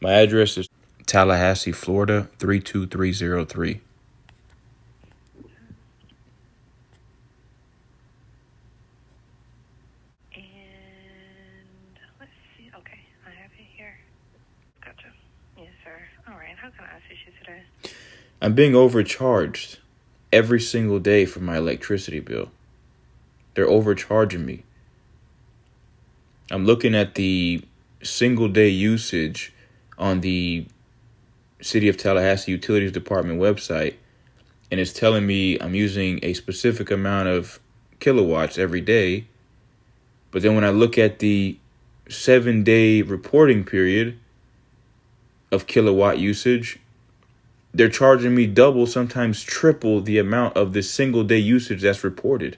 My address is Tallahassee, Florida, 32303. And let's see. Okay, I have it here. Gotcha. Yes, sir. All right. How can I assist you today? I'm being overcharged every single day for my electricity bill. They're overcharging me. I'm looking at the single day usage on the City of Tallahassee Utilities Department website, and it's telling me I'm using a specific amount of kilowatts every day. But then when I look at the 7-day reporting period of kilowatt usage, they're charging me double, sometimes triple the amount of the single day usage that's reported.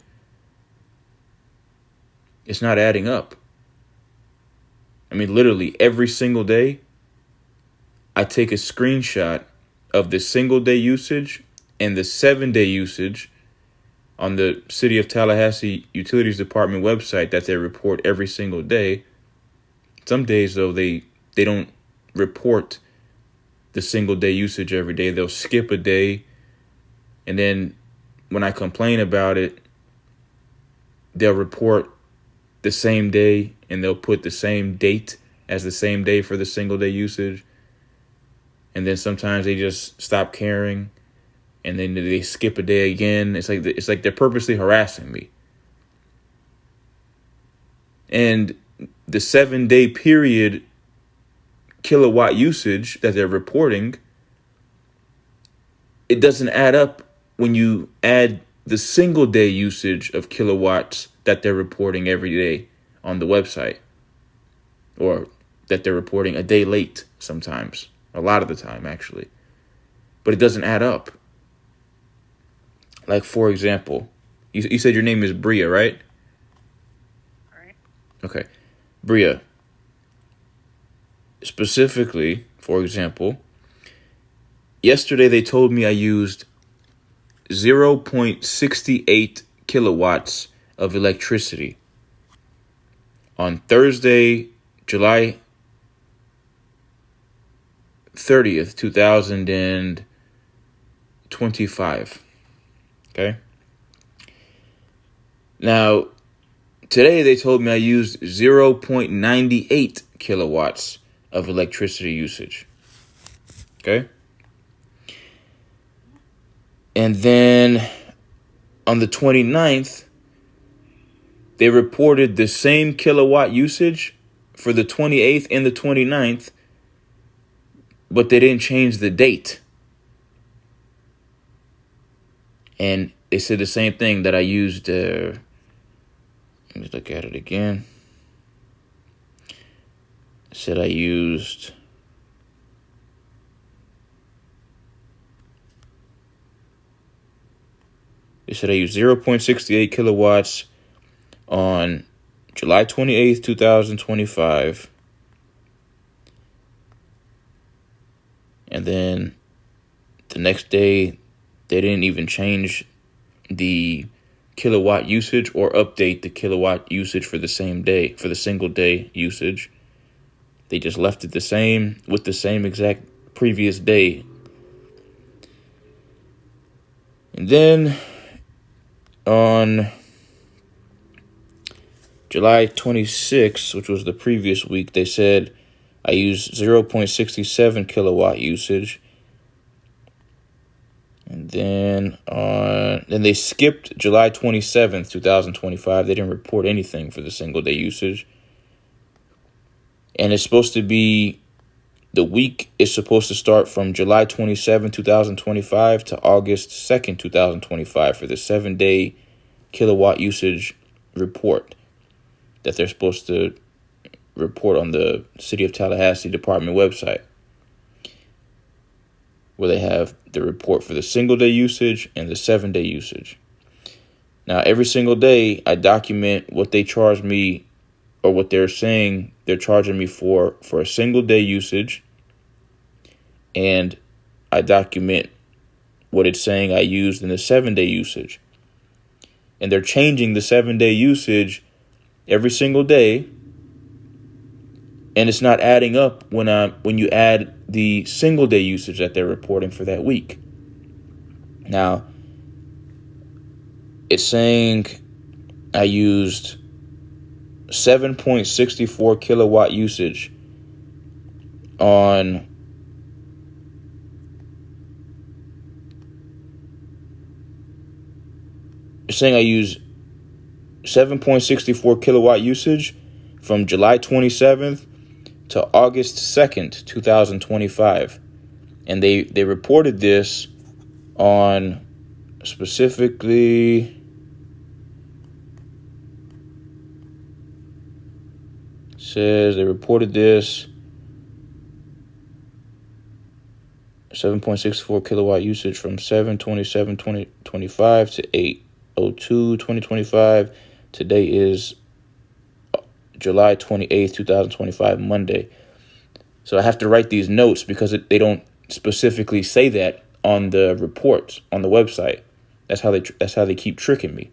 It's not adding up. I mean, literally every single day, I take a screenshot of the single day usage and the 7-day usage on the City of Tallahassee Utilities Department website that they report every single day. Some days, though, they don't report the single day usage every day. They'll skip a day. And then when I complain about it, they'll report the same day and they'll put the same date as the same day for the single day usage. And then sometimes they just stop caring and then they skip a day again. It's like they're purposely harassing me. And the 7-day period kilowatt usage that they're reporting, it doesn't add up when you add the single day usage of kilowatts that they're reporting every day on the website, or that they're reporting a day late sometimes, a lot of the time actually. But it doesn't add up. Like, for example, you said your name is Bria, right? All right. Okay. Bria, specifically, for example, yesterday they told me I used 0.68 kilowatts of electricity. On Thursday, July 30th, 2025. Okay? Now, today they told me I used 0.98 kilowatts of electricity usage. Okay? And then on the 29th, they reported the same kilowatt usage for the 28th and the 29th, but they didn't change the date. And they said the same thing that I used. Let me look at it again. Said I used They said I used 0.68 kilowatts on July 28th, 2025. And then the next day, they didn't even change the kilowatt usage or update the kilowatt usage for the same day, for the single day usage. They just left it the same with the same exact previous day. And then on July 26th, which was the previous week, they said I used 0.67 kilowatt usage. And then they skipped July 27th, 2025. They didn't report anything for the single day usage. And it's supposed to be, the week is supposed to start from July 27, 2025 to August 2nd, 2025 for the 7-day kilowatt usage report that they're supposed to report on the City of Tallahassee Department website, where they have the report for the single day usage and the 7-day usage. Now, every single day, I document what they charge me, or what they're saying they're charging me for a single day usage, and I document what it's saying I used in the 7-day usage. And they're changing the 7-day usage every single day, And it's not adding up when you add the single day usage that they're reporting for that week. Now, it's saying I used 7.64 kilowatt usage on it's saying I use 7.64 kilowatt usage from July 27th to August 2nd, 2025. And they reported this on specifically says they reported this 7.64 kilowatt usage from 7/27/2025 to 8/02/2025. Today is July 28th, 2025, Monday. So I have to write these notes because they don't specifically say that on the reports on the website. That's how they keep tricking me.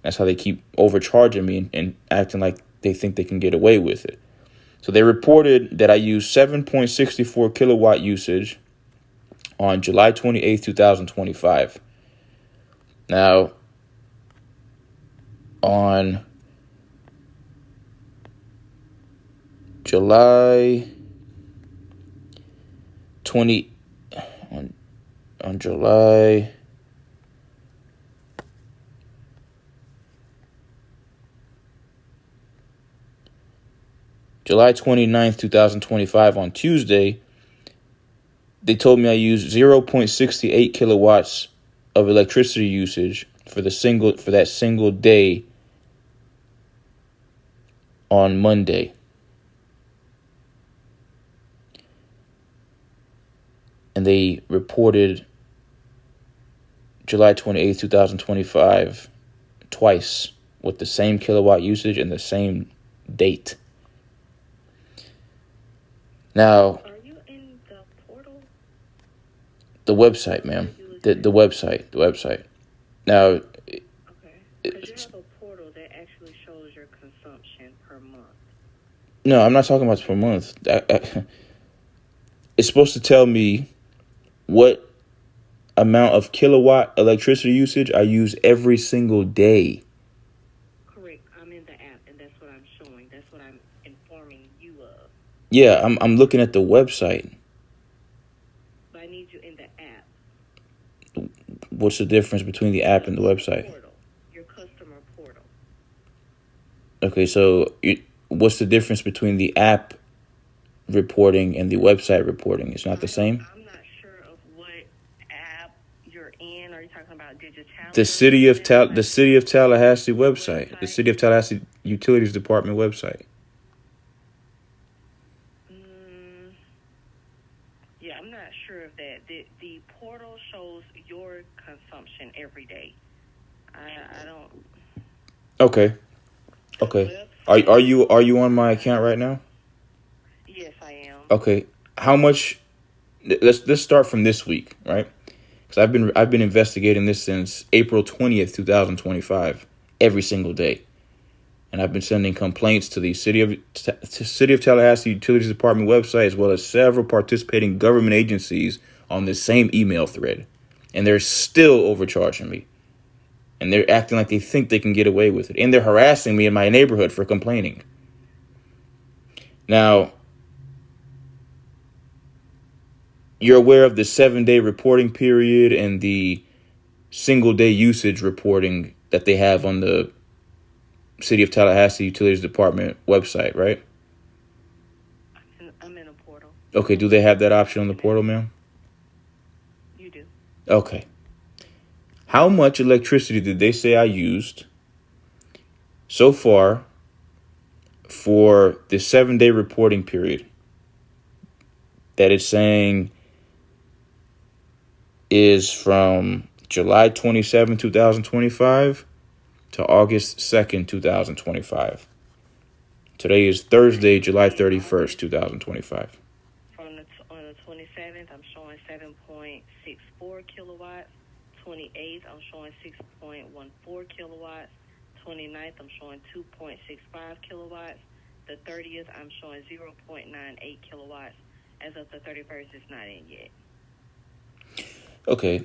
That's how they keep overcharging me and acting like they think they can get away with it. So they reported that I used 7.64 kilowatt usage on July 28th, 2025. Now, on July 20 on July 29th, 2025, on Tuesday, they told me I used 0.68 kilowatts of electricity usage for that single day on Monday. And they reported July 28th, 2025 twice with the same kilowatt usage and the same date. Now, Are you in the portal? the website, ma'am. The website. Now, Okay. Because you have a portal that actually shows your consumption per month. no, I'm not talking about per month. It's supposed to tell me what amount of kilowatt electricity usage I use every single day. Correct. I'm in the app, and that's what I'm showing. That's what I'm informing you of. Yeah, I'm looking at the website. But I need you in the app. What's the difference between the app and the website? Portal. Your customer portal. Okay, so what's the difference between the app reporting and the website reporting? It's not the same? I'm not sure of what app you're in. Are you talking about digital? The city of Tallahassee website. The City of Tallahassee Utilities Department website. Yeah, I'm not sure of that. The portal shows your consumption every day. I don't. Okay. Are you on my account right now? Yes, I am. Okay. How much? Let's start from this week, right? Because I've been investigating this since April 20th, 2025, every single day, and I've been sending complaints to the City of Tallahassee Utilities Department website, as well as several participating government agencies on this same email thread, and they're still overcharging me, and they're acting like they think they can get away with it, and they're harassing me in my neighborhood for complaining. Now, you're aware of the 7-day reporting period and the single day usage reporting that they have on the City of Tallahassee Utilities Department website, right? I'm in a portal. Okay, do they have that option on the portal, ma'am? You do. Okay. How much electricity did they say I used so far for the 7-day reporting period that it's saying is from July 27, 2025 to August 2nd, 2025. Today is Thursday, July 31st, 2025. On the 27th, I'm showing 7.64 kilowatts. 28th, I'm showing 6.14 kilowatts. 29th, I'm showing 2.65 kilowatts. the 30th, I'm showing 0.98 kilowatts. As of the 31st, it's not in yet. Okay.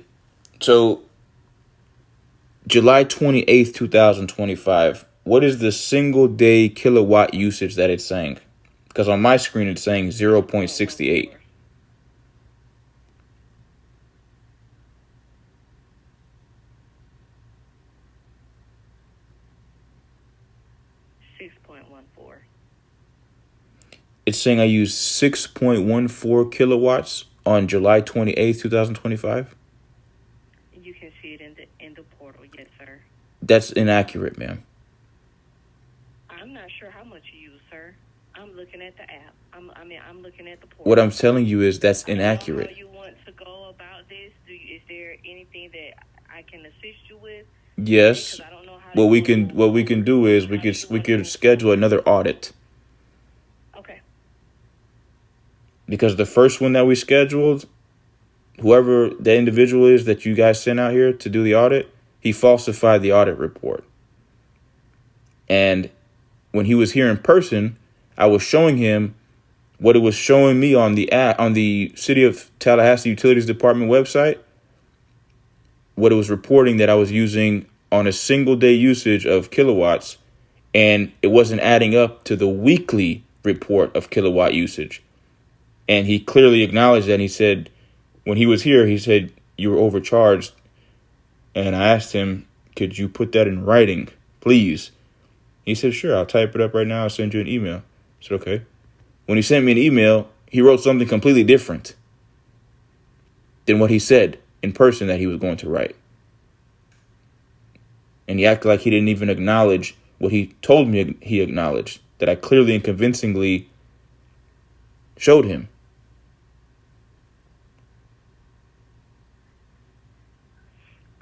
So, July 28th, 2025, what is the single day kilowatt usage that it's saying? Because on my screen, it's saying 0.68. 6.14. It's saying I use 6.14 kilowatts on July 28th, 2025. You can see it in the portal, yes, sir. That's inaccurate, ma'am. I'm not sure how much you use, sir. I'm looking at the app. I'm looking at the portal. What I'm telling you is that's I don't know inaccurate. how you want to go about this. Is there anything that I can assist you with? Yes. Because I don't know how What to we go can do is how we do you could wanna move schedule forward? another audit, Okay. because the first one that we scheduled, whoever the individual is that you guys sent out here to do the audit, he falsified the audit report. And when he was here in person, I was showing him what it was showing me on the app, on the City of Tallahassee Utilities Department website, what it was reporting that I was using on a single day usage of kilowatts, and it wasn't adding up to the weekly report of kilowatt usage. And he clearly acknowledged that. And he said, when he was here, he said, you were overcharged. And I asked him, could you put that in writing, please? He said, sure, I'll type it up right now. I'll send you an email. I said, okay. When he sent me an email, he wrote something completely different than what he said in person that he was going to write. And he acted like he didn't even acknowledge what he told me he acknowledged, that I clearly and convincingly showed him.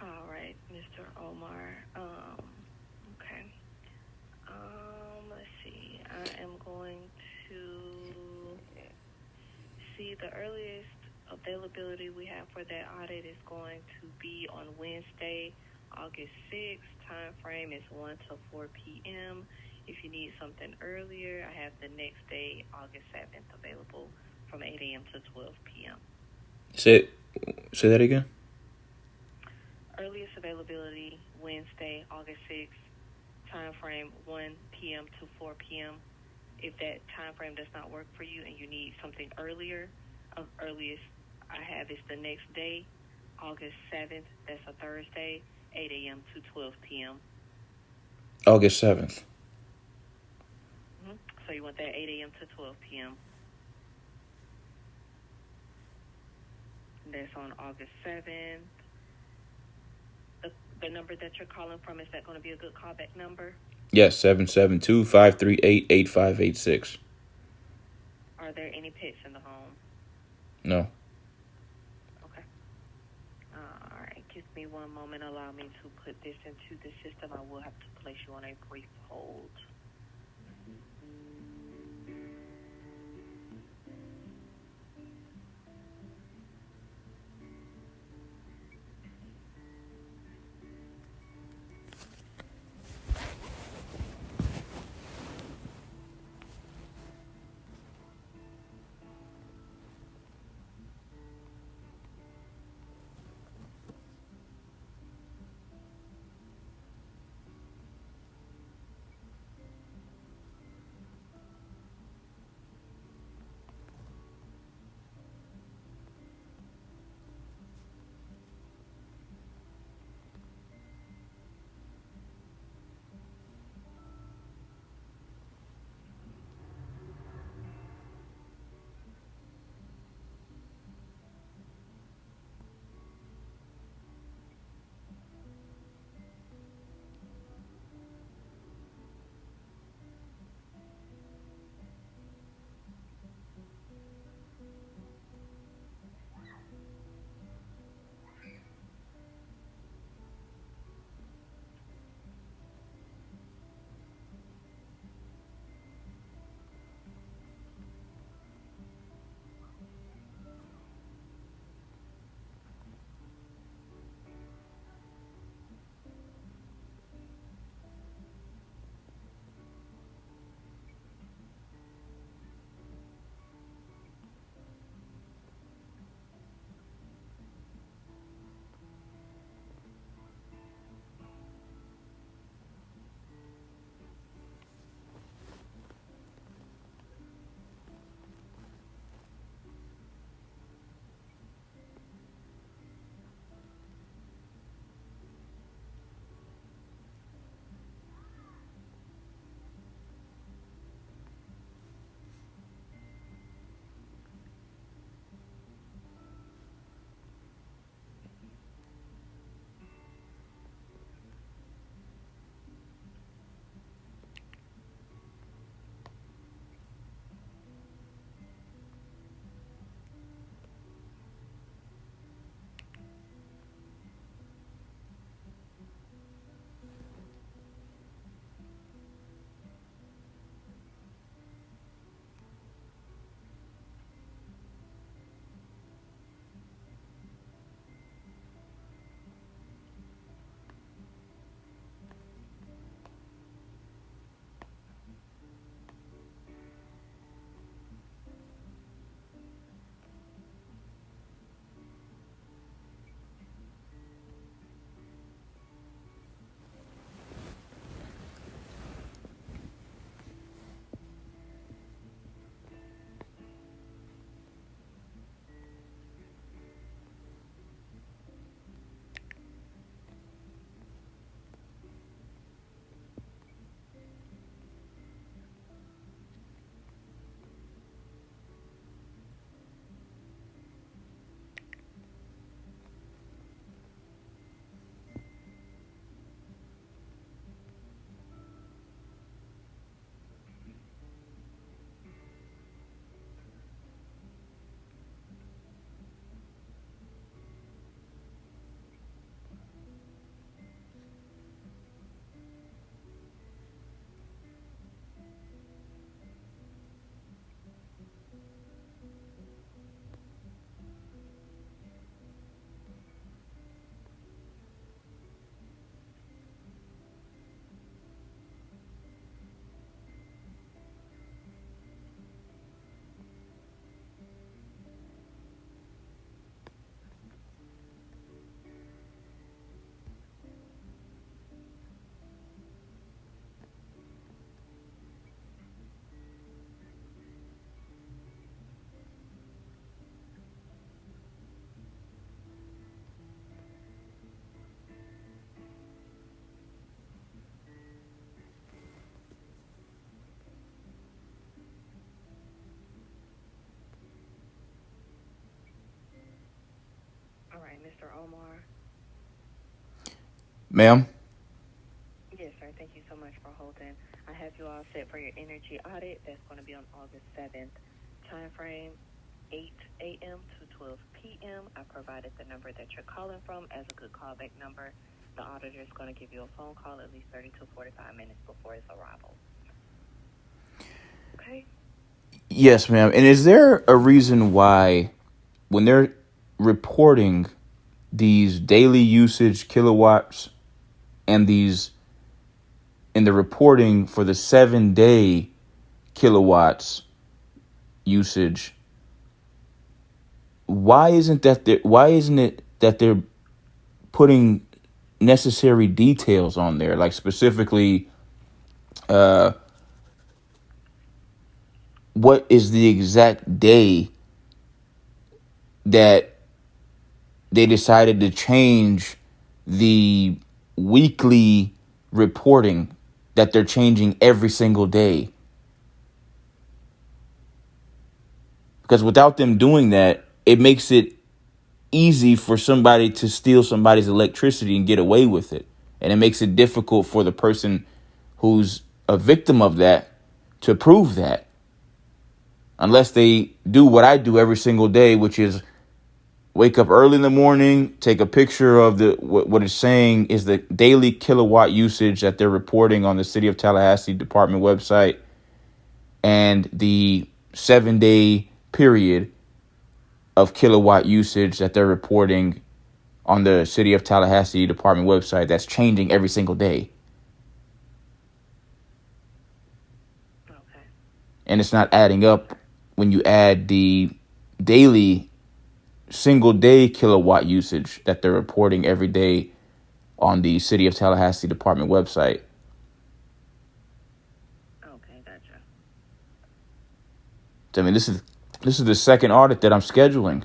All right, Mr. Omar. Okay. Let's see. I am going to see the earliest availability we have for that audit is going to be on Wednesday, August 6th. Time frame is 1 to 4 p.m. If you need something earlier, I have the next day, August 7th, available from 8 a.m. to 12 p.m. Say that again. Earliest availability, Wednesday, August 6th. Time frame 1 p.m. to 4 p.m. If that time frame does not work for you and you need something earlier, earliest I have is the next day, August 7th. That's a Thursday, 8 a.m. to 12 p.m. August 7th. So you want that 8 a.m. to 12 p.m. That's on August 7th. The number that you're calling from, is that going to be a good callback number? Yes, 772-538-8586. Are there any pets in the home? No. Okay. All right. Give me one moment. Allow me to put this into the system. I will have to place you on a brief hold. Mr. Omar. Ma'am? Yes, sir. Thank you so much for holding. I have you all set for your energy audit. That's going to be on August 7th. Time frame 8 a.m. to 12 p.m. I provided the number that you're calling from as a good callback number. The auditor is going to give you a phone call at least 30 to 45 minutes before its arrival. Okay? Yes, ma'am. And is there a reason why when they're reporting these daily usage kilowatts and these in the reporting for the 7-day kilowatts usage, why isn't it that they're putting necessary details on there, like specifically what is the exact day that they decided to change the weekly reporting that they're changing every single day? Because without them doing that, it makes it easy for somebody to steal somebody's electricity and get away with it. And it makes it difficult for the person who's a victim of that to prove that. Unless they do what I do every single day, which is wake up early in the morning, take a picture of what it's saying is the daily kilowatt usage that they're reporting on the City of Tallahassee Department website and the 7-day period of kilowatt usage that they're reporting on the City of Tallahassee Department website that's changing every single day. Okay. And it's not adding up when you add the daily single day kilowatt usage that they're reporting every day on the City of Tallahassee Department website. Okay, gotcha. I mean, this is the second audit that I'm scheduling.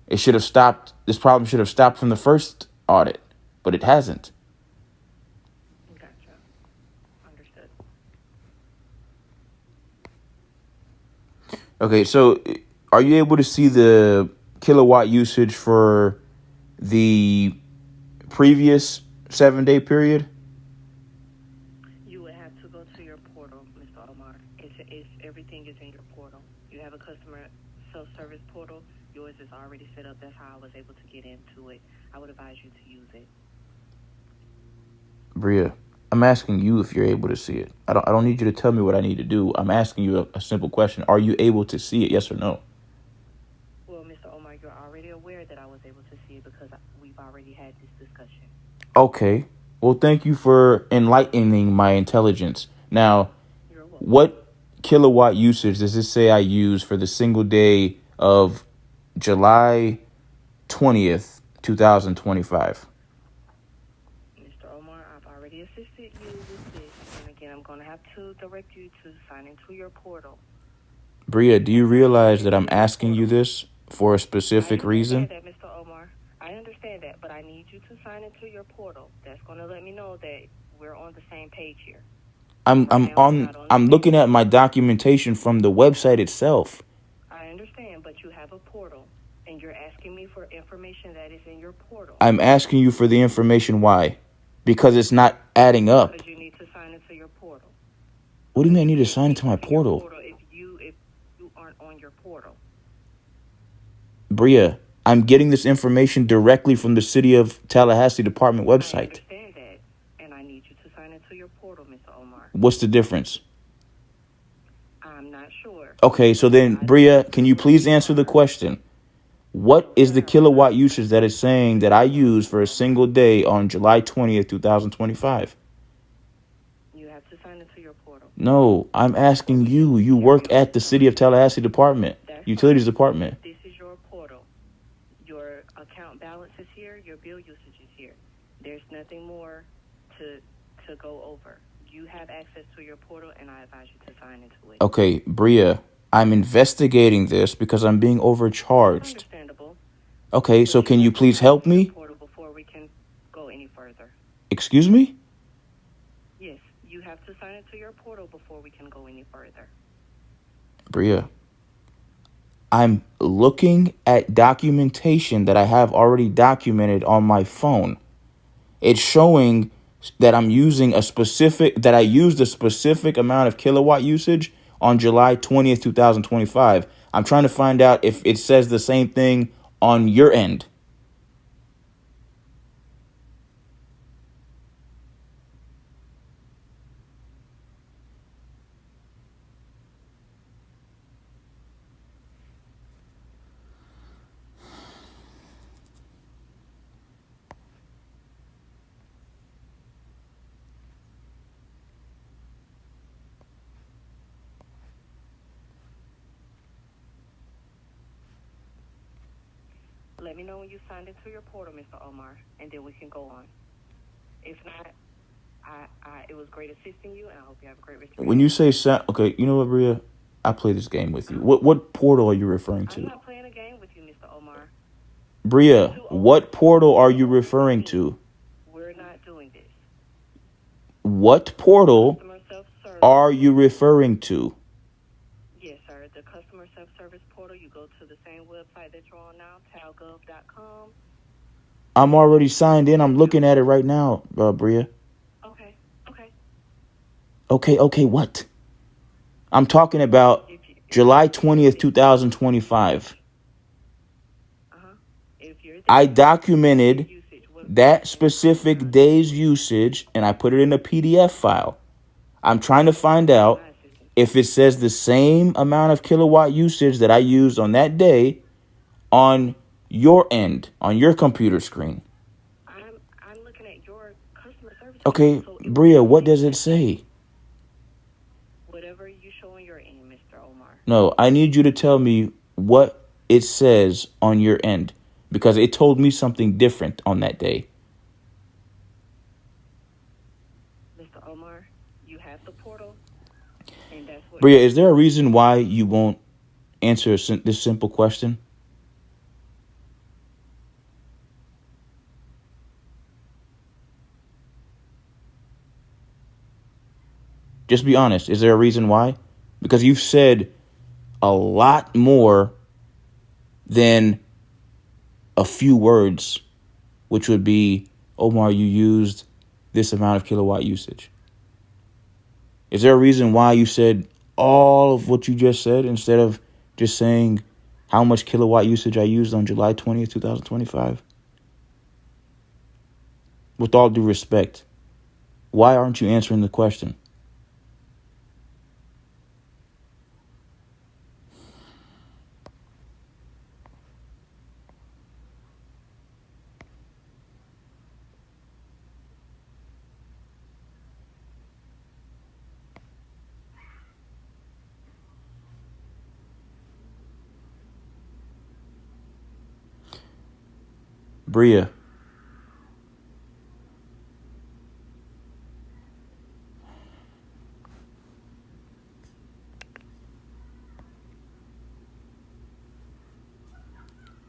It should have stopped. This problem should have stopped from the first audit, but it hasn't. Gotcha. Understood. Okay, so are you able to see the kilowatt usage for the previous 7-day period? You would have to go to your portal, Mr. Omar. It's everything is in your portal. You have a customer self-service portal. Yours is already set up. That's how I was able to get into it. I would advise you to use it. Bria, I'm asking you if you're able to see it. I don't need you to tell me what I need to do. I'm asking you a simple question. Are you able to see it? Yes or no? Well, Mr. Omar, you're already aware that I was able to see it because we've already had this discussion. Okay. Well, thank you for enlightening my intelligence. Now, You're welcome. what kilowatt usage does this say I use for the single day of July 20th, 2025? Mr. Omar, I've already assisted you with this. And again, I'm going to have to direct you to sign into your portal. Bria, do you realize that I'm asking you this for a specific reason? I understand that, Mr. Omar. I understand that, but I need you to sign into your portal. That's going to let me know that we're on the same page here. I'm looking at my documentation from the website itself. I understand, but you have a portal, and you're asking me for information that is in your portal. I'm asking you for the information. Why? Because it's not adding up. Because you need to sign into your portal. What do you mean I need to sign into my portal? If you aren't on your portal. Bria, I'm getting this information directly from the City of Tallahassee Department website. I understand that, and I need you to sign into your portal, Mr. Omar. What's the difference? I'm not sure. Okay, so then, Bria, can you please answer the question? What is the kilowatt usage that is saying that I use for a single day on July 20th, 2025? You have to sign into your portal. No, I'm asking you. You work at the City of Tallahassee Department, Utilities Department. This is your portal. Your account balance is here. Your bill usage is here. There's nothing more to go over. You have access to your portal, and I advise you to sign into it. Okay, Bria, I'm investigating this because I'm being overcharged. Understandable. Okay, so can you please help me? Portal before we can go any further. Excuse me? Yes, you have to sign into your portal before we can go any further. Bria, I'm looking at documentation that I have already documented on my phone. It's showing that I used a specific amount of kilowatt usage on July 20th, 2025. I'm trying to find out if it says the same thing on your end. Let me know when you signed into your portal, Mr. Omar, and then we can go on. If not, it was great assisting you, and I hope you have a great rest of your When day. you say okay, you know what, Bria? I play this game with you. What portal are you referring to? I'm not playing a game with you, Mr. Omar. Bria, what portal are you referring to? We're not doing this. What portal Customer self-service. are you referring to? Yes, sir. The customer self-service portal, you go to the same website that you're on now, talgov.com. I'm already signed in. I'm looking at it right now, Bria. Okay, what? I'm talking about July 20th, 2025. I documented that specific day's usage and I put it in a PDF file. I'm trying to find out if it says the same amount of kilowatt usage that I used on that day on your end, on your computer screen. I'm looking at your customer service. Okay, Bria, what does it say? Whatever you show on your end, Mr. Omar. No, I need you to tell me what it says on your end because it told me something different on that day. Mr. Omar, you have the portal, and that's what. Bria, is there a reason why you won't answer this simple question? Just be honest. Is there a reason why? Because you've said a lot more than a few words, which would be, Omar, you used this amount of kilowatt usage. Is there a reason why you said all of what you just said instead of just saying how much kilowatt usage I used on July 20th, 2025? With all due respect, why aren't you answering the question? Bria.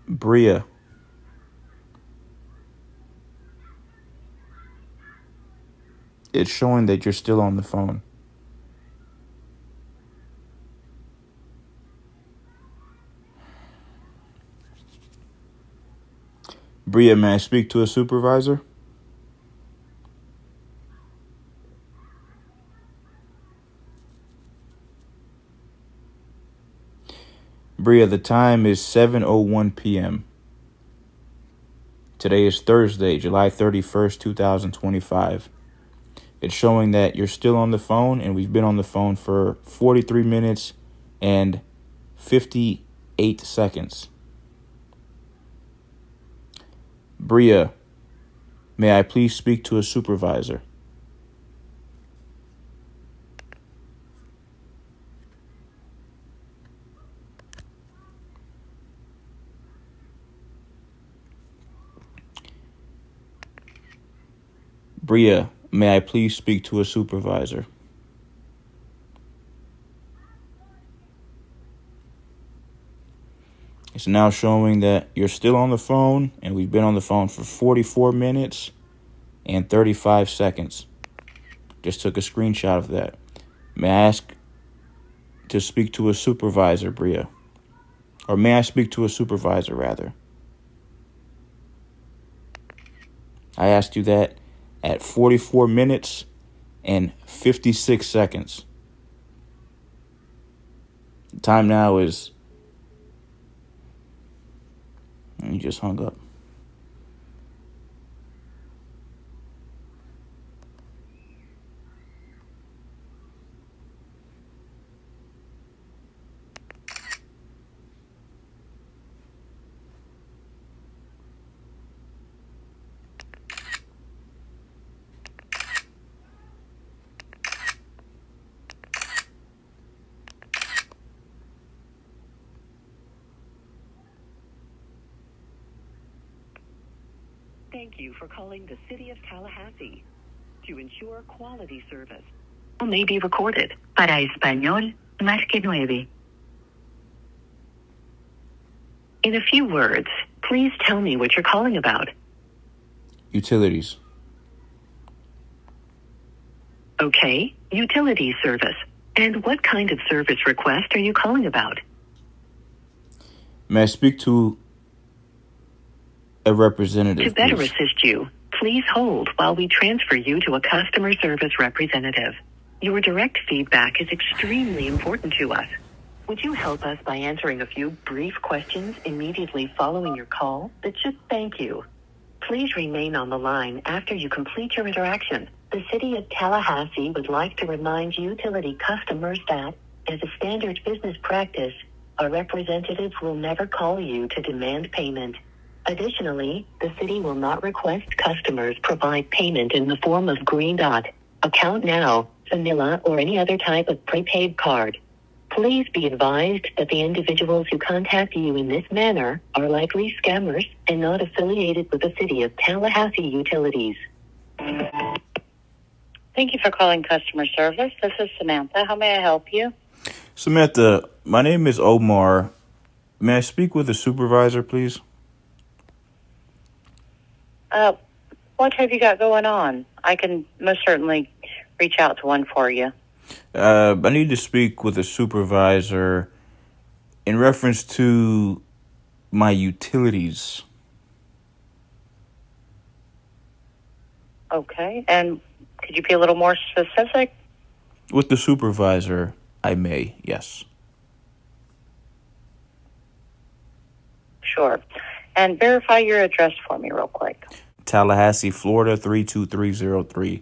Bria. It's showing that you're still on the phone. Bria, may I speak to a supervisor? Bria, the time is 7:01 p.m. Today is Thursday, July 31st, 2025. It's showing that you're still on the phone, and we've been on the phone for 43 minutes and 58 seconds. Bria, may I please speak to a supervisor? Bria, may I please speak to a supervisor? It's now showing that you're still on the phone, and we've been on the phone for 44 minutes and 35 seconds. Just took a screenshot of that. May I ask to speak to a supervisor, Bria? Or may I speak to a supervisor, rather? I asked you that at 44 minutes and 56 seconds. The time now is... You just hung up. Thank you for calling the City of Tallahassee. To ensure quality service, may be recorded. Para español, marque 9. In a few words, please tell me what you're calling about. Utilities. Okay, utility service. And what kind of service request are you calling about? May I speak to a representative, To better please? assist you, please hold while we transfer you to a customer service representative. Your direct feedback is extremely important to us. Would you help us by answering a few brief questions immediately following your call that should thank you? Please remain on the line after you complete your interaction. The City of Tallahassee would like to remind utility customers that, as a standard business practice, a representative will never call you to demand payment. Additionally, the city will not request customers provide payment in the form of Green Dot, Account Now, Vanilla, or any other type of prepaid card. Please be advised that the individuals who contact you in this manner are likely scammers and not affiliated with the City of Tallahassee Utilities. Thank you for calling customer service. This is Samantha. How may I help you? Samantha, my name is Omar. May I speak with a supervisor, please? What have you got going on? I can most certainly reach out to one for you. I need to speak with a supervisor in reference to my utilities. Okay. And could you be a little more specific? With the supervisor, I may, yes. Sure. And verify your address for me real quick. Tallahassee, Florida, 32303.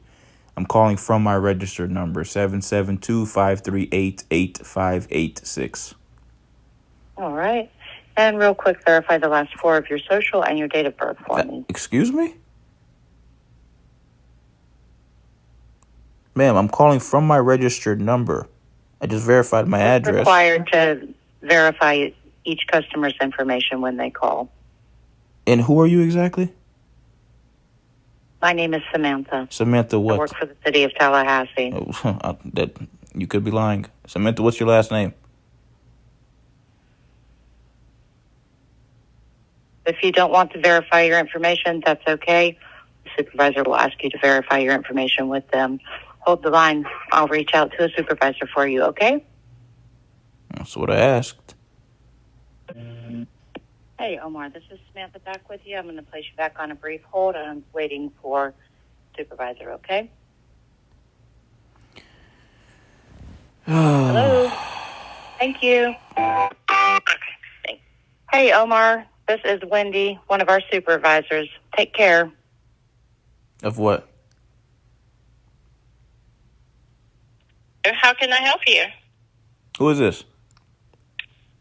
I'm calling from my registered number, 772-538-8586. All right. And real quick, verify the last 4 of your social and your date of birth for me. Excuse me? Ma'am, I'm calling from my registered number. I just verified my address. Required to verify each customer's information when they call. And who are you exactly? My name is Samantha. Samantha what? I work for the City of Tallahassee. Oh, that you could be lying. Samantha, what's your last name? If you don't want to verify your information, that's okay. The supervisor will ask you to verify your information with them. Hold the line. I'll reach out to a supervisor for you, okay? That's what I asked. Hey, Omar, this is Samantha back with you. I'm going to place you back on a brief hold, and I'm waiting for supervisor, okay? Hello? Thank you. Okay. Hey, Omar, this is Wendy, one of our supervisors. Take care. Of what? How can I help you? Who is this?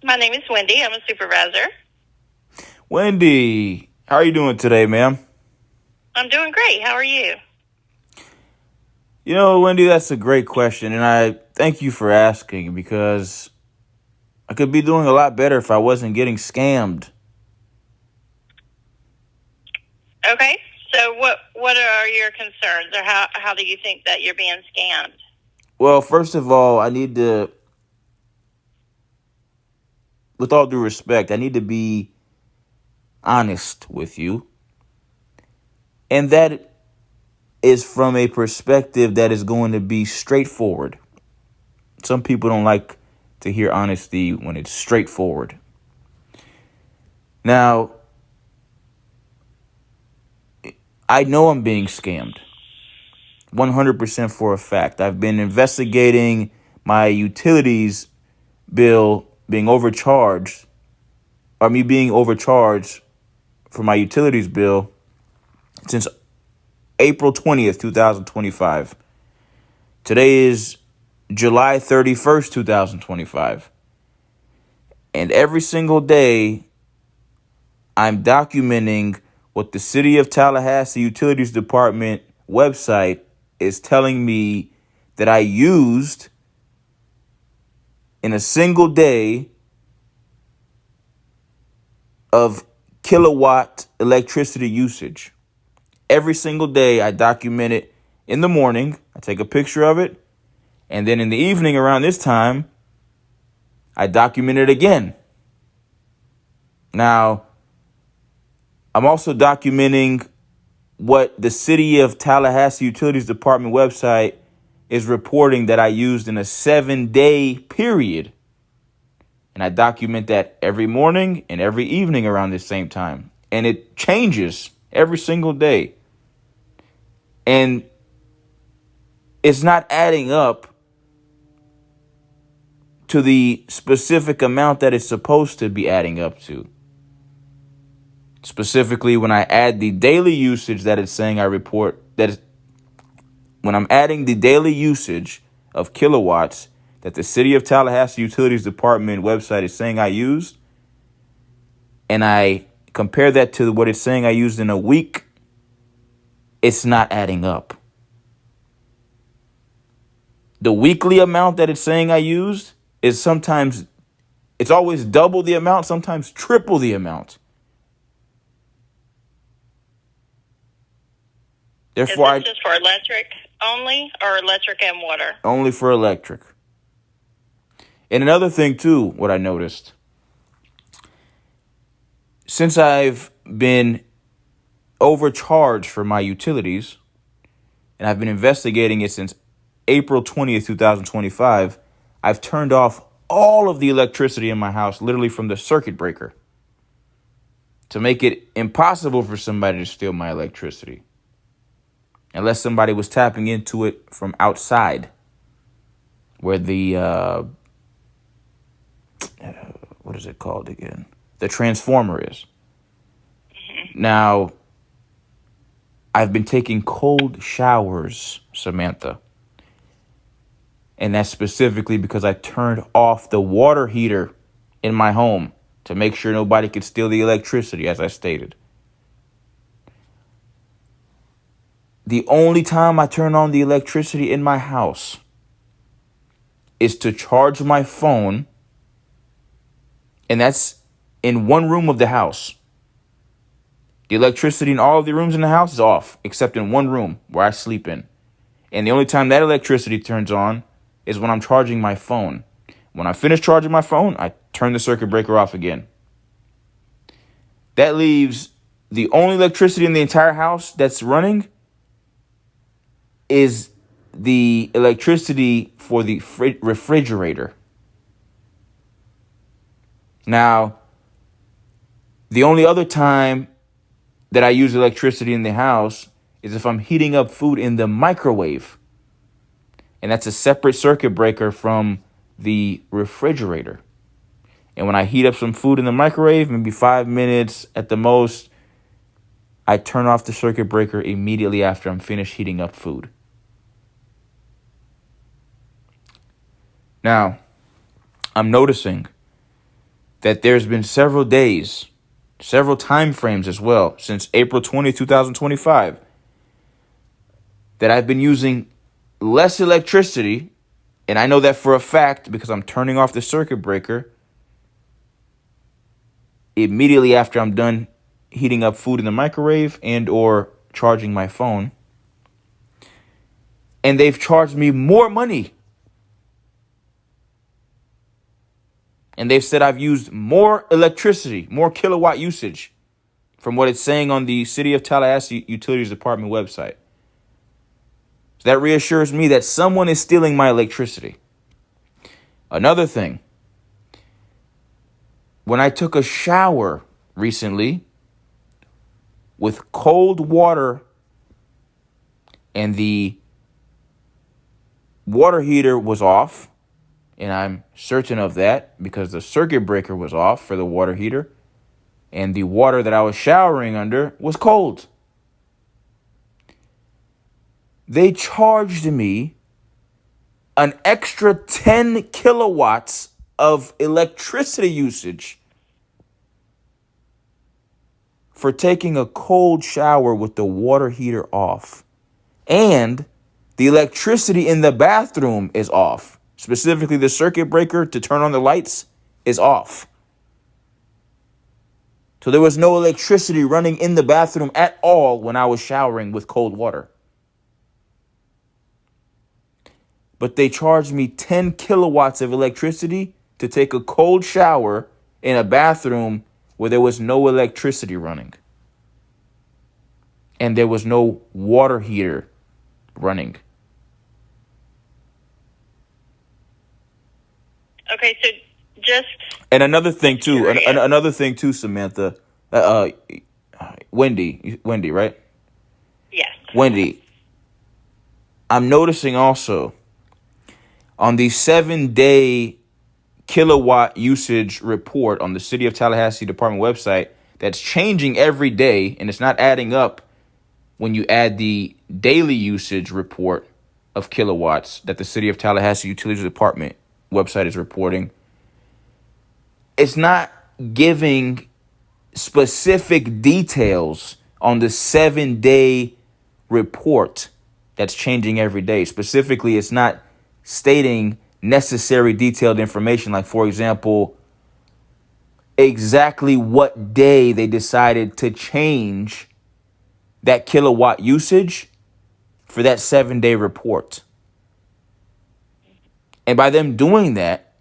My name is Wendy. I'm a supervisor. Wendy, how are you doing today, ma'am? I'm doing great. How are you? You know, Wendy, that's a great question, and I thank you for asking because I could be doing a lot better if I wasn't getting scammed. Okay. So what are your concerns, or how do you think that you're being scammed? Well, first of all, I need to, with all due respect, I need to be honest with you. And that is from a perspective that is going to be straightforward. Some people don't like to hear honesty when it's straightforward. Now, I know I'm being scammed 100% for a fact. I've been investigating my utilities bill being overcharged, or me being overcharged for my utilities bill since April 20th, 2025. Today is July 31st, 2025. And every single day, I'm documenting what the City of Tallahassee Utilities Department website is telling me that I used in a single day of kilowatt electricity usage. Every single day, I document it in the morning. I take a picture of it. And then in the evening around this time, I document it again. Now, I'm also documenting what the City of Tallahassee Utilities Department website is reporting that I used in a 7-day period. And I document that every morning and every evening around this same time. And it changes every single day. And it's not adding up to the specific amount that it's supposed to be adding up to. Specifically, when I add the daily usage that it's saying I report, when I'm adding the daily usage of kilowatts that the City of Tallahassee Utilities Department website is saying I used, and I compare that to what it's saying I used in a week, it's not adding up. The weekly amount that it's saying I used is sometimes, it's always double the amount, sometimes triple the amount. Therefore, Is this just for electric only, or electric and water? Only for electric. And another thing too, what I noticed, since I've been overcharged for my utilities, and I've been investigating it since April 20th, 2025, I've turned off all of the electricity in my house, literally from the circuit breaker, to make it impossible for somebody to steal my electricity. Unless somebody was tapping into it from outside, where the, what is it called again? The transformer is. Mm-hmm. Now, I've been taking cold showers, Samantha. And that's specifically because I turned off the water heater in my home to make sure nobody could steal the electricity, as I stated. The only time I turn on the electricity in my house is to charge my phone, and that's in one room of the house. The electricity in all of the rooms in the house is off, except in one room where I sleep in. And the only time that electricity turns on is when I'm charging my phone. When I finish charging my phone, I turn the circuit breaker off again. That leaves the only electricity in the entire house that's running is the electricity for the refrigerator. Now, the only other time that I use electricity in the house is if I'm heating up food in the microwave. And that's a separate circuit breaker from the refrigerator. And when I heat up some food in the microwave, maybe 5 minutes at the most, I turn off the circuit breaker immediately after I'm finished heating up food. Now, I'm noticing that there's been several days, several time frames as well, since April 20, 2025, that I've been using less electricity, and I know that for a fact because I'm turning off the circuit breaker immediately after I'm done heating up food in the microwave and or charging my phone. And they've charged me more money. And they've said I've used more electricity, more kilowatt usage from what it's saying on the City of Tallahassee Utilities Department website. So that reassures me that someone is stealing my electricity. Another thing, when I took a shower recently with cold water, and the water heater was off, and I'm certain of that because the circuit breaker was off for the water heater, and the water that I was showering under was cold. They charged me an extra 10 kilowatts of electricity usage for taking a cold shower with the water heater off. And the electricity in the bathroom is off. Specifically, the circuit breaker to turn on the lights is off. So there was no electricity running in the bathroom at all when I was showering with cold water. But they charged me 10 kilowatts of electricity to take a cold shower in a bathroom where there was no electricity running. And there was no water heater running. Okay, so just And another thing too, curious. another thing too, Samantha, Wendy, right? Yes. Wendy, I'm noticing also on the 7-day kilowatt usage report on the City of Tallahassee Department website that's changing every day, and it's not adding up when you add the daily usage report of kilowatts that the City of Tallahassee Utilities Department website is reporting. It's not giving specific details on the 7-day report that's changing every day. Specifically, it's not stating necessary detailed information, like, for example, exactly what day they decided to change that kilowatt usage for that 7-day report. And by them doing that,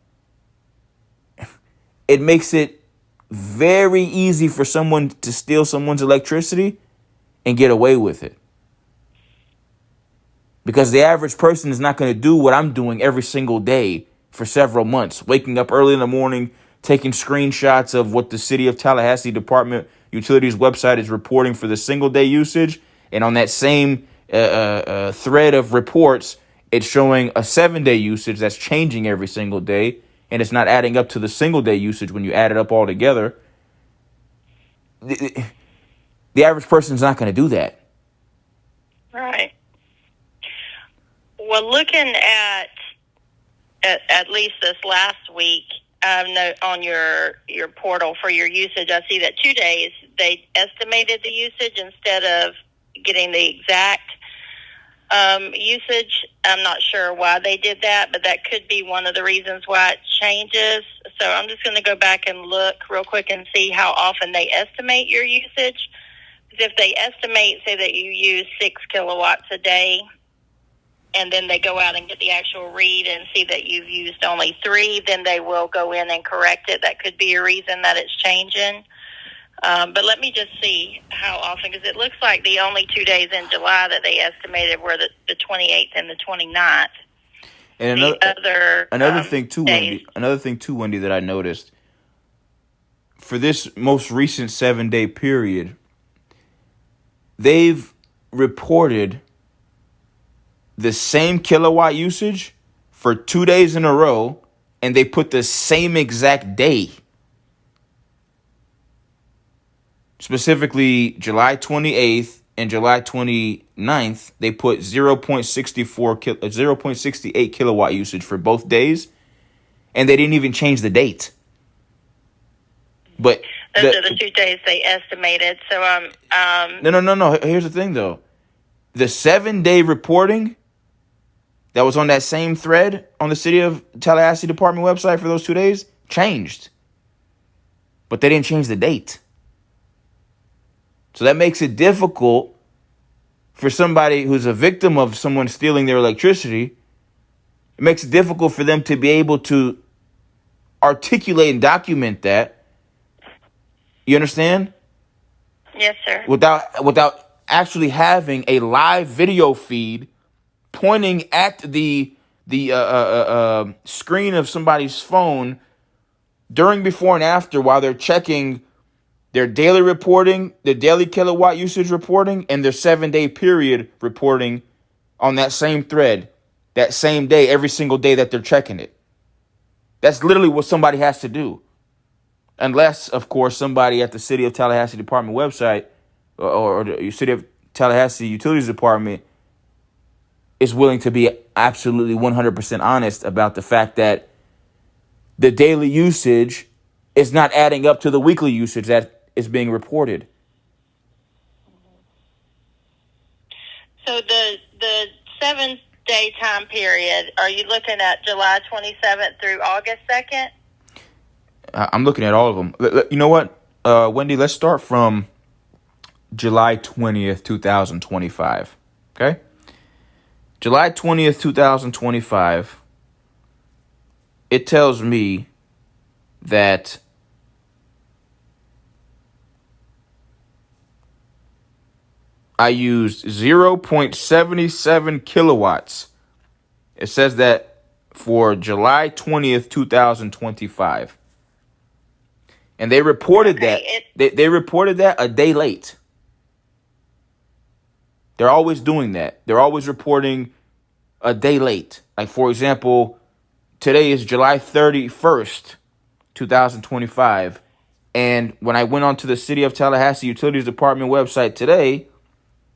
it makes it very easy for someone to steal someone's electricity and get away with it. Because the average person is not going to do what I'm doing every single day for several months, waking up early in the morning, taking screenshots of what the City of Tallahassee Department Utilities website is reporting for the single day usage. And on that same thread of reports, it's showing a 7-day usage that's changing every single day. And it's not adding up to the single day usage when you add it up all together. The average person is not going to do that. Right. Well, looking at least this last week, on your portal for your usage, I see that 2 days they estimated the usage instead of getting the exact usage. I'm not sure why they did that, but that could be one of the reasons why it changes. So I'm just going to go back and look real quick and see how often they estimate your usage. Because if they estimate, say that you use 6 kilowatts a day, and then they go out and get the actual read and see that you've used only 3, then they will go in and correct it. That could be a reason that it's changing. But let me just see how often, because it looks like the only 2 days in July that they estimated were the 28th and the 29th. And another thing too, Wendy, that I noticed for this most recent 7-day period, they've reported the same kilowatt usage for 2 days in a row, and they put the same exact day. Specifically, July 28th and July 29th, they put 0.68 kilowatt usage for both days, and they didn't even change the date. But those are the 2 days they estimated. So No. Here's the thing, though. The 7-day reporting that was on that same thread on the City of Tallahassee Department website for those 2 days changed. But they didn't change the date. So that makes it difficult for somebody who's a victim of someone stealing their electricity. It makes it difficult for them to be able to articulate and document that. You understand? yes, sir. Without actually having a live video feed pointing at the screen of somebody's phone during, before, and after while they're checking their daily reporting, their daily kilowatt usage reporting, and their 7-day period reporting on that same thread, that same day, every single day that they're checking it. That's literally what somebody has to do. Unless, of course, somebody at the City of Tallahassee Department website or the City of Tallahassee Utilities Department is willing to be absolutely 100% honest about the fact that the daily usage is not adding up to the weekly usage that is being reported. So the 7-day time period, are you looking at July 27th through August 2nd? I'm looking at all of them. You know what, Wendy, let's start from July 20th, 2025. Okay? July 20th, 2025, it tells me that I used 0.77 kilowatts. It says that for July 20th, 2025. And they reported that they reported that a day late. They're always doing that. They're always reporting a day late. Like, for example, today is July 31st, 2025. And when I went onto the City of Tallahassee Utilities Department website today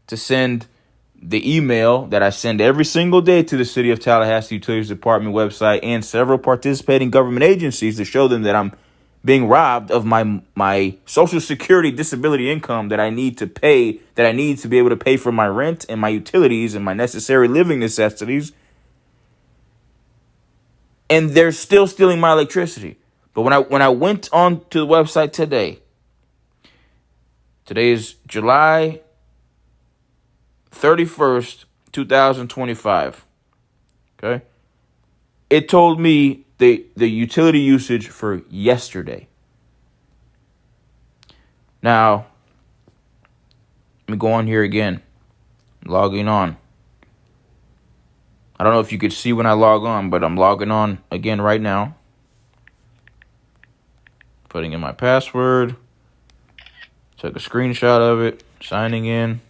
to send the email that I send every single day to the City of Tallahassee Utilities Department website and several participating government agencies to show them that I'm being robbed of my Social Security disability income that I need to pay, that I need to be able to pay for my rent and my utilities and my necessary living necessities. And they're still stealing my electricity. But when I went on to the website today is July 31st, 2025. Okay? It told me the utility usage for yesterday. Now, let me go on here again. Logging on. I don't know if you could see when I log on, but I'm logging on again right now. Putting in my password. Took a screenshot of it. Signing in.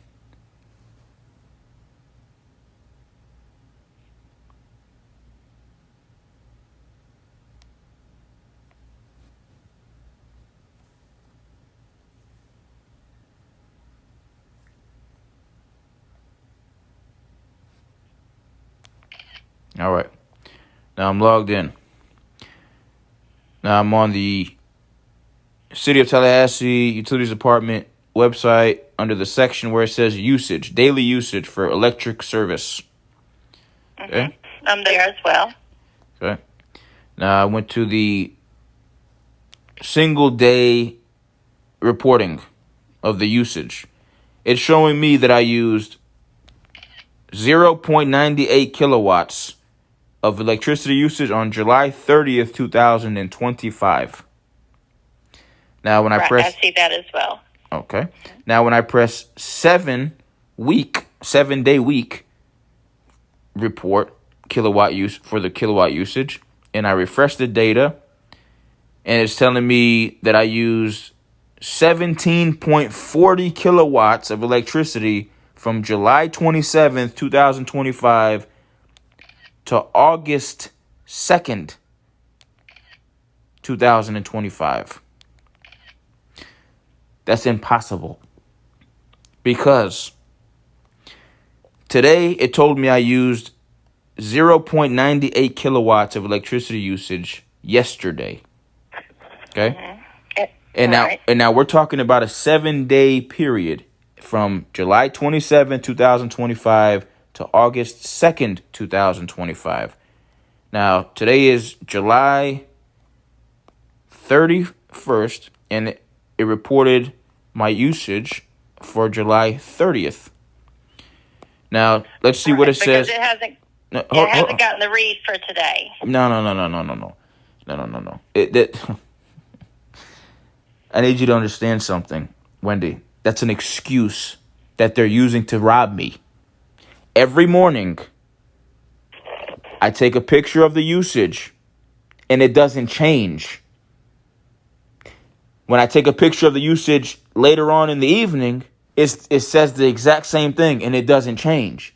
All right. Now I'm logged in. Now I'm on the City of Tallahassee Utilities Department website under the section where it says usage, daily usage for electric service. Okay. I'm there as well. Okay. Now I went to the single day reporting of the usage. It's showing me that I used 0.98 kilowatts of electricity usage on July 30th, 2025. Now, when I press... I see that as well. Okay. Now, when I press 7-day week report kilowatt use for the kilowatt usage, and I refresh the data, and it's telling me that I used 17.40 kilowatts of electricity from July 27th, 2025 to August 2nd, 2025. That's impossible. Because today it told me I used 0.98 kilowatts of electricity usage yesterday. Okay? And now we're talking about a 7-day period from July 27, 2025 to August 2nd, 2025. Now, today is July 31st, and it reported my usage for July 30th. Now, let's see what it says. It hasn't gotten the read for today. No. I need you to understand something, Wendy. That's an excuse that they're using to rob me. Every morning, I take a picture of the usage, and it doesn't change. when I take a picture of the usage later on in the evening, it says the exact same thing and it doesn't change.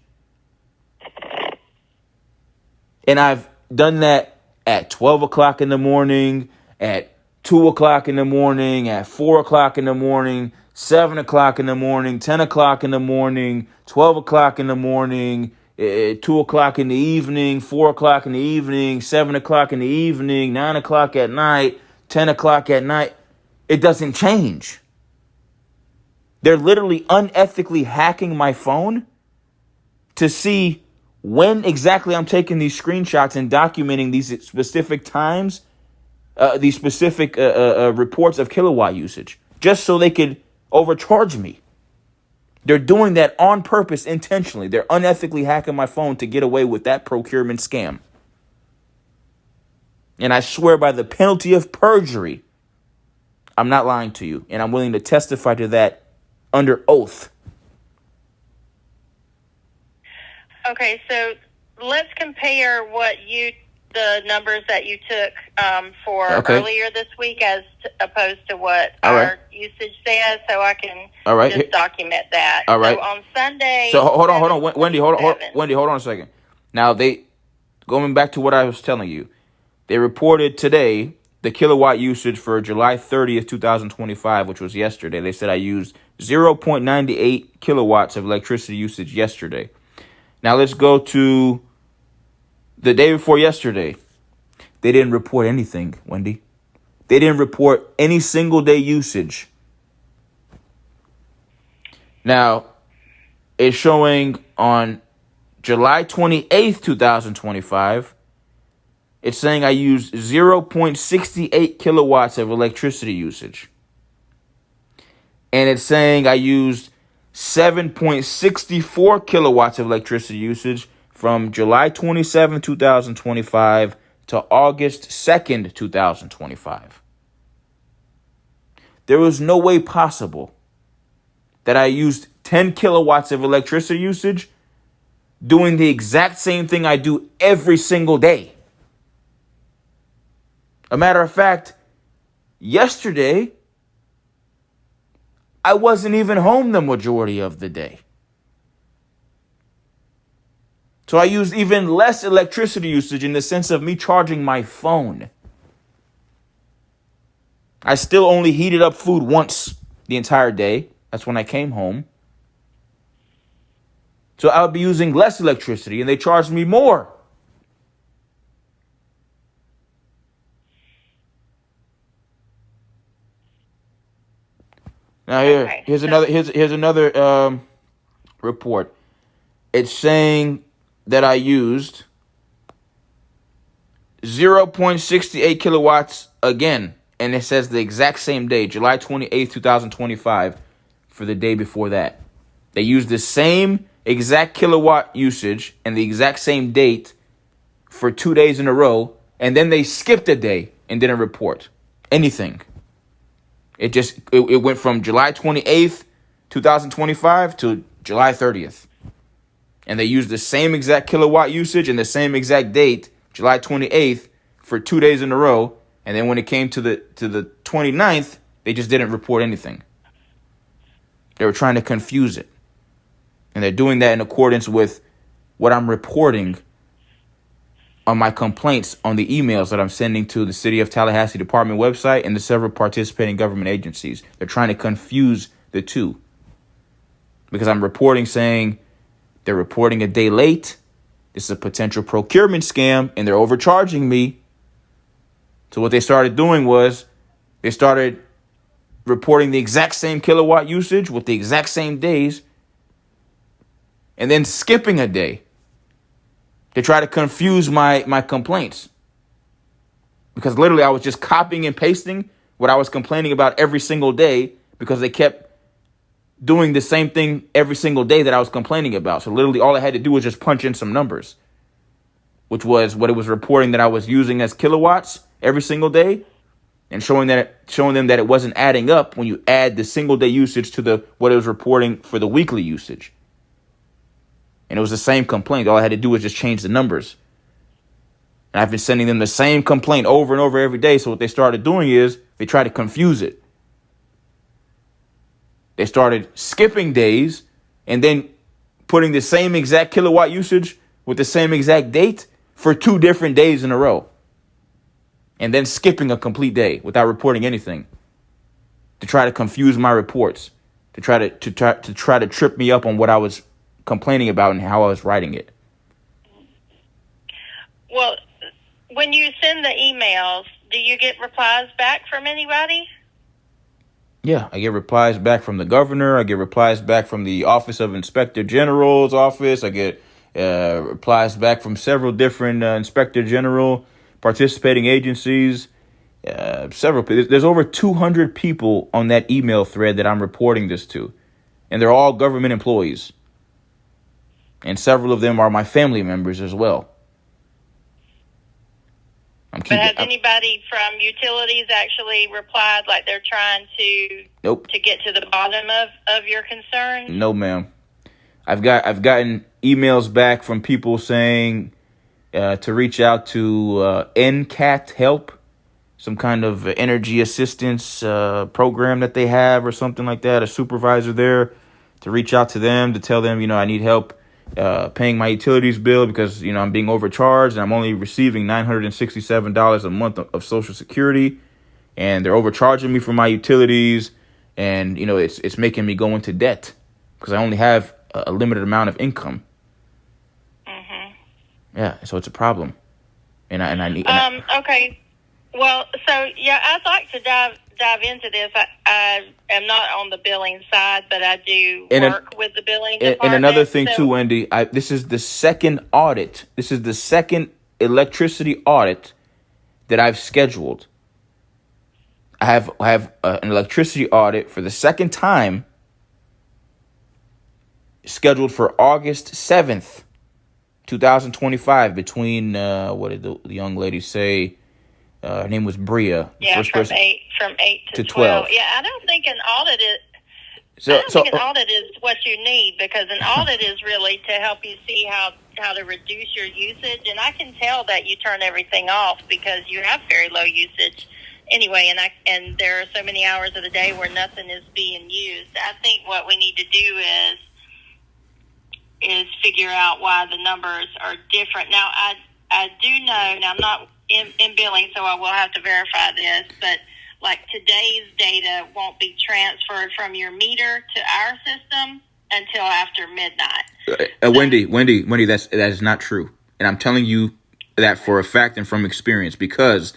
And I've done that at 12 o'clock in the morning, at 2 o'clock in the morning, at 4 o'clock in the morning, 7 o'clock in the morning, 10 o'clock in the morning, 12 o'clock in the morning, 2 o'clock in the evening, 4 o'clock in the evening, 7 o'clock in the evening, 9 o'clock at night, 10 o'clock at night. It doesn't change. They're literally unethically hacking my phone to see when exactly I'm taking these screenshots and documenting these specific times, these specific reports of kilowatt usage, just so they could overcharge me. They're doing that on purpose, intentionally. They're unethically hacking my phone to get away with that procurement scam. And I swear by the penalty of perjury, I'm not lying to you, and I'm willing to testify to that under oath. Okay, so let's compare the numbers that you took for earlier this week as opposed to what our usage says, so I can just document that. All right. So on Sunday. So hold on, Wendy, hold on a second. Now going back to what I was telling you, they reported today the kilowatt usage for July 30th, 2025, which was yesterday. They said I used 0.98 kilowatts of electricity usage yesterday. Now let's go to the day before yesterday. They didn't report anything, Wendy. They didn't report any single day usage. Now, it's showing on July 28th, 2025, it's saying I used 0.68 kilowatts of electricity usage. And it's saying I used 7.64 kilowatts of electricity usage from July 27, 2025 to August 2nd, 2025. There was no way possible that I used 10 kilowatts of electricity usage doing the exact same thing I do every single day. A matter of fact, yesterday, I wasn't even home the majority of the day. So I used even less electricity usage in the sense of me charging my phone. I still only heated up food once the entire day. That's when I came home. So I would be using less electricity and they charged me more. Now here's another report. It's saying that I used 0.68 kilowatts again, and it says the exact same day, July 28th, 2025, for the day before that. They used the same exact kilowatt usage and the exact same date for 2 days in a row, and then they skipped a day and didn't report anything. It went from July 28th, 2025 to July 30th. And they used the same exact kilowatt usage and the same exact date, July 28th, for 2 days in a row. And then when it came to the 29th, they just didn't report anything. They were trying to confuse it. And they're doing that in accordance with what I'm reporting on my complaints on the emails that I'm sending to the City of Tallahassee Department website and the several participating government agencies. They're trying to confuse the two. Because I'm reporting saying they're reporting a day late. This is a potential procurement scam and they're overcharging me. So what they started doing was they started reporting the exact same kilowatt usage with the exact same days and then skipping a day. They try to confuse my complaints. Because literally I was just copying and pasting what I was complaining about every single day because they kept doing the same thing every single day that I was complaining about. So literally all I had to do was just punch in some numbers, which was what it was reporting that I was using as kilowatts every single day and showing them that it wasn't adding up when you add the single day usage to what it was reporting for the weekly usage. And it was the same complaint. All I had to do was just change the numbers. And I've been sending them the same complaint over and over every day. So what they started doing is they tried to confuse it. They started skipping days and then putting the same exact kilowatt usage with the same exact date for 2 different days in a row. And then skipping a complete day without reporting anything to try to confuse my reports, to try to trip me up on what I was complaining about and how I was writing it. Well, when you send the emails, do you get replies back from anybody? Yeah, I get replies back from the governor. I get replies back from the Office of Inspector General's office. I get replies back from several different Inspector General participating agencies. Several. There's over 200 people on that email thread that I'm reporting this to, and they're all government employees. And several of them are my family members as well. But has anybody from utilities actually replied like they're trying to Nope. to get to the bottom of your concern? No, ma'am. I've gotten emails back from people saying to reach out to NCAT Help, some kind of energy assistance program that they have or something like that, a supervisor there, to reach out to them to tell them, I need help paying my utilities bill because, I'm being overcharged and I'm only receiving $967 a month of Social Security, and they're overcharging me for my utilities, and, it's making me go into debt because I only have a limited amount of income. Mm-hmm. Yeah, so it's a problem. I need... Okay. Well, so, yeah, I'd like to dive into this. I am not on the billing side, but I do work with the billing department. And another thing, too, Wendy, this is the second audit. This is the second electricity audit that I've scheduled. I have an electricity audit for the second time scheduled for August 7th, 2025, between, what did the young lady say? Her name was Bria. Yeah, from 8 to 12. Yeah, I don't think an audit is. An audit is what you need, because an audit is really to help you see how to reduce your usage. And I can tell that you turn everything off because you have very low usage anyway. And there are so many hours of the day where nothing is being used. I think what we need to do is figure out why the numbers are different. Now, I do know. Now, I'm not in billing, so I will have to verify this, but like today's data won't be transferred from your meter to our system until after midnight. Wendy, that is not true. And I'm telling you that for a fact and from experience, because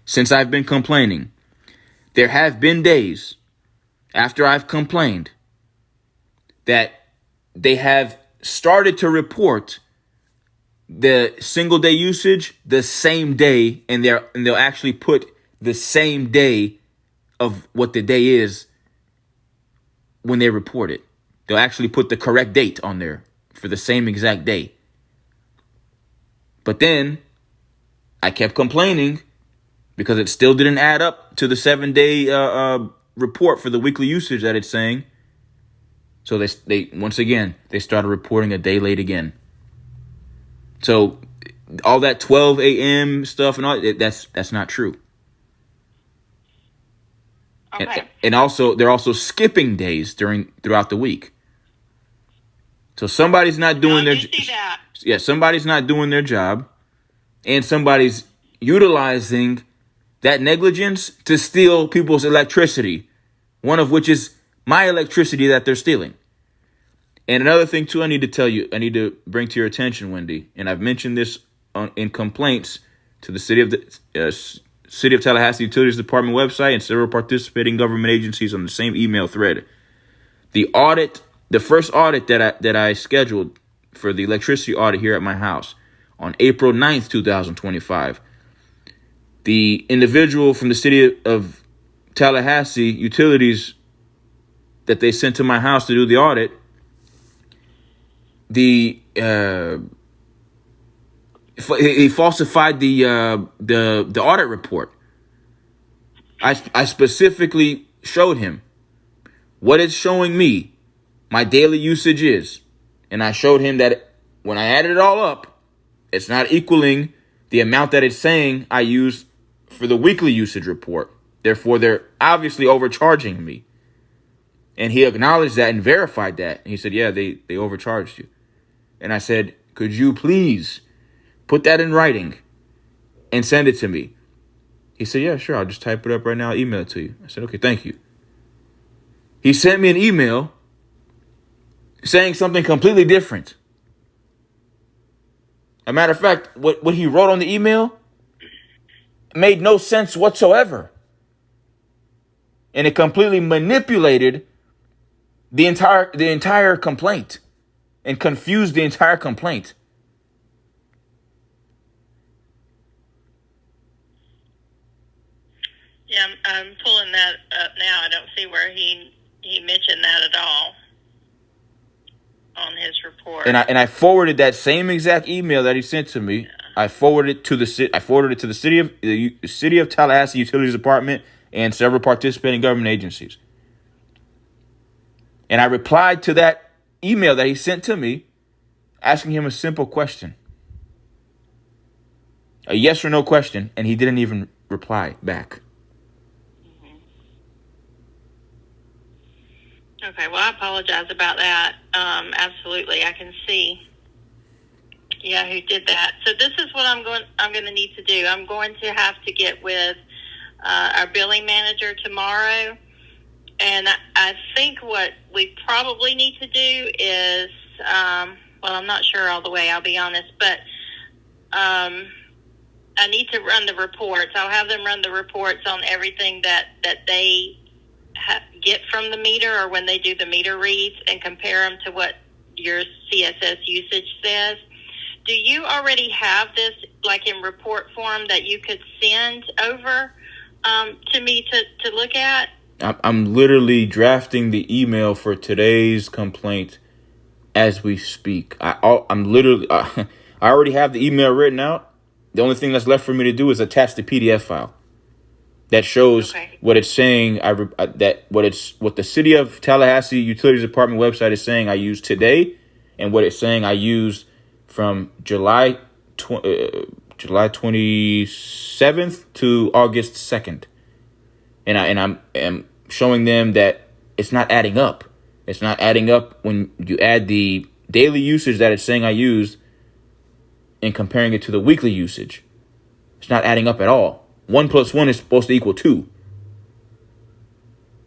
since I've been complaining, there have been days after I've complained that they have started to report the single day usage the same day, and they'll actually put the same day of what the day is when they report it. They'll actually put the correct date on there for the same exact day. But then I kept complaining because it still didn't add up to the 7-day report for the weekly usage that it's saying. So they once again, they started reporting a day late again. So all that 12 a.m. stuff and all that's not true. Okay. And also they're also skipping days throughout the week. So somebody's not doing somebody's not doing their job, and somebody's utilizing that negligence to steal people's electricity, one of which is my electricity that they're stealing. And another thing, too, I need to bring to your attention, Wendy, and I've mentioned this in complaints to the City of Tallahassee Utilities Department website and several participating government agencies on the same email thread. The first audit that I scheduled for the electricity audit here at my house on April 9th, 2025, the individual from the City of Tallahassee Utilities that they sent to my house to do the audit, he falsified the audit report. I specifically showed him what it's showing me my daily usage is, and I showed him that when I added it all up, it's not equaling the amount that it's saying I use for the weekly usage report. Therefore, they're obviously overcharging me. And he acknowledged that and verified that. And he said, yeah, they overcharged you. And I said, could you please put that in writing and send it to me? He said, yeah, sure. I'll just type it up right now. I'll email it to you. I said, okay, thank you. He sent me an email saying something completely different. As a matter of fact, what he wrote on the email made no sense whatsoever. And it completely manipulated the entire complaint and confused the entire complaint. Yeah, I'm pulling that up now. I don't see where he mentioned that at all on his report. And I forwarded that same exact email that he sent to me. Yeah. I forwarded it to the city of Tallahassee Utilities Department and several participating government agencies. And I replied to that email that he sent to me, asking him a simple question, a yes or no question, and he didn't even reply back. Okay, well, I apologize about that. Absolutely, I can see, yeah, who did that. So this is what I'm going to need to do. I'm going to have to get with our billing manager tomorrow, and I think what we probably need to do is, well, I'm not sure all the way, I'll be honest, but I need to run the reports. I'll have them run the reports on everything that they get from the meter, or when they do the meter reads, and compare them to what your CSS usage says. Do you already have this, like, in report form that you could send over to me to look at? I'm literally drafting the email for today's complaint as we speak. I'm literally I already have the email written out. The only thing that's left for me to do is attach the PDF file that shows what it's saying. What the City of Tallahassee Utilities Department website is saying I used today, and what it's saying I used from July 27th to August 2nd. And I'm showing them that it's not adding up. It's not adding up when you add the daily usage that it's saying I used and comparing it to the weekly usage. It's not adding up at all. 1 + 1 is supposed to equal 2.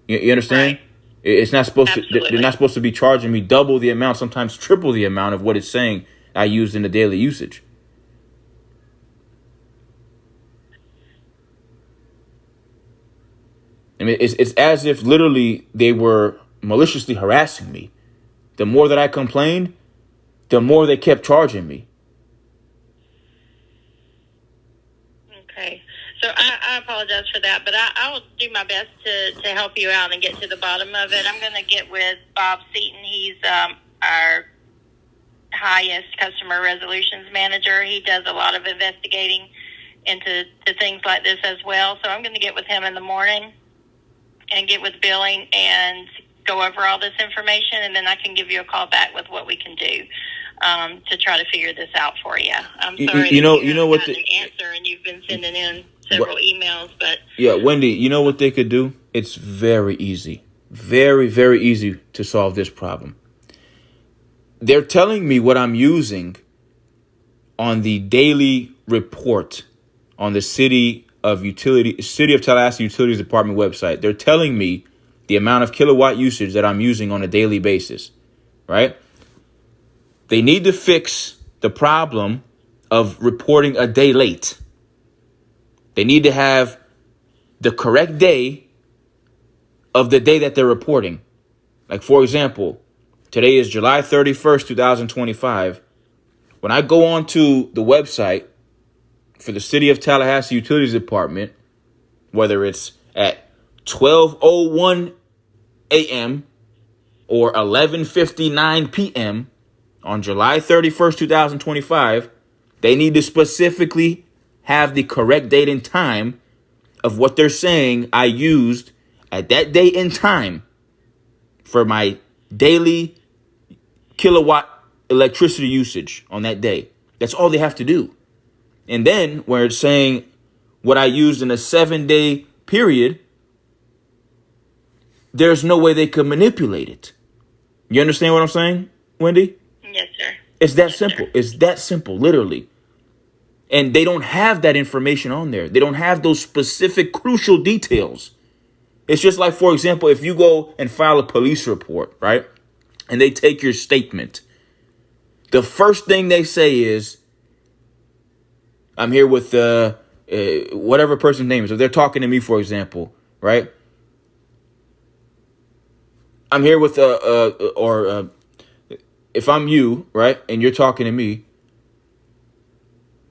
You understand? Right. It's not supposed Absolutely. to. They're not supposed to be charging me double the amount, sometimes triple the amount of what it's saying I used in the daily usage. I mean, it's as if literally they were maliciously harassing me. The more that I complained, the more they kept charging me. Okay. So I apologize for that, but I will do my best to help you out and get to the bottom of it. I'm going to get with Bob Seaton. He's our highest customer resolutions manager. He does a lot of investigating into things like this as well. So I'm going to get with him in the morning and get with billing and go over all this information, and then I can give you a call back with what we can do to try to figure this out for you. I'm sorry you know what an answer, and you've been sending in several emails, but yeah, Wendy, you know what they could do? It's very easy, very, very easy to solve this problem. They're telling me what I'm using on the daily report on the City of Tallahassee Utilities Department website. They're telling me the amount of kilowatt usage that I'm using on a daily basis, right? They need to fix the problem of reporting a day late. They need to have the correct day of the day that they're reporting. Like, for example, today is July 31st, 2025. When I go onto the website for the City of Tallahassee Utilities Department, whether it's at 12:01 a.m. or 11:59 p.m. on July 31st, 2025, they need to specifically have the correct date and time of what they're saying I used at that date and time for my daily kilowatt electricity usage on that day. That's all they have to do. And then where it's saying what I used in a 7-day period, there's no way they could manipulate it. You understand what I'm saying, Wendy? Yes, sir. It's that simple. It's that simple, literally. And they don't have that information on there. They don't have those specific crucial details. It's just like, for example, if you go and file a police report, right? And they take your statement. The first thing they say is, I'm here with whatever person's name is. If they're talking to me, for example, right? I'm here with if I'm you, right, and you're talking to me,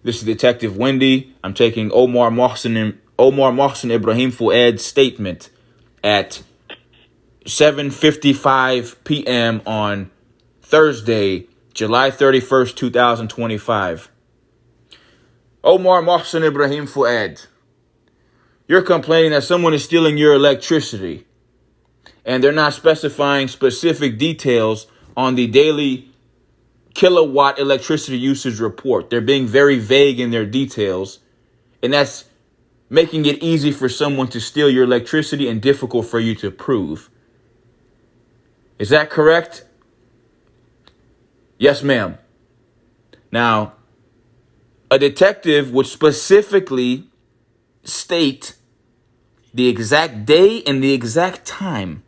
this is Detective Wendy. I'm taking Omar Mohsen Ibrahim Fouad's statement at 7:55 p.m. on Thursday, July 31st, 2025. Omar Mohsen Ibrahim Fouad, you're complaining that someone is stealing your electricity, and they're not specifying specific details on the daily kilowatt electricity usage report. They're being very vague in their details, and that's making it easy for someone to steal your electricity and difficult for you to prove. Is that correct? Yes, ma'am. Now, a detective would specifically state the exact day and the exact time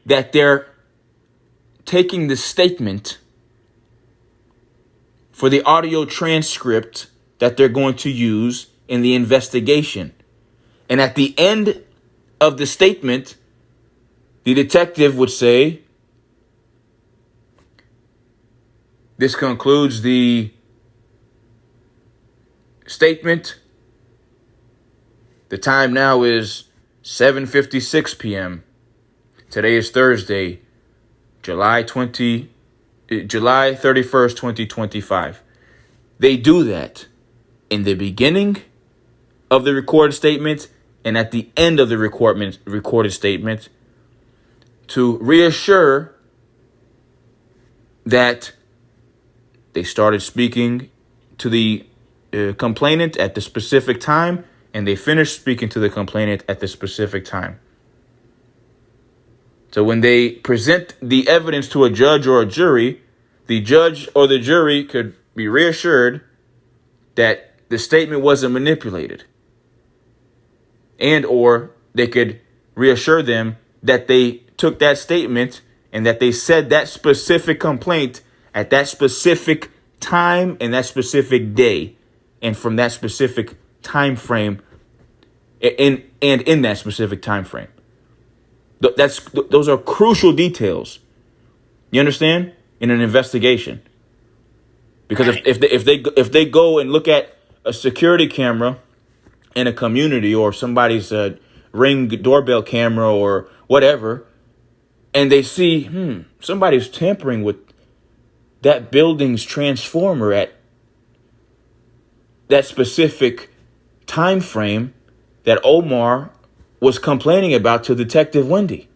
that they're taking the statement for the audio transcript that they're going to use in the investigation. And at the end of the statement, the detective would say, this concludes the statement. The time now is 7:56 p.m. Today is Thursday, July 31st, 2025. They do that in the beginning of the recorded statement and at the end of the recorded statement to reassure that they started speaking to the complainant at the specific time and they finished speaking to the complainant at the specific time. So when they present the evidence to a judge or a jury, the judge or the jury could be reassured that the statement wasn't manipulated. And or they could reassure them that they took that statement and that they said that specific complaint at that specific time and that specific day. And from that specific time frame in that specific time frame. Those are crucial details. You understand? In an investigation. Because if they go and look at a security camera in a community or somebody's Ring doorbell camera or whatever, and they see somebody's tampering with that building's transformer at that specific time frame that Omar was complaining about to Detective Wendy.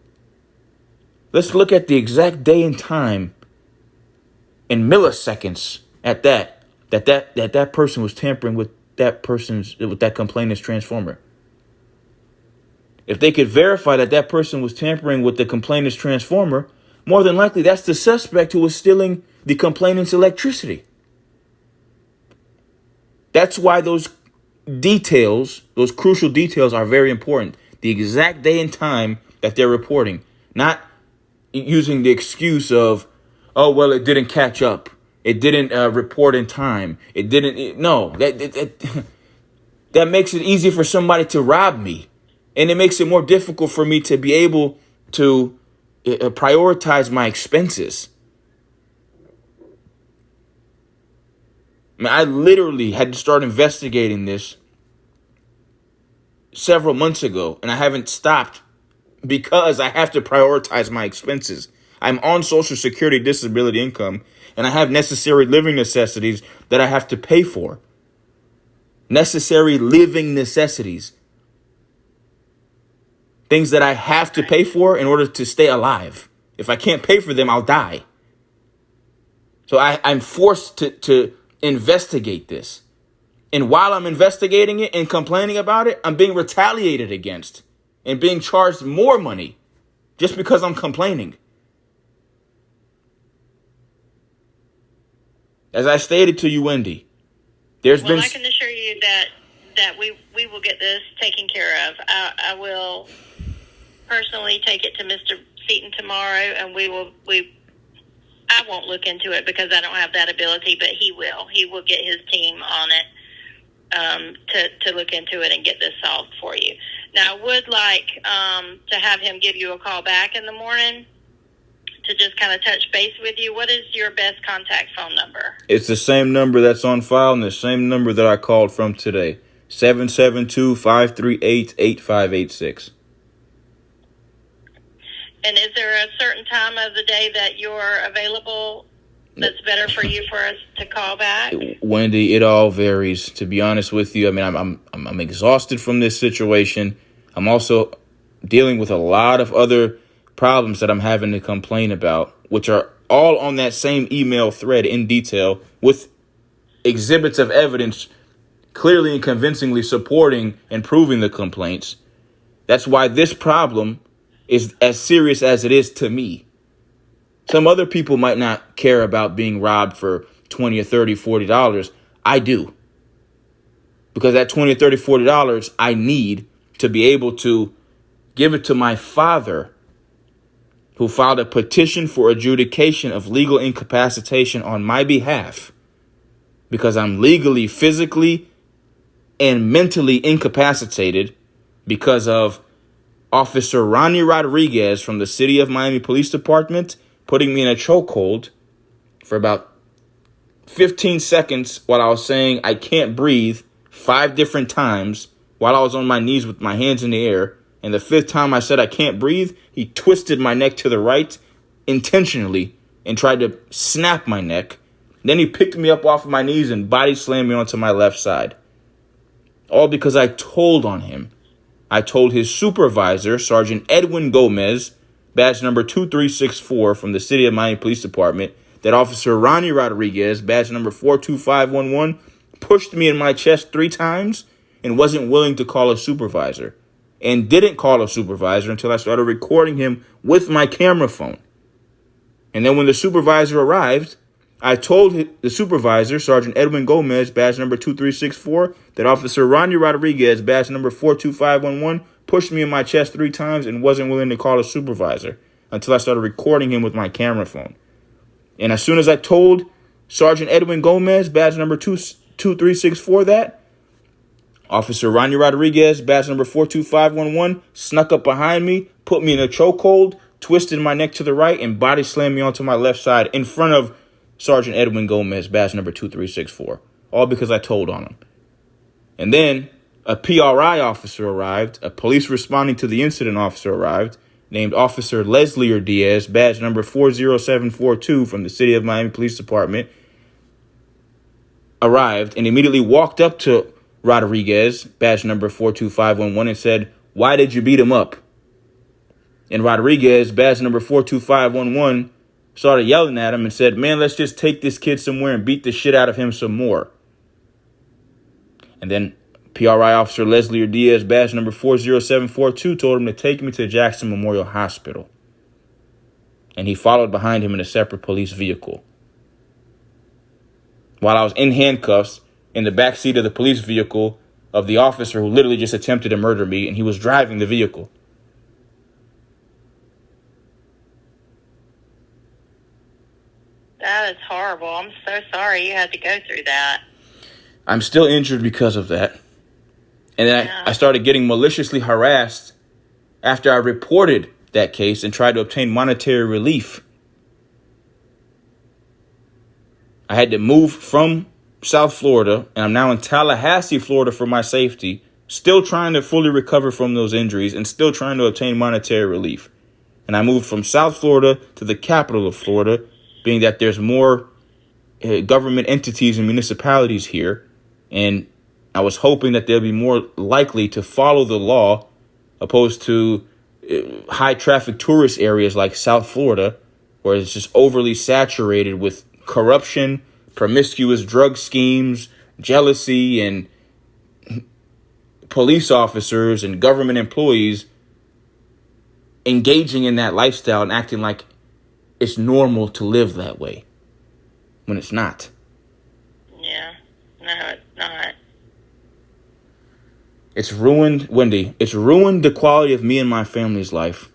Let's look at the exact day and time in milliseconds at that person was tampering with that complainant's transformer. If they could verify that person was tampering with the complainant's transformer, more than likely that's the suspect who was stealing the complainant's electricity. That's why those details, those crucial details are very important. The exact day and time that they're reporting, not using the excuse of, oh, well, it didn't catch up. It didn't report in time. No, that makes it easy for somebody to rob me. And it makes it more difficult for me to be able to prioritize my expenses. I literally had to start investigating this several months ago, and I haven't stopped because I have to prioritize my expenses. I'm on Social Security disability income, and I have necessary living necessities that I have to pay for. Necessary living necessities. Things that I have to pay for in order to stay alive. If I can't pay for them, I'll die. So I'm forced to investigate this. And while I'm investigating it and complaining about it, I'm being retaliated against and being charged more money just because I'm complaining. As I stated to you, Wendy, there's been... I can assure you that we will get this taken care of. I will personally take it to Mr. Seaton tomorrow, and I won't look into it because I don't have that ability, but he will. He will get his team on it to look into it and get this solved for you. Now, I would like to have him give you a call back in the morning to just kind of touch base with you. What is your best contact phone number? It's the same number that's on file and the same number that I called from today. 772-538-8586. And is there a certain time of the day that you're available that's better for you for us to call back? Wendy, it all varies, to be honest with you. I mean, I'm exhausted from this situation. I'm also dealing with a lot of other problems that I'm having to complain about, which are all on that same email thread in detail with exhibits of evidence clearly and convincingly supporting and proving the complaints. That's why this problem is as serious as it is to me. Some other people might not care about being robbed for $20 or $30, $40. I do. Because that $20 or $30, $40 I need to be able to give it to my father, who filed a petition for adjudication of legal incapacitation on my behalf because I'm legally, physically, and mentally incapacitated because of Officer Ronnie Rodriguez from the City of Miami Police Department putting me in a chokehold for about 15 seconds while I was saying I can't breathe 5 different times while I was on my knees with my hands in the air. And the 5th time I said I can't breathe, he twisted my neck to the right intentionally and tried to snap my neck. Then he picked me up off of my knees and body slammed me onto my left side. All because I told on him. I told his supervisor, Sergeant Edwin Gomez, badge number 2364 from the City of Miami Police Department, that Officer Ronnie Rodriguez, badge number 42511, pushed me in my chest 3 times and wasn't willing to call a supervisor. And didn't call a supervisor until I started recording him with my camera phone. And then when the supervisor arrived, I told the supervisor, Sergeant Edwin Gomez, badge number 2364, that Officer Ronnie Rodriguez, badge number 42511, pushed me in my chest 3 times and wasn't willing to call a supervisor until I started recording him with my camera phone. And as soon as I told Sergeant Edwin Gomez, badge number 2364 that, Officer Ronnie Rodriguez, badge number 42511, snuck up behind me, put me in a chokehold, twisted my neck to the right, and body slammed me onto my left side in front of Sergeant Edwin Gomez, badge number 2364, all because I told on him. And then a PRI officer arrived, a police responding to the incident officer arrived, named Officer Leslie Diaz, badge number 40742 from the City of Miami Police Department, arrived and immediately walked up to Rodriguez, badge number 42511, and said, "Why did you beat him up?" And Rodriguez, badge number 42511, started yelling at him and said, "Man, let's just take this kid somewhere and beat the shit out of him some more." And then PRI officer Leslie Diaz, badge number 40742, told him to take me to Jackson Memorial Hospital. And he followed behind him in a separate police vehicle. While I was in handcuffs in the back seat of the police vehicle of the officer who literally just attempted to murder me, and he was driving the vehicle. That is horrible. I'm so sorry you had to go through that. I'm still injured because of that. And then I started getting maliciously harassed after I reported that case and tried to obtain monetary relief. I had to move from South Florida, and I'm now in Tallahassee, Florida for my safety, still trying to fully recover from those injuries and still trying to obtain monetary relief. And I moved from South Florida to the capital of Florida, being that there's more government entities and municipalities here, and I was hoping that they'll be more likely to follow the law opposed to high traffic tourist areas like South Florida, where it's just overly saturated with corruption, promiscuous drug schemes, jealousy, and police officers and government employees engaging in that lifestyle and acting like it's normal to live that way when it's not. Yeah. No, it's not. It's ruined, Wendy, it's ruined the quality of me and my family's life.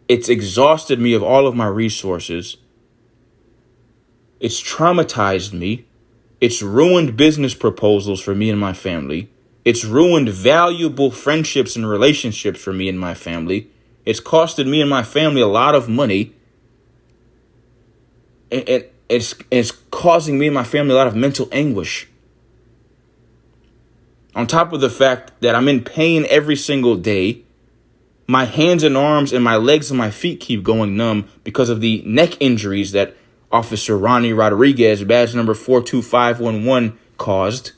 It's exhausted me of all of my resources. It's traumatized me. It's ruined business proposals for me and my family. It's ruined valuable friendships and relationships for me and my family. It's costed me and my family a lot of money. And it's causing me and my family a lot of mental anguish. On top of the fact that I'm in pain every single day, my hands and arms and my legs and my feet keep going numb because of the neck injuries that Officer Ronnie Rodriguez, badge number 42511, caused.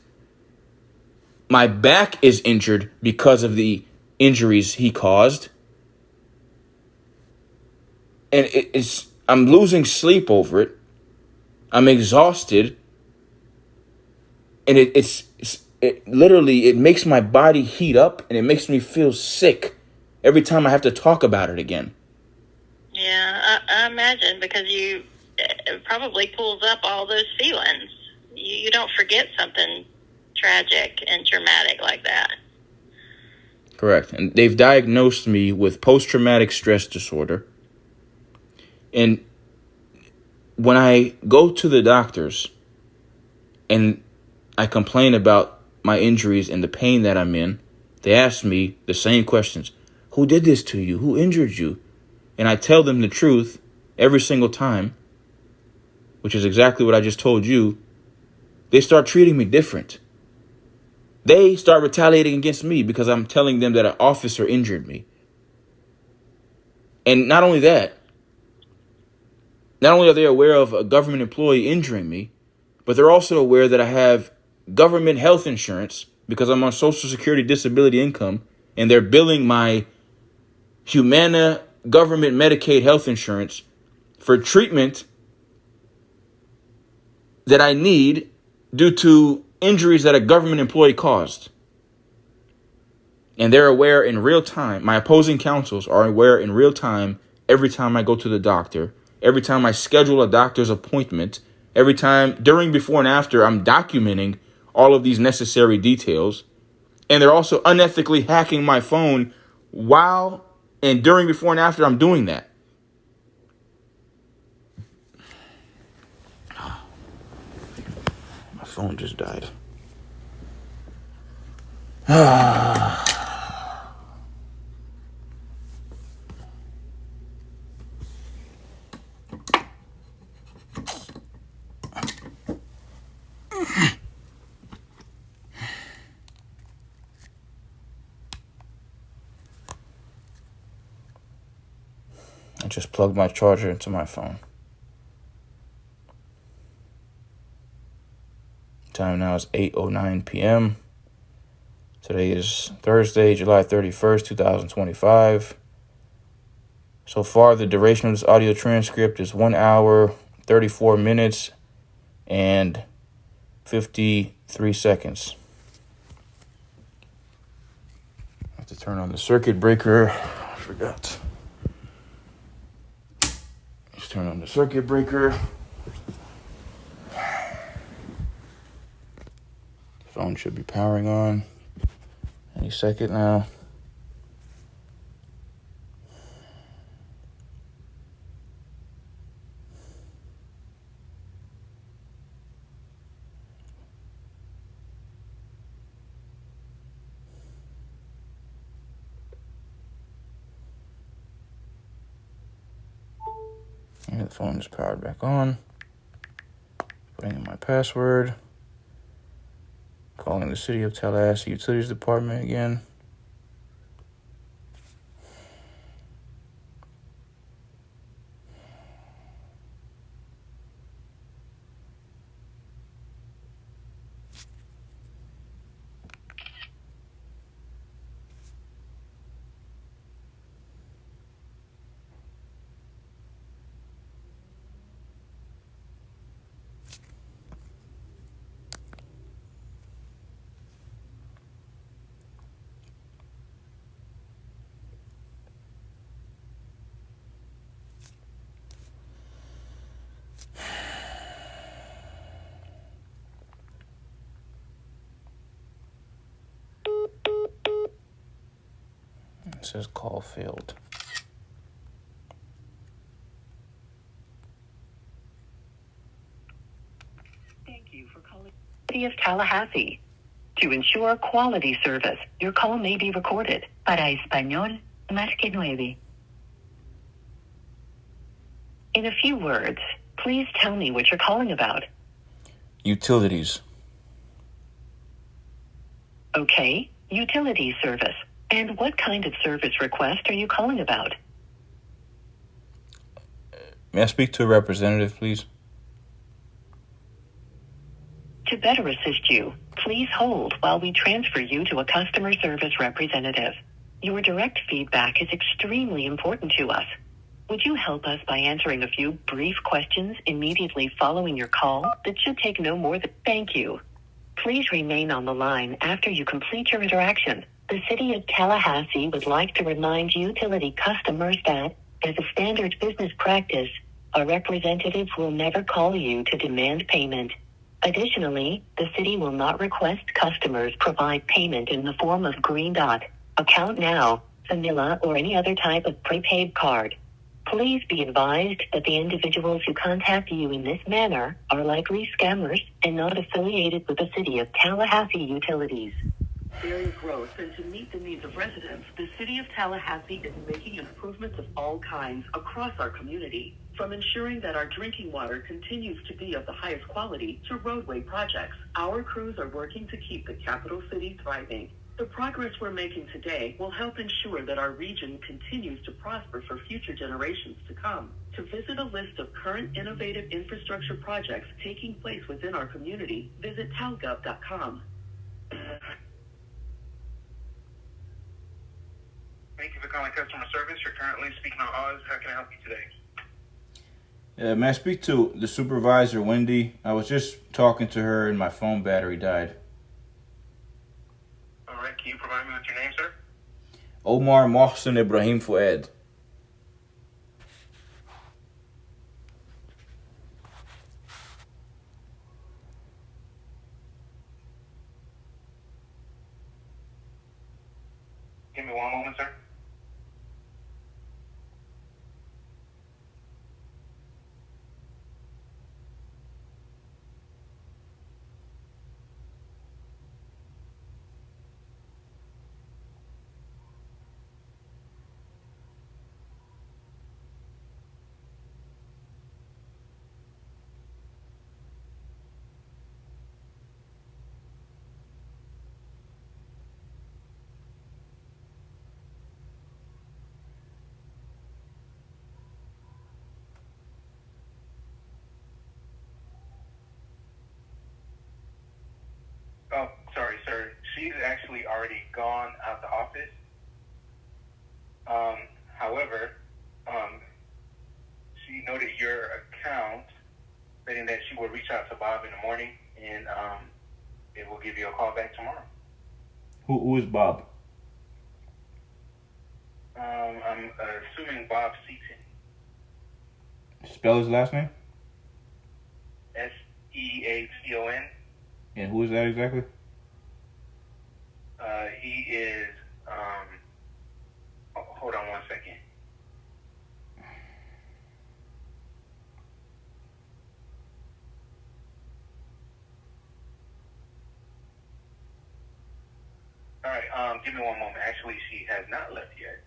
My back is injured because of the injuries he caused. And I'm losing sleep over it. I'm exhausted. And it literally, it makes my body heat up and it makes me feel sick every time I have to talk about it again. Yeah, I imagine, because it probably pulls up all those feelings. You don't forget something tragic and traumatic like that. Correct. And they've diagnosed me with post-traumatic stress disorder. And when I go to the doctors and I complain about my injuries and the pain that I'm in, they ask me the same questions. Who did this to you? Who injured you? And I tell them the truth every single time, which is exactly what I just told you. They start treating me different. They start retaliating against me because I'm telling them that an officer injured me. And not only that, not only are they aware of a government employee injuring me, but they're also aware that I have government health insurance because I'm on Social Security disability income, and they're billing my Humana government Medicaid health insurance for treatment that I need due to injuries that a government employee caused. And they're aware in real time. My opposing counsels are aware in real time every time I go to the doctor, every time I schedule a doctor's appointment, every time during, before, and after, I'm documenting all of these necessary details. And they're also unethically hacking my phone while and during, before, and after I'm doing that. My phone just died. I just plugged my charger into my phone. Time now is 8:09 p.m. Today is Thursday, July 31st, 2025. So far, the duration of this audio transcript is 1 hour, 34 minutes, and 53 seconds. I have to turn on the circuit breaker. I forgot. Let's turn on the circuit breaker. Phone should be powering on any second now. And the phone is powered back on. Putting in my password. Calling the City of Tallahassee Utilities Department again. It says call failed. Thank you for calling the City of Tallahassee. To ensure quality service, your call may be recorded. Para español, marque 9. In a few words, please tell me what you're calling about. Utilities. Okay, utility service. And what kind of service request are you calling about? May I speak to a representative, please? To better assist you, please hold while we transfer you to a customer service representative. Your direct feedback is extremely important to us. Would you help us by answering a few brief questions immediately following your call that should take no more than... Thank you. Please remain on the line after you complete your interaction. The City of Tallahassee would like to remind utility customers that, as a standard business practice, a representative will never call you to demand payment. Additionally, the city will not request customers provide payment in the form of Green Dot, Account Now, Vanilla, or any other type of prepaid card. Please be advised that the individuals who contact you in this manner are likely scammers and not affiliated with the City of Tallahassee Utilities. Area growth and to meet the needs of residents, the City of Tallahassee is making improvements of all kinds across our community, from ensuring that our drinking water continues to be of the highest quality to roadway projects. Our crews are working to keep the capital city thriving. The progress we're making today will help ensure that our region continues to prosper for future generations to come. To visit a list of current innovative infrastructure projects taking place within our community, visit talgov.com. Thank you for calling customer service. You're currently speaking on Oz. How can I help you today? May I speak to the supervisor, Wendy? I was just talking to her and my phone battery died. All right. Can you provide me with your name, sir? Omar Mohsen Ibrahim Fouad. Give me one moment, sir. Oh, sorry, sir. She's actually already gone out the office. However, she noted your account, stating that she will reach out to Bob in the morning, and it will give you a call back tomorrow. Who is Bob? I'm assuming Bob Seaton. Spell his last name? Seaton. And who is that exactly? He is, hold on one second. All right, give me one moment. Actually, she has not left yet.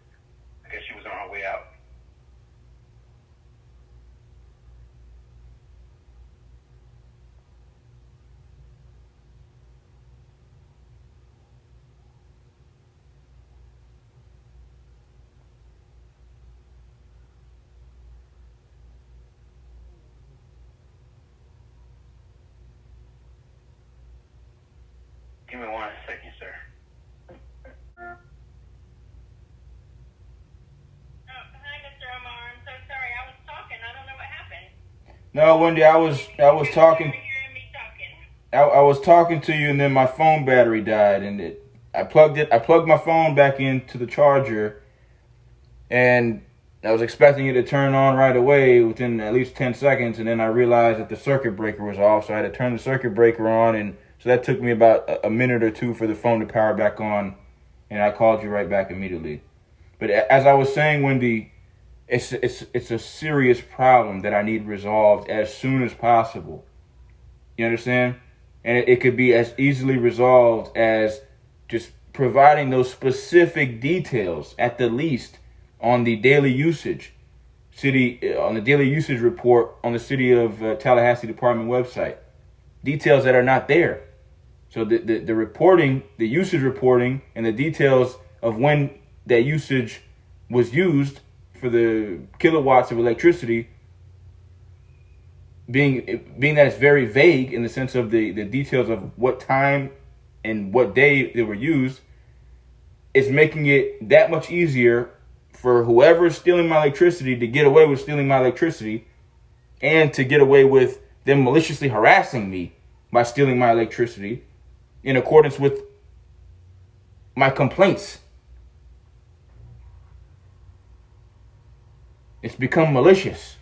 I guess she was on her way out. Give me 1 second, sir. Hi, Mr. Omar. I'm so sorry. I was talking. I don't know what happened. No, Wendy, I was talking. Hearing me talking. I was talking to you, and then my phone battery died, and I plugged my phone back into the charger, and I was expecting it to turn on right away within at least 10 seconds, and then I realized that the circuit breaker was off, so I had to turn the circuit breaker on, and so that took me about a minute or two for the phone to power back on, and I called you right back immediately. But as I was saying, Wendy, it's a serious problem that I need resolved as soon as possible. You understand? And it could be as easily resolved as just providing those specific details, at the least, on the daily usage on the daily usage report on the City of Tallahassee Department website. Details that are not there. So the reporting, the usage reporting, and the details of when that usage was used for the kilowatts of electricity, being that it's very vague in the sense of the details of what time and what day they were used, is making it that much easier for whoever is stealing my electricity to get away with stealing my electricity, and to get away with them maliciously harassing me by stealing my electricity in accordance with my complaints. It's become malicious.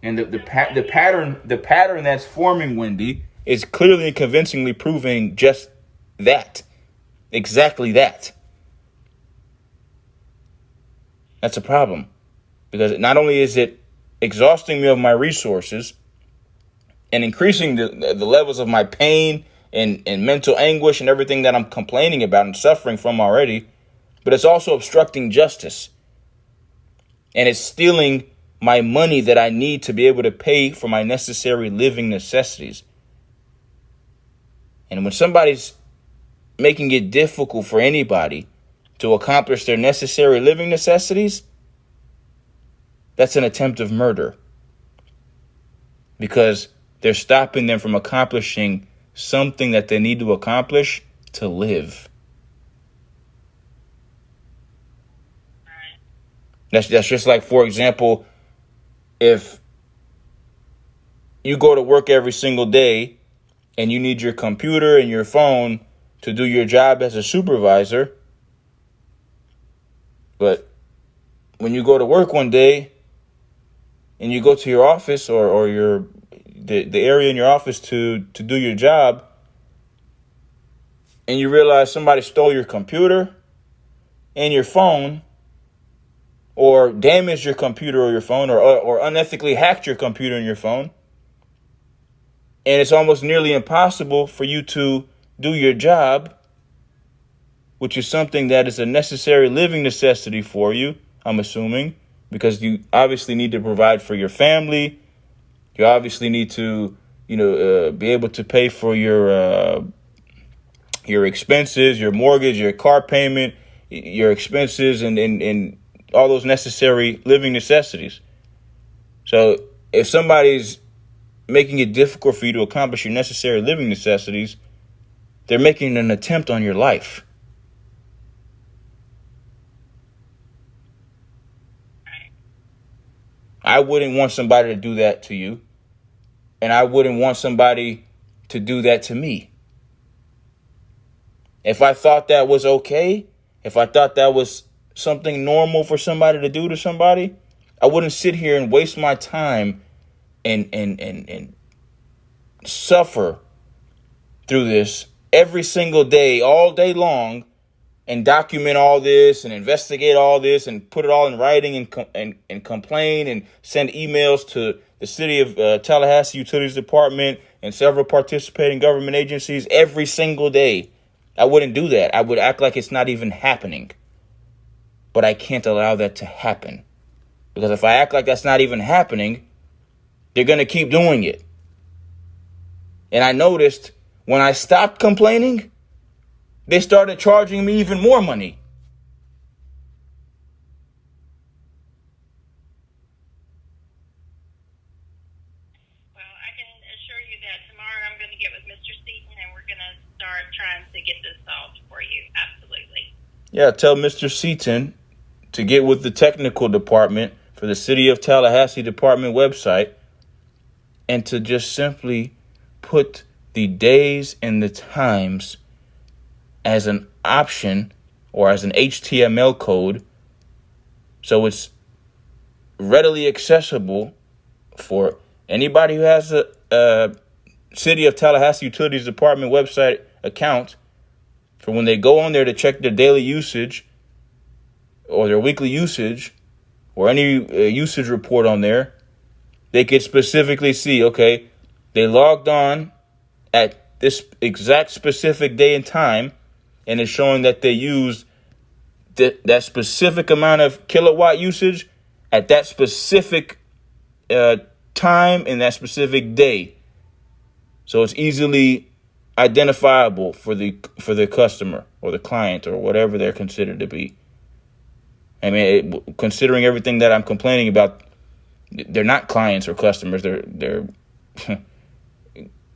And the pattern that's forming, Wendy, is clearly and convincingly proving just that. Exactly that. That's a problem. Because not only is it exhausting me of my resources and increasing the levels of my pain and mental anguish and everything that I'm complaining about and suffering from already, but it's also obstructing justice. And it's stealing my money that I need to be able to pay for my necessary living necessities. And when somebody's making it difficult for anybody to accomplish their necessary living necessities, that's an attempt of murder. Because they're stopping them from accomplishing something that they need to accomplish to live. That's just like, for example, if you go to work every single day and you need your computer and your phone to do your job as a supervisor, but when you go to work one day and you go to your office or the area in your office to do your job, and you realize somebody stole your computer and your phone, or damaged your computer or your phone, or unethically hacked your computer and your phone, and it's almost nearly impossible for you to do your job, which is something that is a necessary living necessity for you, I'm assuming, because you obviously need to provide for your family. You obviously need to, be able to pay for your expenses, your mortgage, your car payment, your expenses, and all those necessary living necessities. So if somebody's making it difficult for you to accomplish your necessary living necessities, they're making an attempt on your life. I wouldn't want somebody to do that to you, and I wouldn't want somebody to do that to me. If I thought that was okay, if I thought that was something normal for somebody to do to somebody, I wouldn't sit here and waste my time and suffer through this every single day, all day long, and document all this and investigate all this and put it all in writing and complain and send emails to the City of Tallahassee Utilities Department and several participating government agencies every single day. I wouldn't do that. I would act like it's not even happening. But I can't allow that to happen. Because if I act like that's not even happening, they're going to keep doing it. And I noticed when I stopped complaining, they started charging me even more money. Well, I can assure you that tomorrow I'm going to get with Mr. Seaton and we're going to start trying to get this solved for you. Absolutely. Yeah, tell Mr. Seaton to get with the technical department for the City of Tallahassee Department website and to just simply put the days and the times as an option or as an HTML code, so it's readily accessible for anybody who has a City of Tallahassee Utilities Department website account, for when they go on there to check their daily usage or their weekly usage or any usage report on there, they could specifically see, okay, they logged on at this exact specific day and time, and it's showing that they used that specific amount of kilowatt usage at that specific time in that specific day. So it's easily identifiable for the customer or the client or whatever they're considered to be. I mean, considering everything that I'm complaining about, they're not clients or customers. They're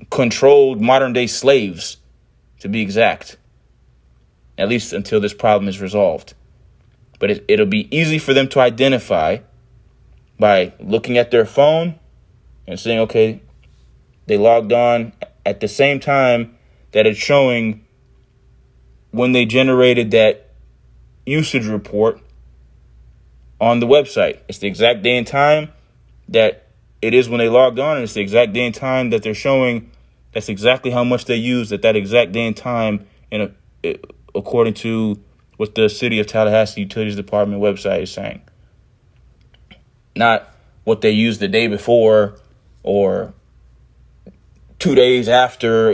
controlled modern day slaves, to be exact. At least until this problem is resolved. But it'll be easy for them to identify by looking at their phone and saying, okay, they logged on at the same time that it's showing when they generated that usage report on the website. It's the exact day and time that it is when they logged on, and it's the exact day and time that they're showing. That's exactly how much they used at that exact day and time, according to what the City of Tallahassee Utilities Department website is saying. Not what they used the day before or 2 days after.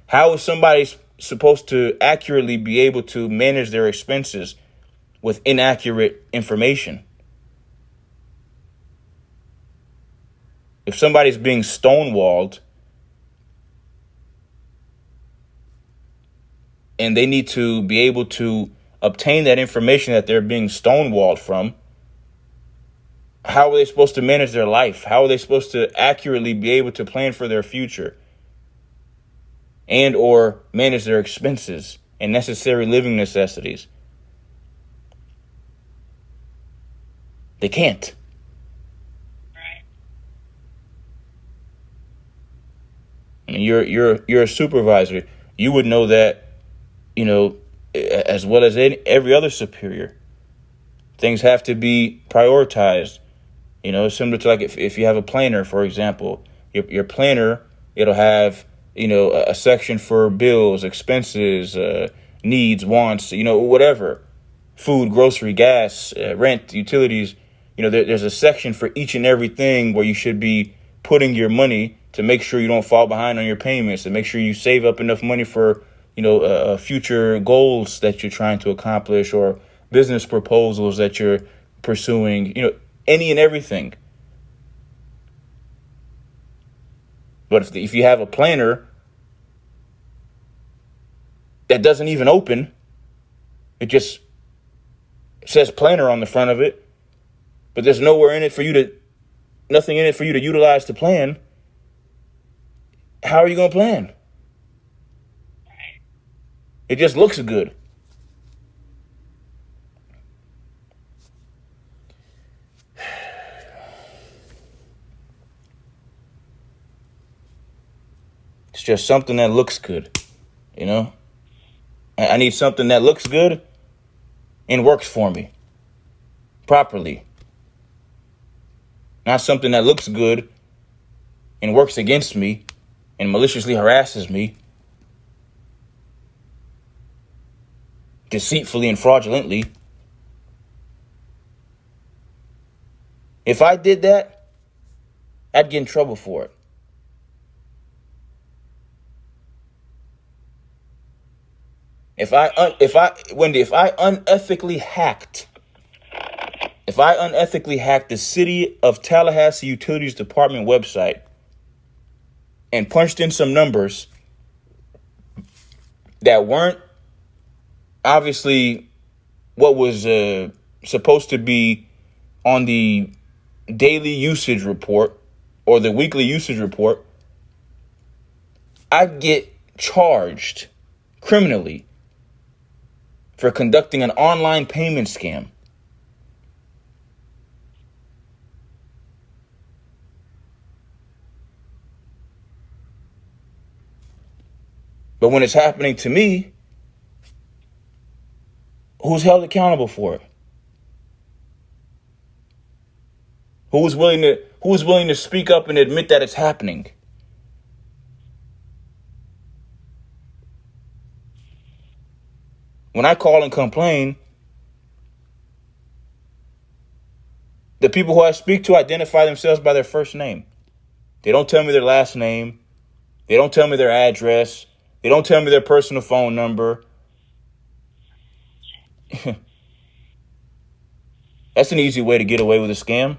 How is somebody supposed to accurately be able to manage their expenses with inaccurate information? If somebody's being stonewalled and they need to be able to obtain that information that they're being stonewalled from, how are they supposed to manage their life? How are they supposed to accurately be able to plan for their future and or manage their expenses and necessary living necessities? They can't. I mean, you're a supervisor. You would know that, as well as every other superior. Things have to be prioritized. Similar to like if you have a planner, for example, your planner, it'll have, a section for bills, expenses, needs, wants, whatever, food, grocery, gas, rent, utilities. There's a section for each and everything where you should be putting your money to make sure you don't fall behind on your payments, to make sure you save up enough money for, future goals that you're trying to accomplish or business proposals that you're pursuing, any and everything. But if you have a planner that doesn't even open, it just says planner on the front of it, but there's nothing in it for you to utilize to plan, how are you going to plan? It just looks good. It's just something that looks good, I need something that looks good and works for me properly. Not something that looks good and works against me and maliciously harasses me, deceitfully and fraudulently. If I did that, I'd get in trouble for it. If I unethically hacked the City of Tallahassee Utilities Department website and punched in some numbers that weren't obviously what was supposed to be on the daily usage report or the weekly usage report, I'd get charged criminally for conducting an online payment scam. But when it's happening to me, who's held accountable for it? Who's willing to speak up and admit that it's happening? When I call and complain, The people who I speak to identify themselves by their first name. They don't tell me their last name. They don't tell me their address. They don't tell me their personal phone number. That's an easy way to get away with a scam.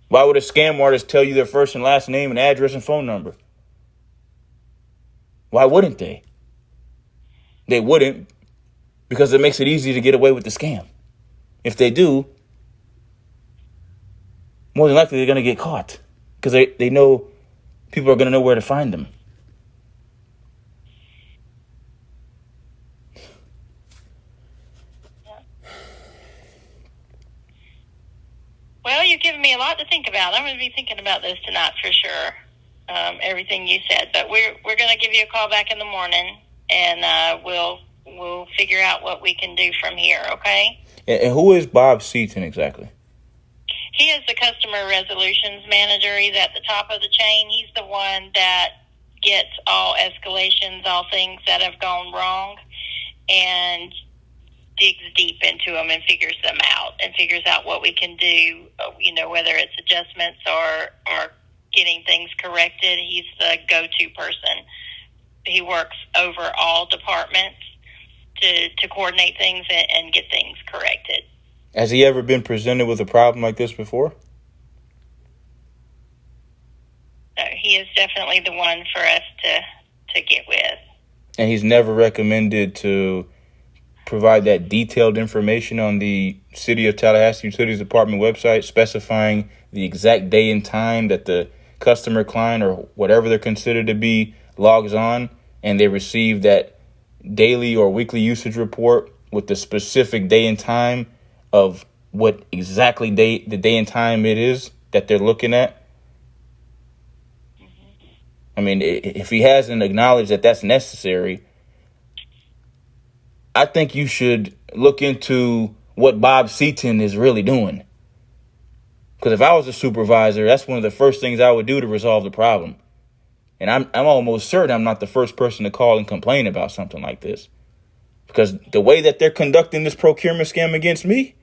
Why would a scam artist tell you their first and last name and address and phone number? Why wouldn't they? They wouldn't, because it makes it easy to get away with the scam. If they do, more than likely they're going to get caught because they know people are going to know where to find them. Well, you've given me a lot to think about. I'm going to be thinking about this tonight for sure. Everything you said, but we're going to give you a call back in the morning, and we'll figure out what we can do from here. Okay? And who is Bob Seaton exactly? He is the customer resolutions manager. He's at the top of the chain. He's the one that gets all escalations, all things that have gone wrong, and digs deep into them and figures them out and figures out what we can do, whether it's adjustments or getting things corrected. He's the go-to person. He works over all departments to coordinate things and get things corrected. Has he ever been presented with a problem like this before? So he is definitely the one for us to get with. And he's never recommended to provide that detailed information on the City of Tallahassee Utilities Department website specifying the exact day and time that the customer, client, or whatever they're considered to be logs on, and they receive that daily or weekly usage report with the specific day and time of what exactly the day and time it is that they're looking at. I mean, if he hasn't acknowledged that that's necessary, I think you should look into what Bob Seaton is really doing. Because if I was a supervisor, that's one of the first things I would do to resolve the problem. And I'm almost certain I'm not the first person to call and complain about something like this. Because the way that they're conducting this procurement scam against me,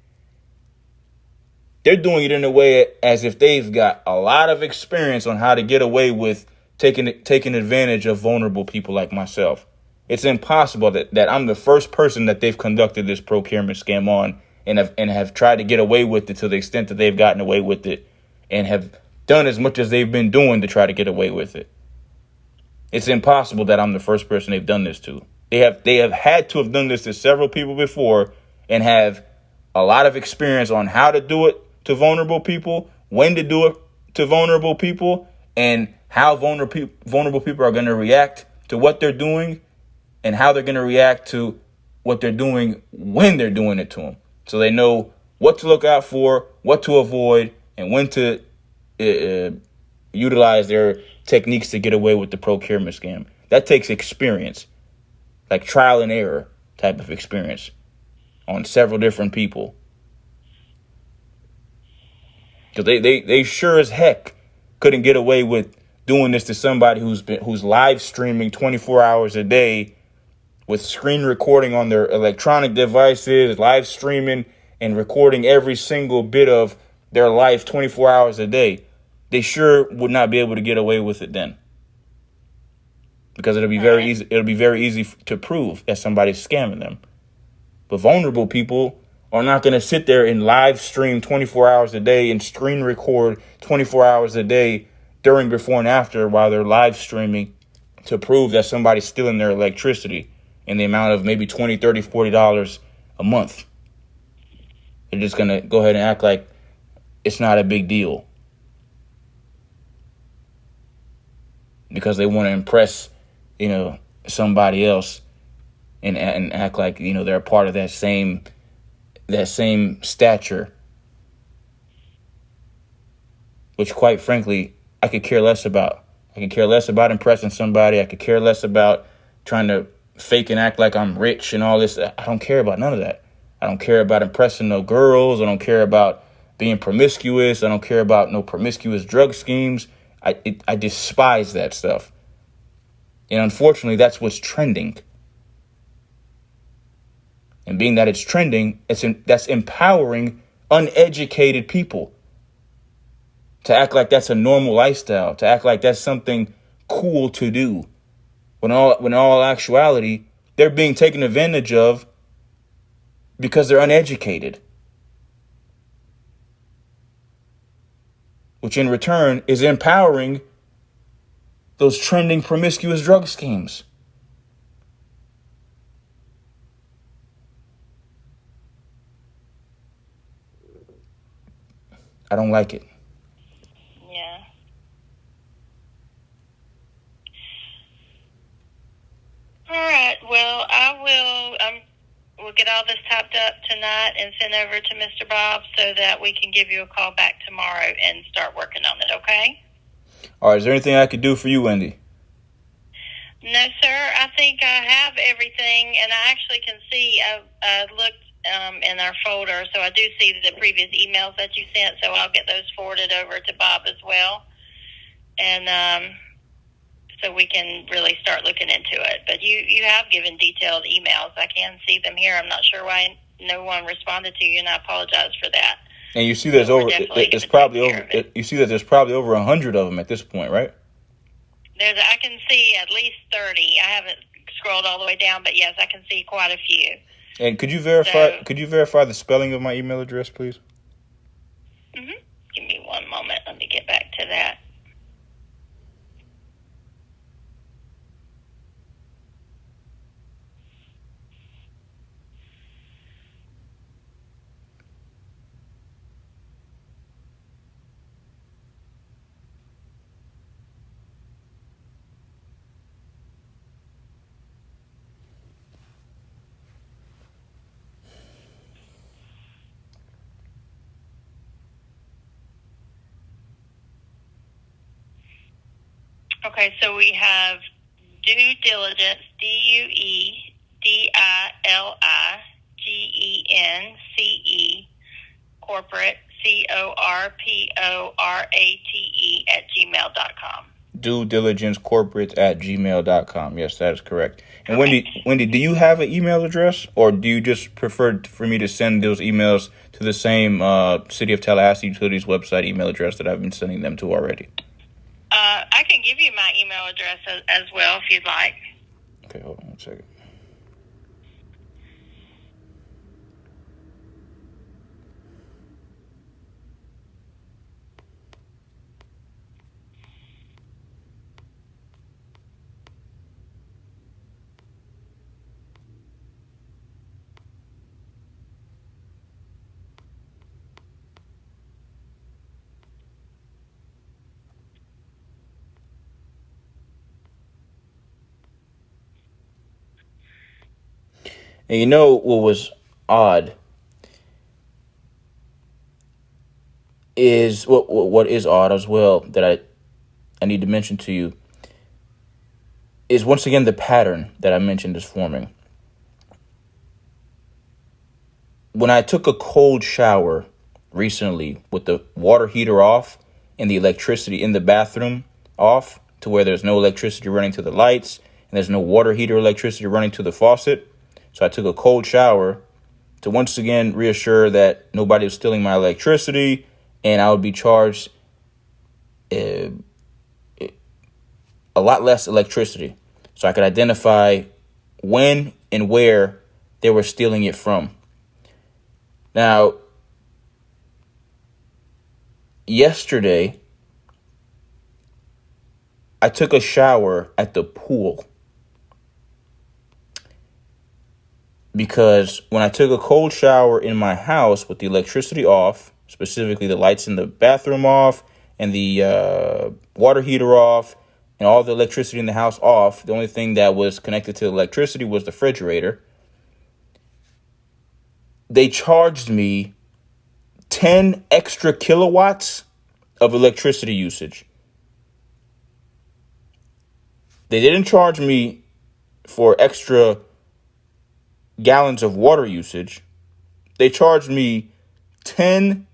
they're doing it in a way as if they've got a lot of experience on how to get away with taking advantage of vulnerable people like myself. It's impossible that I'm the first person that they've conducted this procurement scam on and have tried to get away with it to the extent that they've gotten away with it and have done as much as they've been doing to try to get away with it. It's impossible that I'm the first person they've done this to. They have had to have done this to several people before and have a lot of experience on how to do it to vulnerable people, when to do it to vulnerable people, and how vulnerable people are going to react to what they're doing and how they're going to react to what they're doing when they're doing it to them. So they know what to look out for, what to avoid, and when to utilize their techniques to get away with the procurement scam. That takes experience, like trial and error type of experience on several different people. Because they sure as heck couldn't get away with doing this to somebody who's live streaming 24 hours a day with screen recording on their electronic devices, live streaming and recording every single bit of their life 24 hours a day. They sure would not be able to get away with it then. Because it'll be very easy. It'll be very easy to prove that somebody's scamming them. But vulnerable people are not going to sit there and live stream 24 hours a day and screen record 24 hours a day during, before, and after while they're live streaming to prove that somebody's stealing their electricity in the amount of maybe $20, $30, $40 a month. They're just going to go ahead and act like it's not a big deal because they want to impress, somebody else and act like, they're a part of that same stature, which quite frankly, I could care less about. I could care less about impressing somebody. I could care less about trying to fake and act like I'm rich and all this. I don't care about none of that. I don't care about impressing no girls. I don't care about being promiscuous. I don't care about no promiscuous drug schemes. I despise that stuff. And unfortunately, that's what's trending. And being that it's trending, that's empowering uneducated people to act like that's a normal lifestyle, to act like that's something cool to do. When in all actuality, they're being taken advantage of because they're uneducated. Which in return is empowering those trending promiscuous drug schemes. I don't like it. Yeah. All right. Well, I will. We'll get all this typed up tonight and sent over to Mr. Bob so that we can give you a call back tomorrow and start working on it. Okay? All right. Is there anything I could do for you, Wendy? No, sir. I think I have everything, and I actually can see. I looked in our folder, so I do see the previous emails that you sent. So I'll get those forwarded over to Bob as well, and so we can really start looking into it. But you have given detailed emails. I can see them here. I'm not sure why no one responded to you, and I apologize for that. And you see there's so over. It's probably over. You see that there's probably over 100 of them at this point, right? I can see at least 30. I haven't scrolled all the way down, but yes, I can see quite a few. And could you verify the spelling of my email address, please? Mm-hmm. Give me one moment. Let me get back to that. Okay, so we have due diligence, DUEDILIGENCE, corporate, CORPORATE @gmail.com. Due diligence corporate @gmail.com. Yes, that is correct. And Wendy, do you have an email address, or do you just prefer for me to send those emails to the same City of Tallahassee Utilities website email address that I've been sending them to already? I can give you my email address as well if you'd like. Okay, hold on one second. And you know what was odd is what is odd as well that I need to mention to you is once again the pattern that I mentioned is forming. When I took a cold shower recently with the water heater off and the electricity in the bathroom off to where there's no electricity running to the lights and there's no water heater electricity running to the faucet. So I took a cold shower to once again reassure that nobody was stealing my electricity and I would be charged a lot less electricity. So I could identify when and where they were stealing it from. Now, yesterday, I took a shower at the pool because when I took a cold shower in my house with the electricity off, specifically the lights in the bathroom off and the water heater off and all the electricity in the house off, the only thing that was connected to the electricity was the refrigerator. They charged me 10 extra kilowatts of electricity usage. They didn't charge me for extra gallons of water usage. They charged me 10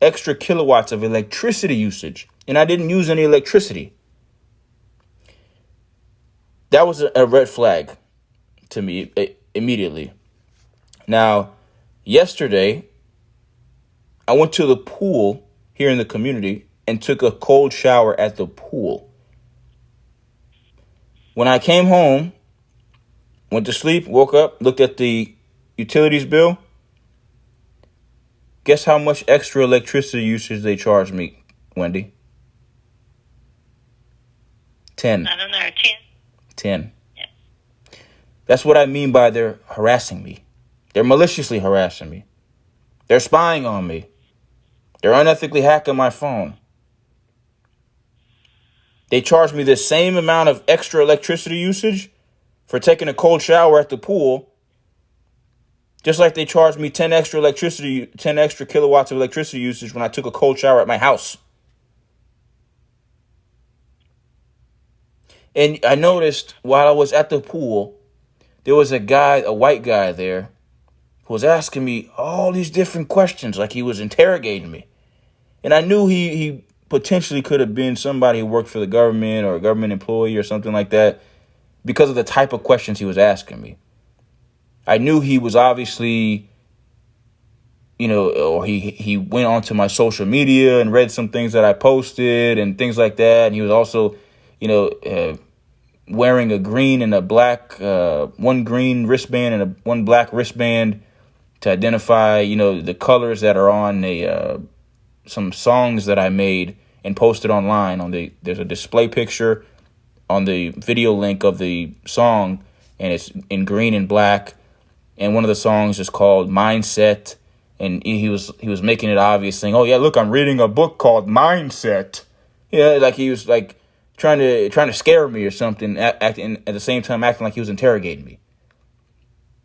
extra kilowatts of electricity usage, and I didn't use any electricity. That was a red flag to me immediately. Now, yesterday, I went to the pool here in the community and took a cold shower at the pool. When I came home, went to sleep, woke up, looked at the utilities bill. Guess how much extra electricity usage they charged me, Wendy? 10. I don't know, 10? 10. Yeah. That's what I mean by they're harassing me. They're maliciously harassing me. They're spying on me. They're unethically hacking my phone. They charged me the same amount of extra electricity usage for taking a cold shower at the pool, just like they charged me 10 extra kilowatts of electricity usage when I took a cold shower at my house. And I noticed while I was at the pool, there was a white guy there, who was asking me all these different questions like he was interrogating me. And I knew he potentially could have been somebody who worked for the government or a government employee or something like that because of the type of questions he was asking me. I knew he was obviously, or he went onto my social media and read some things that I posted and things like that. And he was also, wearing a green and a black, one green wristband and one black wristband to identify, the colors that are on some songs that I made and posted online. There's a display picture on the video link of the song, and it's in green and black. And one of the songs is called Mindset, and he was making it obvious, saying, "Oh yeah, look, I'm reading a book called Mindset." Yeah, like he was like trying to scare me or something, acting at the same time acting like he was interrogating me.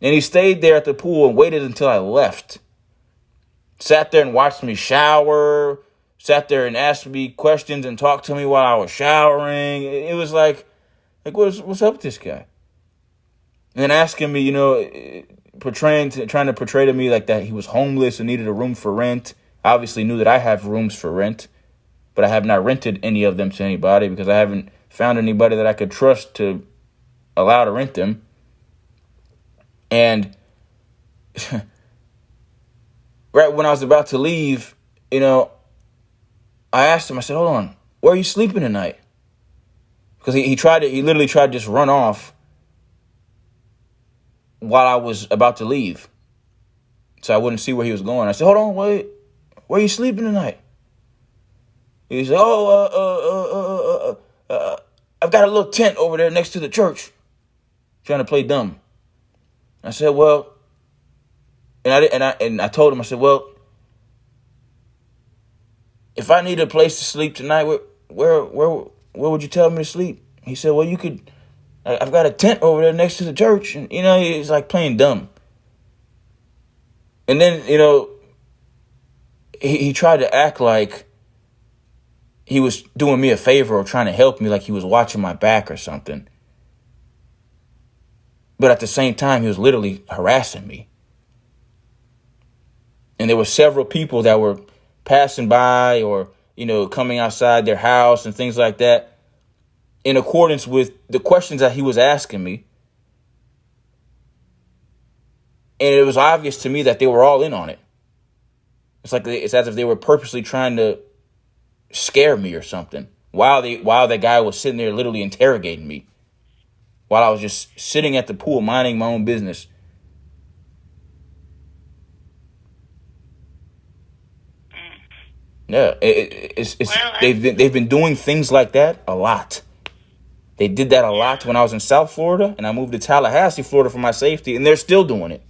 And he stayed there at the pool and waited until I left. Sat there and watched me shower. Sat there and asked me questions and talked to me while I was showering. It was like what's up with this guy? And then asking me, trying to portray to me like that he was homeless and needed a room for rent. I obviously knew that I have rooms for rent, but I have not rented any of them to anybody because I haven't found anybody that I could trust to allow to rent them. And right when I was about to leave, I asked him, I said, "Hold on, where are you sleeping tonight?" Because he literally tried to just run off while I was about to leave, so I wouldn't see where he was going. I said, "Hold on, wait, where are you sleeping tonight?" He said, "I've got a little tent over there next to the church," trying to play dumb. I said, "Well," and I told him, I said, "Well, if I need a place to sleep tonight, where would you tell me to sleep?" He said, "Well, you could. I've got a tent over there next to the church," and he's like playing dumb. And then he tried to act like he was doing me a favor or trying to help me, like he was watching my back or something. But at the same time, he was literally harassing me. And there were several people that were passing by or, coming outside their house and things like that in accordance with the questions that he was asking me. And it was obvious to me that they were all in on it. It's as if they were purposely trying to scare me or something while that guy was sitting there literally interrogating me while I was just sitting at the pool minding my own business. Yeah, they've been doing things like that a lot. They did that a lot when I was in South Florida, and I moved to Tallahassee, Florida for my safety, and they're still doing it.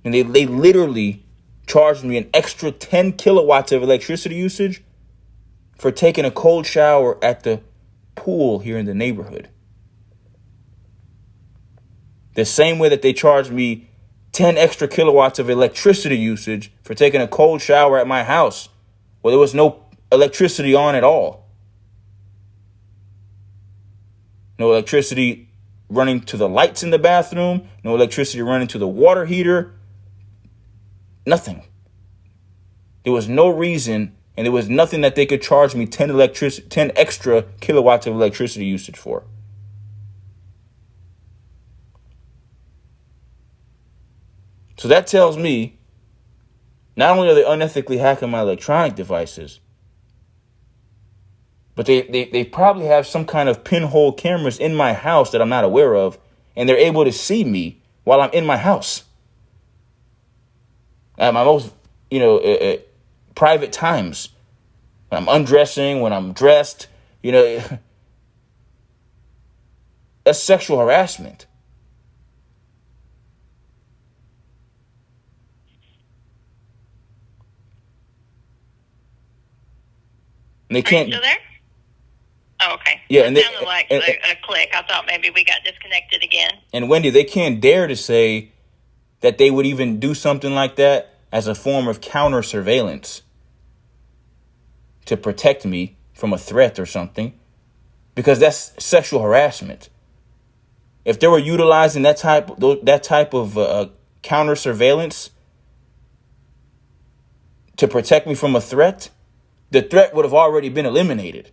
And they literally charged me an extra 10 kilowatts of electricity usage for taking a cold shower at the pool here in the neighborhood. The same way that they charged me 10 extra kilowatts of electricity usage for taking a cold shower at my house where there was no electricity on at all. No electricity running to the lights in the bathroom, no electricity running to the water heater, nothing. There was no reason, and there was nothing that they could charge me 10 extra kilowatts of electricity usage for. So that tells me not only are they unethically hacking my electronic devices, but they probably have some kind of pinhole cameras in my house that I'm not aware of, and they're able to see me while I'm in my house. At my most, private times. When I'm undressing, when I'm dressed, that's sexual harassment. And they Are you can't. still there? Oh, okay. Yeah, It and they, sounded like and, a click. I thought maybe we got disconnected again. and Wendy, they can't dare to say that they would even do something like that as a form of counter surveillance to protect me from a threat or something, because that's sexual harassment. If they were utilizing that type of counter surveillance to protect me from a threat, the threat would have already been eliminated.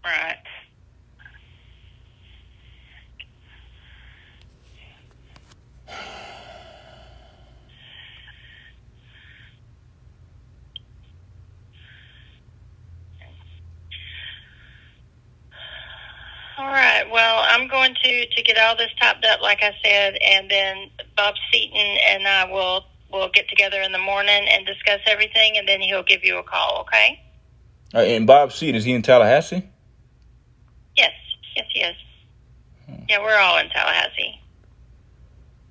Right. All right. Well, I'm going to get all this typed up, like I said, and then Bob Seaton and I will get together in the morning and discuss everything, and then he'll give you a call. Okay? And Bob Seed, is he in Tallahassee? Yes. Yes. Yeah, we're all in Tallahassee.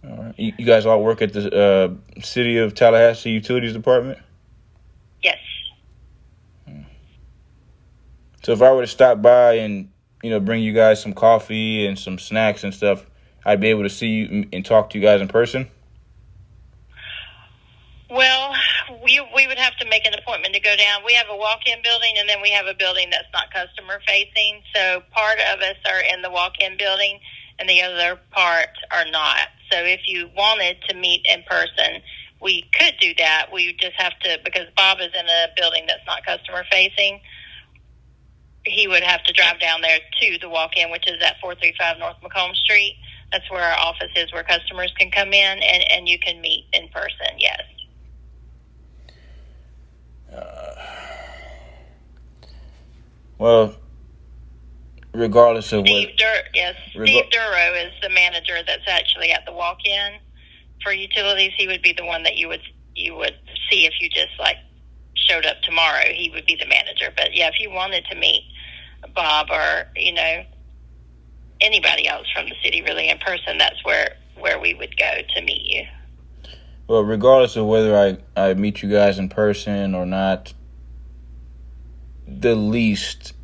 All right. You guys all work at the City of Tallahassee Utilities Department? Yes. So if I were to stop by and, bring you guys some coffee and some snacks and stuff, I'd be able to see you and talk to you guys in person? Well, we would have to make an appointment to go down. We have a walk-in building, and then we have a building that's not customer-facing. So part of us are in the walk-in building, and the other part are not. So if you wanted to meet in person, we could do that. We just have to, because Bob is in a building that's not customer-facing, he would have to drive down there to the walk-in, which is at 435 North Macomb Street. That's where our office is, where customers can come in, and you can meet in person, yes. Well, regardless of Steve what... Steve Duro is the manager that's actually at the walk-in for utilities. He would be the one that you would see if you just showed up tomorrow. He would be the manager. But yeah, if you wanted to meet Bob or anybody else from the city really in person, that's where we would go to meet you. Well, regardless of whether I meet you guys in person or not, the least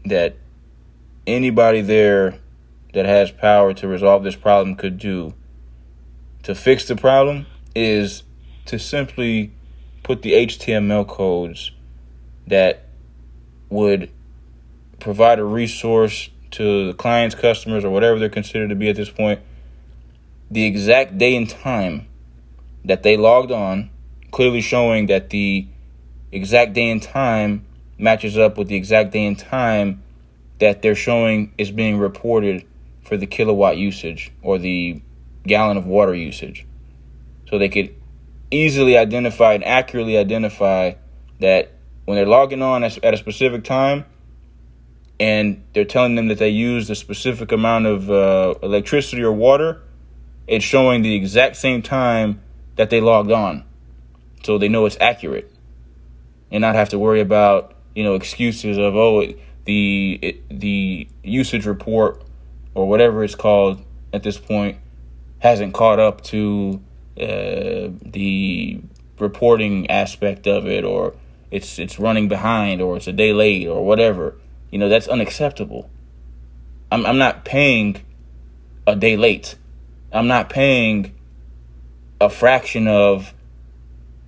that anybody there that has power to resolve this problem could do to fix the problem is to simply put the HTML codes that would provide a resource to the clients, customers, or whatever they're considered to be at this point, the exact day and time that they logged on, clearly showing that the exact day and time matches up with the exact day and time that they're showing is being reported for the kilowatt usage or the gallon of water usage. So they could easily identify and accurately identify that when they're logging on at a specific time and they're telling them that they used a specific amount of electricity or water, it's showing the exact same time that they logged on. So they know it's accurate and not have to worry about, excuses of, the usage report or whatever it's called at this point hasn't caught up to the reporting aspect of it, or it's running behind, or it's a day late, or whatever. That's unacceptable. I'm not paying a day late. I'm not paying a fraction of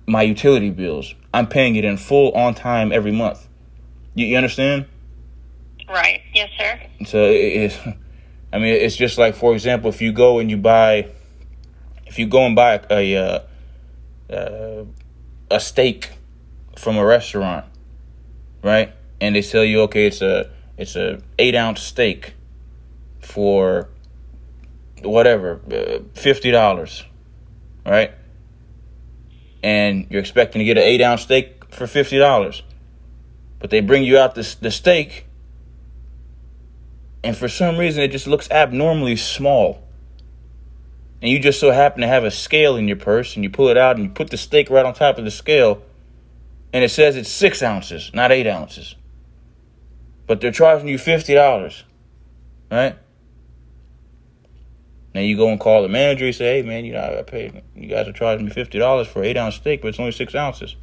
my utility bills. I'm paying it in full on time every month. You understand? Right. Yes, sir. So it's just like, for example, if you go and buy a steak from a restaurant, right? And they tell you, okay, it's a 8-ounce steak, for whatever, $50, right? And you're expecting to get an 8-ounce steak for $50. But they bring you out the steak, and for some reason it just looks abnormally small. And you just so happen to have a scale in your purse, and you pull it out and you put the steak right on top of the scale, and it says it's 6 ounces, not 8 ounces. But they're charging you $50, right? Now you go and call the manager, you say, hey man, I paid, you guys are charging me $50 for an 8-ounce steak, but it's only 6 ounces.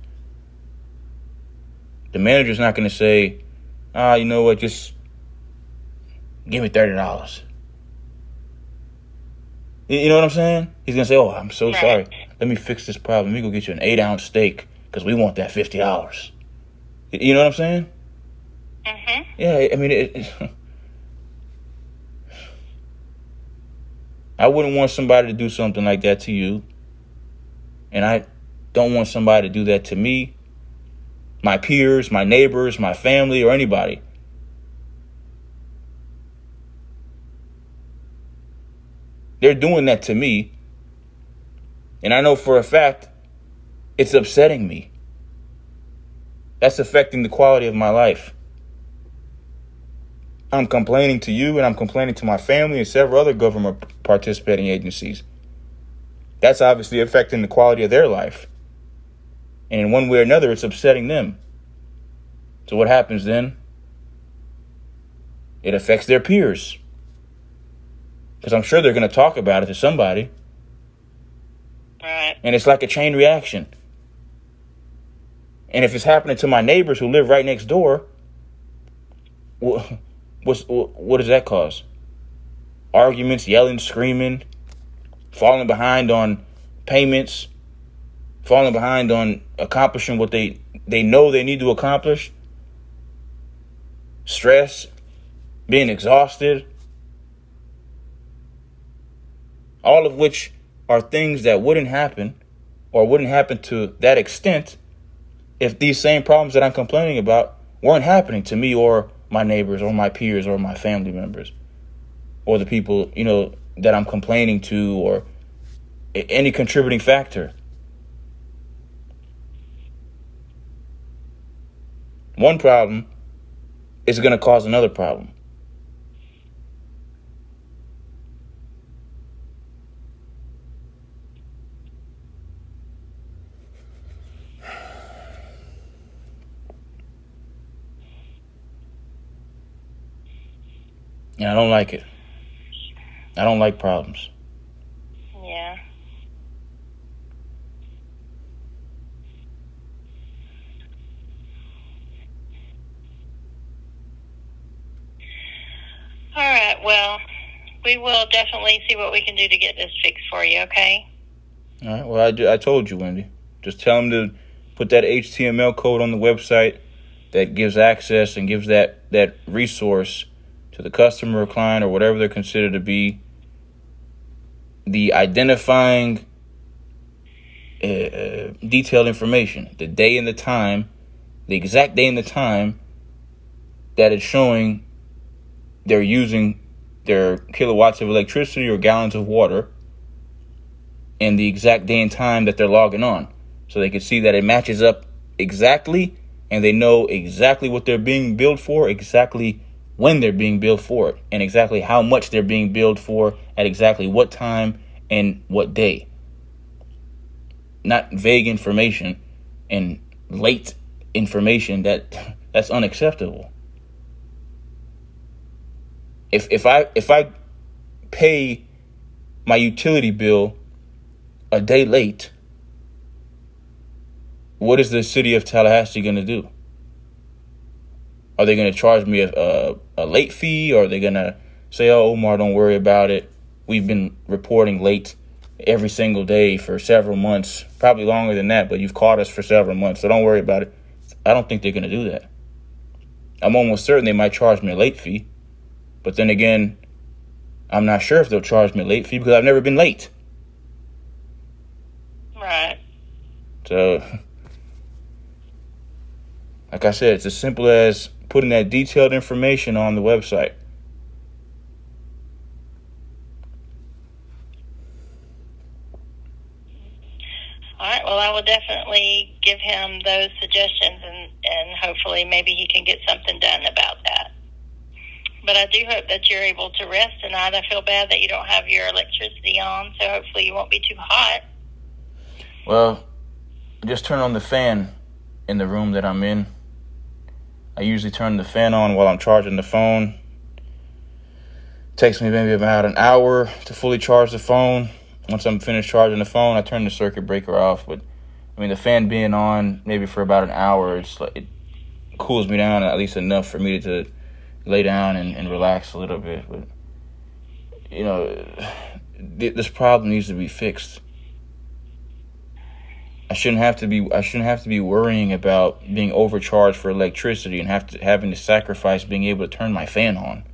The manager's not going to say, you know what, just give me $30. You know what I'm saying? He's going to say, oh, I'm so sorry. Let me fix this problem. Let me go get you an 8-ounce steak because we want that $50. You know what I'm saying? Mm-hmm. Yeah, I mean, I wouldn't want somebody to do something like that to you. And I don't want somebody to do that to me, my peers, my neighbors, my family, or anybody. They're doing that to me. And I know for a fact it's upsetting me. That's affecting the quality of my life. I'm complaining to you, and I'm complaining to my family and several other government participating agencies. That's obviously affecting the quality of their life. And in one way or another, it's upsetting them. So what happens then? It affects their peers. Because I'm sure they're going to talk about it to somebody. Right. And it's like a chain reaction. And if it's happening to my neighbors who live right next door, what does that cause? Arguments, yelling, screaming, falling behind on payments, falling behind on accomplishing what they know they need to accomplish, stress, being exhausted, all of which are things that wouldn't happen or wouldn't happen to that extent if these same problems that I'm complaining about weren't happening to me or my neighbors or my peers or my family members or the people, that I'm complaining to or any contributing factor. One problem is going to cause another problem. And I don't like it. I don't like problems. Yeah. All right. Well, we will definitely see what we can do to get this fixed for you, okay? All right. Well, I told you, Wendy. Just tell them to put that HTML code on the website that gives access and gives that resource to the customer or client or whatever they're considered to be, the identifying detailed information, the day and the time, the exact day and the time that it's showing they're using their kilowatts of electricity or gallons of water, and the exact day and time that they're logging on. So they can see that it matches up exactly, and they know exactly what they're being billed for, exactly when they're being billed for it, and exactly how much they're being billed for at exactly what time and what day. Not vague information and late information that's unacceptable. If I pay my utility bill a day late, what is the city of Tallahassee going to do? Are they going to charge me a late fee, or are they going to say, oh, Omar, don't worry about it. We've been reporting late every single day for several months, probably longer than that, but you've caught us for several months, so don't worry about it. I don't think they're going to do that. I'm almost certain they might charge me a late fee, but then again, I'm not sure if they'll charge me a late fee because I've never been late. Right. So, like I said, it's as simple as putting that detailed information on the website. give him those suggestions, and hopefully maybe he can get something done about that. But I do hope that you're able to rest tonight. I feel bad that you don't have your electricity on, so hopefully you won't be too hot. Well, just turn on the fan in the room that I'm in. I usually turn the fan on while I'm charging the phone. It takes me maybe about an hour to fully charge the phone. Once I'm finished charging the phone, I turn the circuit breaker off. But I mean, the fan being on maybe for about an hour, it cools me down at least enough for me to lay down and relax a little bit. But you know, this problem needs to be fixed. I shouldn't have to be worrying about being overcharged for electricity and having to sacrifice being able to turn my fan on.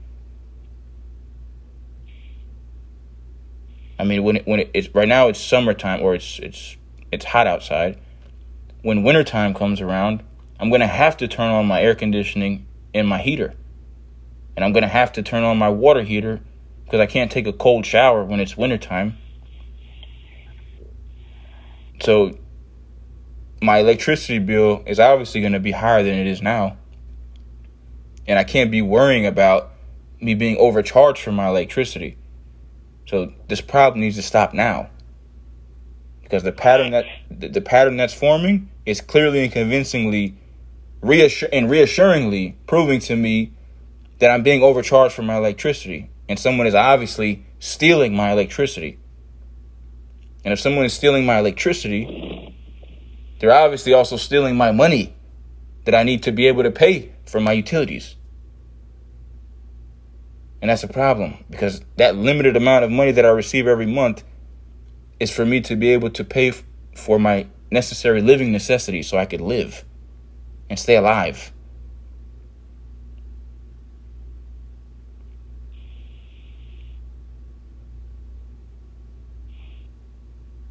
I mean, when it's right now it's summertime, or it's hot outside. When wintertime comes around, I'm gonna have to turn on my air conditioning and my heater, and I'm gonna have to turn on my water heater because I can't take a cold shower when it's wintertime. So my electricity bill is obviously going to be higher than it is now. And I can't be worrying about me being overcharged for my electricity. So this problem needs to stop now. Because the pattern that's forming is clearly and convincingly reassuringly proving to me that I'm being overcharged for my electricity. And someone is obviously stealing my electricity. And if someone is stealing my electricity, they're obviously also stealing my money that I need to be able to pay for my utilities. And that's a problem, because that limited amount of money that I receive every month is for me to be able to pay for my necessary living necessities so I could live and stay alive.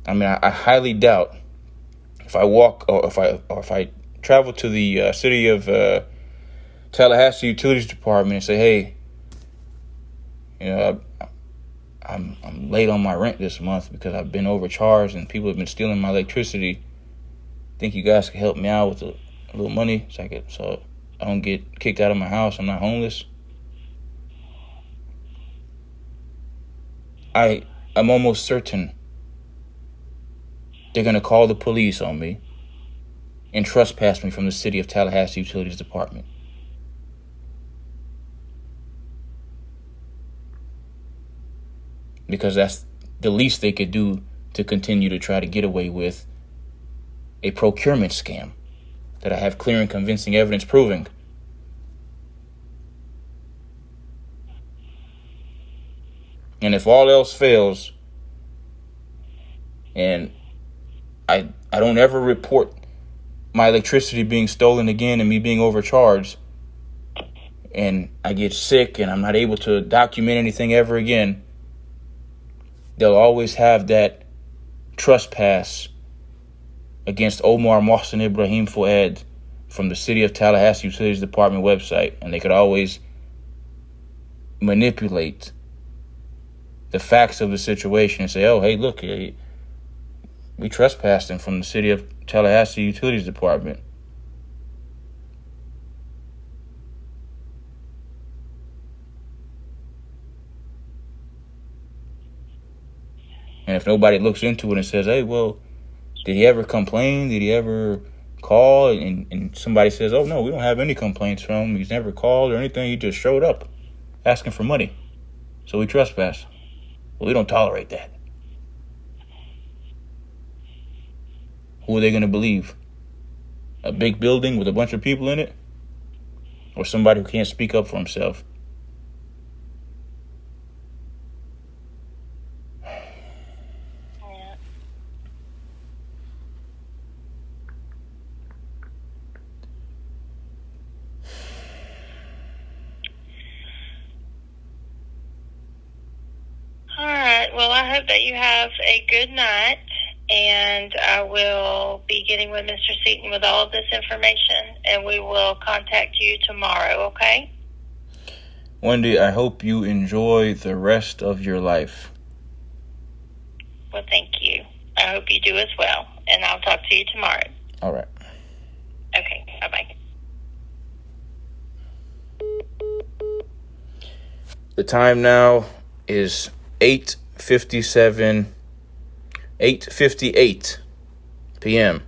I mean, I highly doubt if I walk or if I travel to the city of Tallahassee Utilities Department and say, hey, you know, I'm late on my rent this month because I've been overcharged and people have been stealing my electricity. Think you guys can help me out with a little money so I don't get kicked out of my house. I'm not homeless. I'm almost certain they're going to call the police on me and trespass me from the city of Tallahassee Utilities Department. Because that's the least they could do to continue to try to get away with a procurement scam that I have clear and convincing evidence proving. And if all else fails, and I don't ever report my electricity being stolen again and me being overcharged, and I get sick and I'm not able to document anything ever again, they'll always have that trespass against Omar Mohsen Ibrahim Fouad from the city of Tallahassee Utilities Department website, and they could always manipulate the facts of the situation and say, oh, hey, look, we trespassed him from the city of Tallahassee Utilities Department. And if nobody looks into it and says, hey, well, did he ever complain? Did he ever call? And somebody says, oh, no, we don't have any complaints from him. He's never called or anything. He just showed up asking for money. So we trespassed. Well, we don't tolerate that. Who are they going to believe? A big building with a bunch of people in it? Or somebody who can't speak up for himself? Yeah. All right. Well, I hope that you have a good night. And I will be getting with Mr. Seaton with all of this information, and we will contact you tomorrow, okay? Wendy, I hope you enjoy the rest of your life. Well, thank you. I hope you do as well, and I'll talk to you tomorrow. All right. The time now is 8:58 p.m.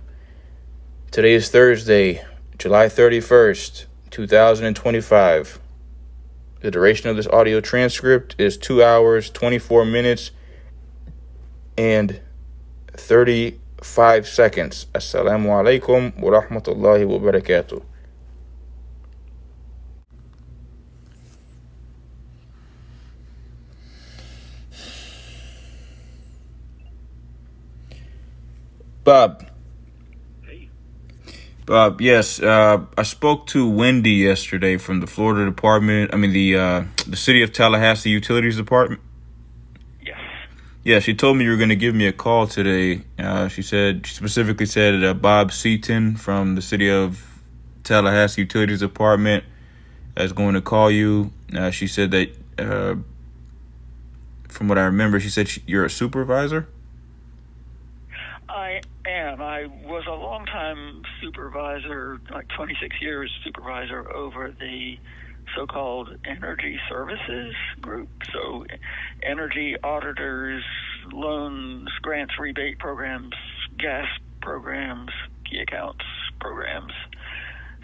Today is Thursday, July 31st, 2025. The duration of this audio transcript is 2 hours, 24 minutes, and 35 seconds. Assalamu alaikum wa rahmatullahi wa barakatuh. Bob, yes, I spoke to Wendy yesterday from the Florida Department. The City of Tallahassee Utilities Department. Yes. Yeah, she told me you were going to give me a call today. She specifically said Bob Seaton from the City of Tallahassee Utilities Department is going to call you. She said that, from what I remember, she said you're a supervisor. I am. I was a long-time supervisor, like 26 years supervisor over the so-called energy services group. So energy auditors, loans, grants, rebate programs, gas programs, key accounts programs.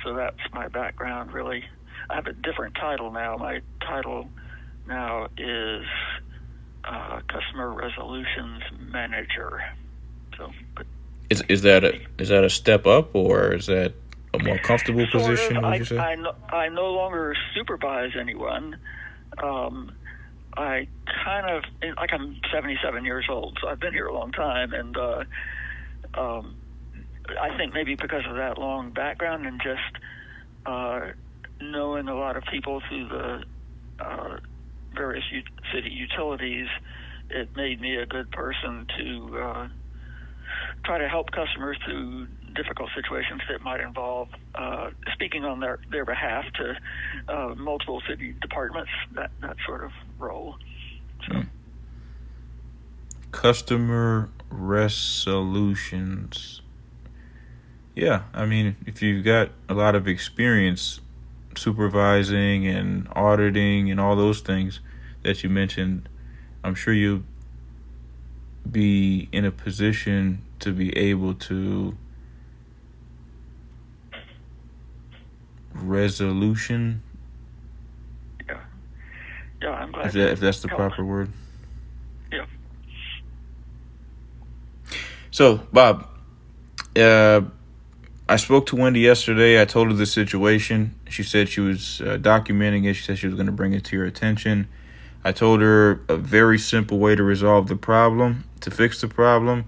So that's my background, really. I have a different title now. My title now is Customer Resolutions Manager. So, but Is that a step up, or is that a more comfortable sort position? of, Would you say? I no longer supervise anyone. I kind of, like, I'm 77 years old, so I've been here a long time, and I think maybe because of that long background and just knowing a lot of people through the various city utilities, it made me a good person to try to help customers through difficult situations that might involve speaking on their behalf to multiple city departments, that sort of role. So. Customer resolutions. Yeah, I mean, if you've got a lot of experience supervising and auditing and all those things that you mentioned, I'm sure you'll be in a position to be able to resolution. Yeah, I'm glad. If that's the proper word. Yeah. So, Bob, I spoke to Wendy yesterday. I told her the situation. She said she was documenting it. She said she was going to bring it to your attention. I told her a very simple way to resolve the problem, to fix the problem.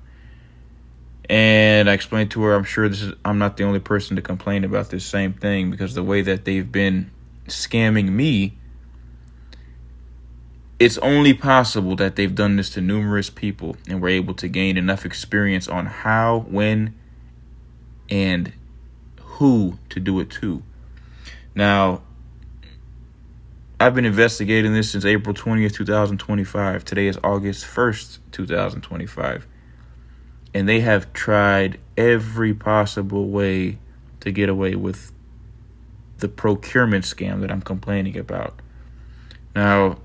And I explained to her, I'm sure I'm not the only person to complain about this same thing, because the way that they've been scamming me, it's only possible that they've done this to numerous people and were able to gain enough experience on how, when, and who to do it to. Now, I've been investigating this since April 20th, 2025. Today is August 1st, 2025. And they have tried every possible way to get away with the procurement scam that I'm complaining about. Now,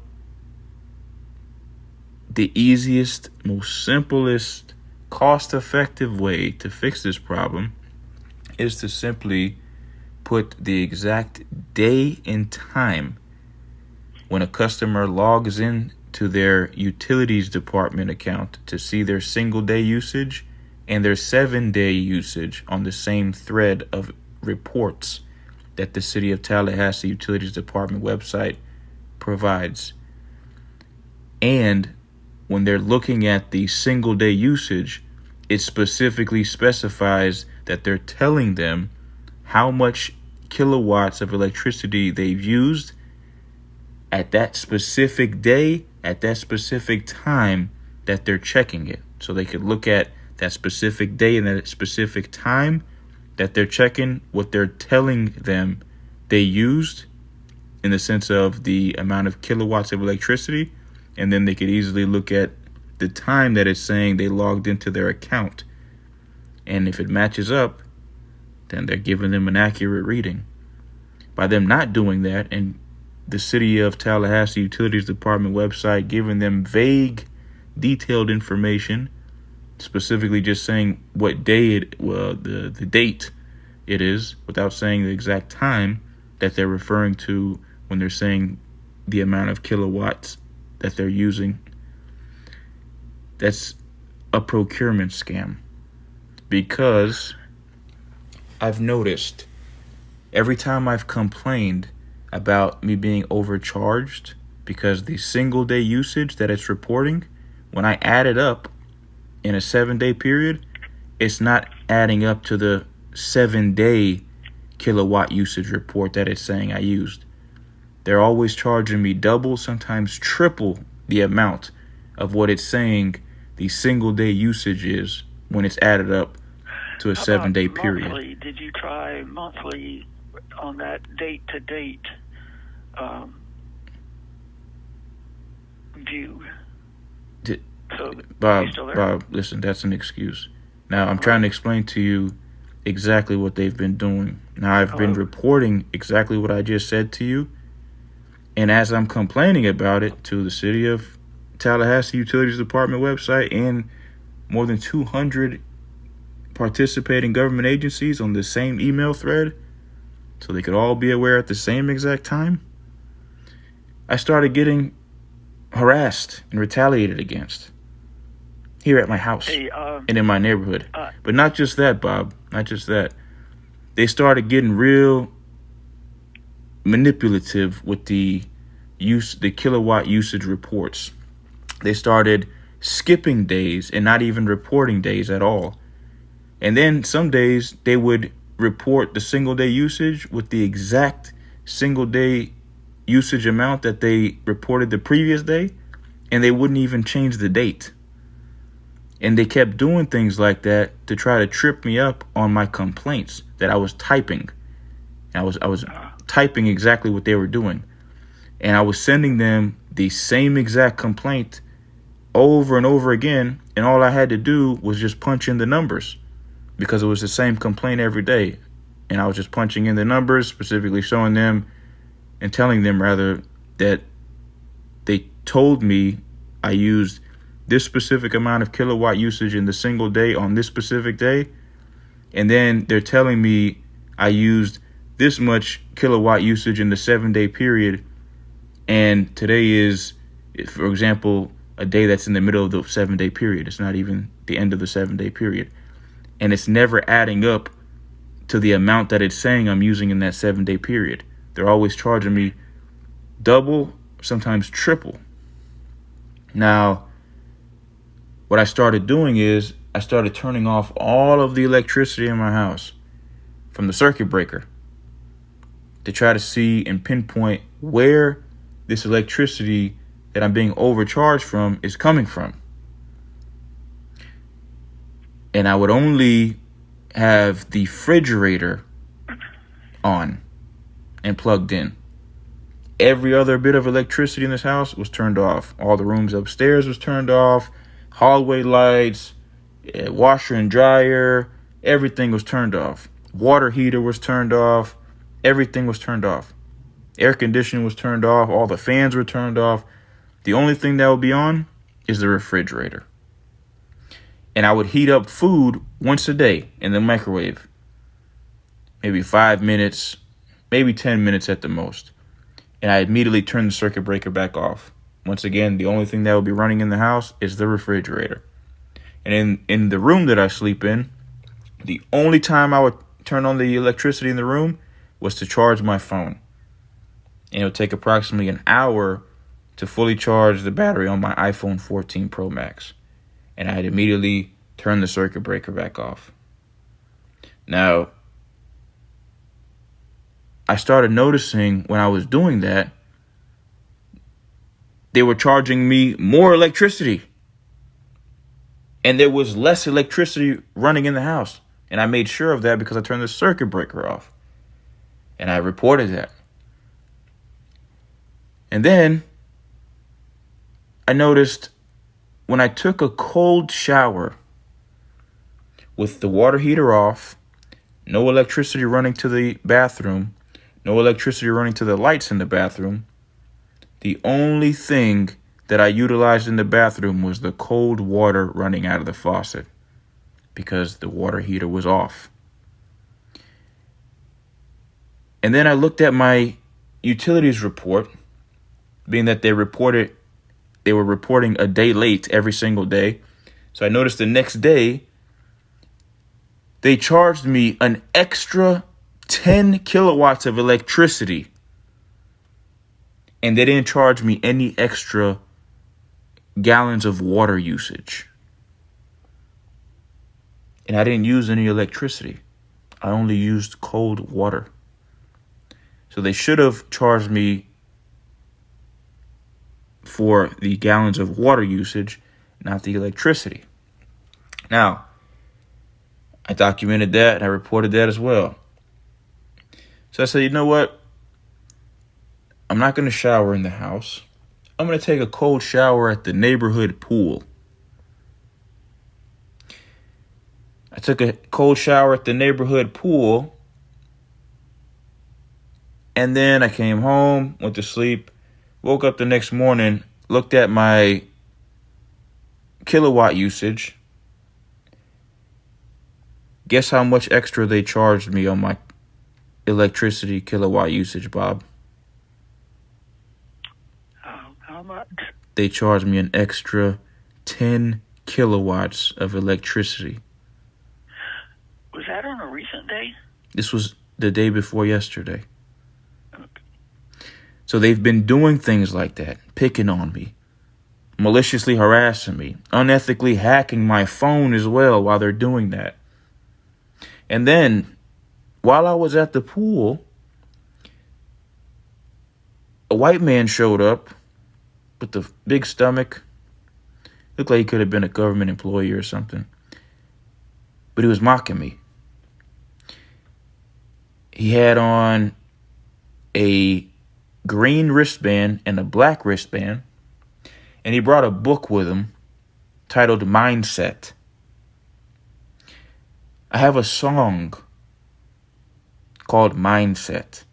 the easiest, most simplest, cost-effective way to fix this problem is to simply put the exact day and time when a customer logs in to their utilities department account to see their single-day usage and their 7-day usage on the same thread of reports that the City of Tallahassee Utilities Department website provides. And when they're looking at the single-day usage, it specifically specifies that they're telling them how much kilowatts of electricity they've used at that specific day, at that specific time that they're checking it. So they could look at that specific day and that specific time that they're checking what they're telling them they used in the sense of the amount of kilowatts of electricity. And then they could easily look at the time that it's saying they logged into their account. And if it matches up, then they're giving them an accurate reading. By them not doing that and the City of Tallahassee Utilities Department website, giving them vague, detailed information, specifically just saying what day the date it is, without saying the exact time that they're referring to when they're saying the amount of kilowatts that they're using. That's a procurement scam, because I've noticed every time I've complained about me being overcharged because the single day usage that it's reporting, when I add it up in a 7-day period, it's not adding up to the 7-day kilowatt usage report that it's saying I used. They're always charging me double, sometimes triple the amount of what it's saying the single day usage is when it's added up to a 7-day period. Monthly? Did you try monthly on that date to date view? Bob, listen, that's an excuse. Now, I'm trying to explain to you exactly what they've been doing. Now, I've been reporting exactly what I just said to you. And as I'm complaining about it to the City of Tallahassee Utilities Department website and more than 200 participating government agencies on the same email thread, so they could all be aware at the same exact time, I started getting harassed and retaliated against here at my house and in my neighborhood. But not just that, Bob, not just that. They started getting real manipulative with the kilowatt usage reports. They started skipping days and not even reporting days at all. And then some days they would report the single day usage with the exact single day usage amount that they reported the previous day, and they wouldn't even change the date. And they kept doing things like that to try to trip me up on my complaints that I was typing. I was typing exactly what they were doing. And I was sending them the same exact complaint over and over again, and all I had to do was just punch in the numbers, because it was the same complaint every day. And I was just punching in the numbers, specifically showing them and telling them rather that they told me I used this specific amount of kilowatt usage in the single day on this specific day. And then they're telling me I used this much kilowatt usage in the 7-day period. And today is, for example, a day that's in the middle of the 7-day period. It's not even the end of the 7-day period. And it's never adding up to the amount that it's saying I'm using in that 7-day period. They're always charging me double, sometimes triple. Now, what I started doing is I started turning off all of the electricity in my house from the circuit breaker to try to see and pinpoint where this electricity that I'm being overcharged from is coming from. And I would only have the refrigerator on and plugged in. Every other bit of electricity in this house was turned off. All the rooms upstairs was turned off. Hallway lights, washer and dryer, everything was turned off. Water heater was turned off. Everything was turned off. Air conditioning was turned off. All the fans were turned off. The only thing that would be on is the refrigerator. And I would heat up food once a day in the microwave. Maybe 5 minutes, maybe 10 minutes at the most. And I immediately turned the circuit breaker back off. Once again, the only thing that would be running in the house is the refrigerator. And in the room that I sleep in, the only time I would turn on the electricity in the room was to charge my phone. And it would take approximately an hour to fully charge the battery on my iPhone 14 Pro Max. And I'd immediately turn the circuit breaker back off. Now, I started noticing when I was doing that, they were charging me more electricity. And there was less electricity running in the house. And I made sure of that because I turned the circuit breaker off. And I reported that. And then I noticed when I took a cold shower with the water heater off, no electricity running to the bathroom, no electricity running to the lights in the bathroom, The only thing that I utilized in the bathroom was the cold water running out of the faucet because the water heater was off. And then I looked at my utilities report, being that they were reporting a day late every single day. So I noticed the next day they charged me an extra 10 kilowatts of electricity. And they didn't charge me any extra gallons of water usage. And I didn't use any electricity. I only used cold water. So they should have charged me for the gallons of water usage, not the electricity. Now, I documented that and I reported that as well. So I said, you know what? I'm not going to shower in the house. I'm going to take a cold shower at the neighborhood pool. I took a cold shower at the neighborhood pool. And then I came home, went to sleep, woke up the next morning, looked at my kilowatt usage. Guess how much extra they charged me on my electricity kilowatt usage, Bob? How much? They charged me an extra 10 kilowatts of electricity. Was that on a recent day? This was the day before yesterday. So they've been doing things like that, picking on me, maliciously harassing me, unethically hacking my phone as well while they're doing that. And then, while I was at the pool, a white man showed up with a big stomach. Looked like he could have been a government employee or something. But he was mocking me. He had on a green wristband and a black wristband. And he brought a book with him titled Mindset. I have a song called Mindset.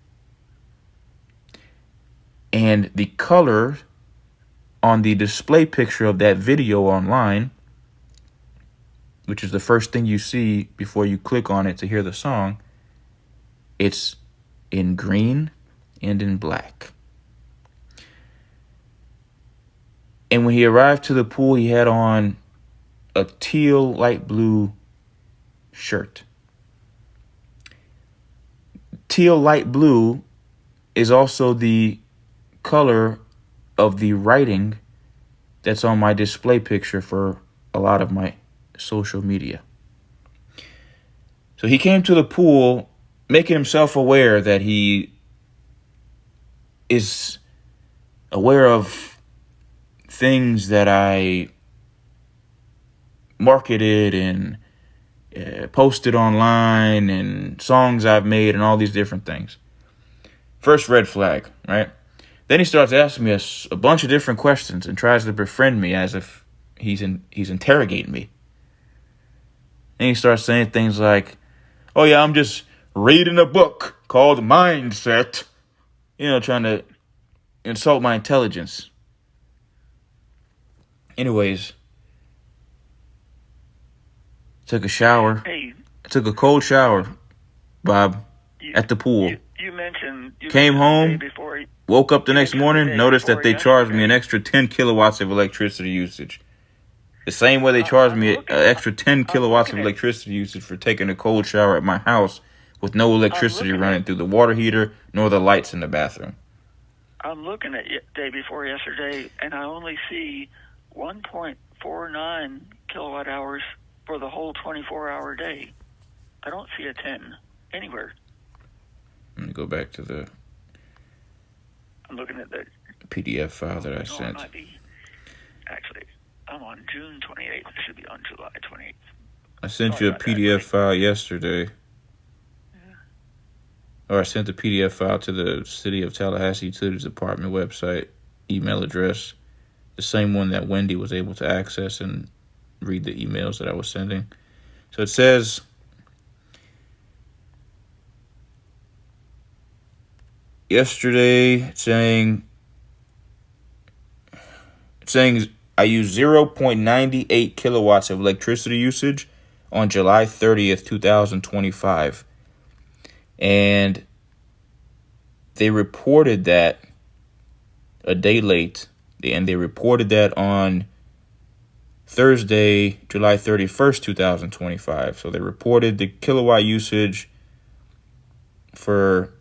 And the color on the display picture of that video online, which is the first thing you see before you click on it to hear the song, it's in green and in black. And when he arrived to the pool, he had on a teal light blue shirt. Teal light blue is also the color of the writing that's on my display picture for a lot of my social media. So he came to the pool making himself aware that he is aware of things that I marketed and posted online and songs I've made and all these different things. First red flag, right? Then he starts asking me a bunch of different questions and tries to befriend me as if he's interrogating me. And he starts saying things like, oh yeah, I'm just reading a book called Mindset. You know, trying to insult my intelligence. Anyways, took a shower. Hey, I took a cold shower, Bob, at the pool. You mentioned... Came home, woke up the next morning, day noticed that before they charged me yesterday. an extra 10 kilowatts of electricity usage. The same way they charged me an extra 10 kilowatts of electricity usage for taking a cold shower at my house with no electricity running through the water heater nor the lights in the bathroom. I'm looking at day before yesterday, and I only see 1.49 kilowatt hours for the whole 24-hour day. I don't see a 10 anywhere. Let me go back to the I'm looking at the PDF file that I It sent. might be. Actually, I'm on June 28th. It should be on July 28th. I sent Sorry you a about that, PDF buddy. file yesterday. Or I sent the PDF file to the City of Tallahassee Utilities Department website, email address, the same one that Wendy was able to access and read the emails that I was sending. So it says, yesterday, saying saying I used 0.98 kilowatts of electricity usage on July 30th, 2025. And they reported that a day late, and they reported that on Thursday, July 31st, 2025. So they reported the kilowatt usage for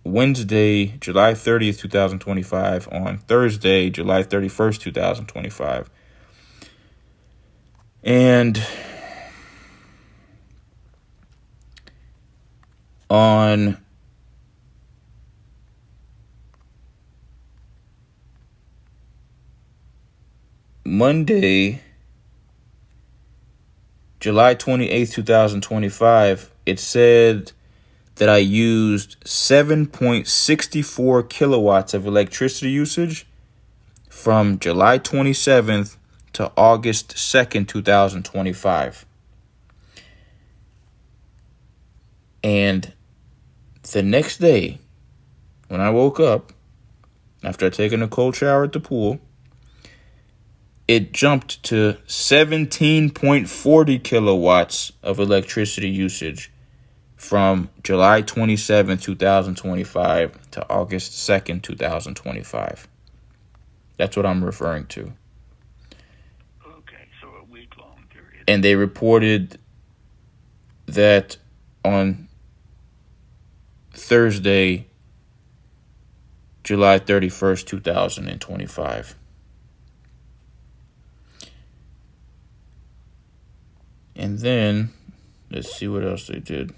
Wednesday, July 30th, 2025, on Thursday, July 31st, 2025. And on Monday, July 28th, 2025, it said that I used 7.64 kilowatts of electricity usage from July 27th to August 2nd, 2025. And the next day, when I woke up, after taking a cold shower at the pool, it jumped to 17.40 kilowatts of electricity usage from July 27, 2025 to August 2nd, 2025. That's what I'm referring to. Okay, so a week-long period. And they reported that on Thursday, July 31st, 2025. And then, let's see what else they did.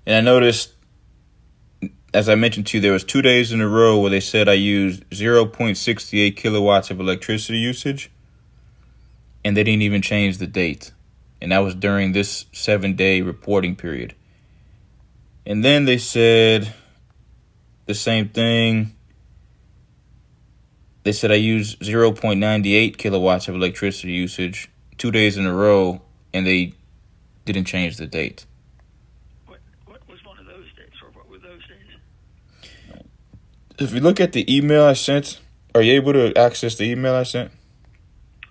And I noticed, as I mentioned to you, there was 2 days in a row where they said I used 0.68 kilowatts of electricity usage, and they didn't even change the date. And that was during this 7-day reporting period. And then they said the same thing. They said I used 0.98 kilowatts of electricity usage 2 days in a row, and they didn't change the date. What was one of those days, or what were those days? If you look at the email I sent, are you able to access the email I sent?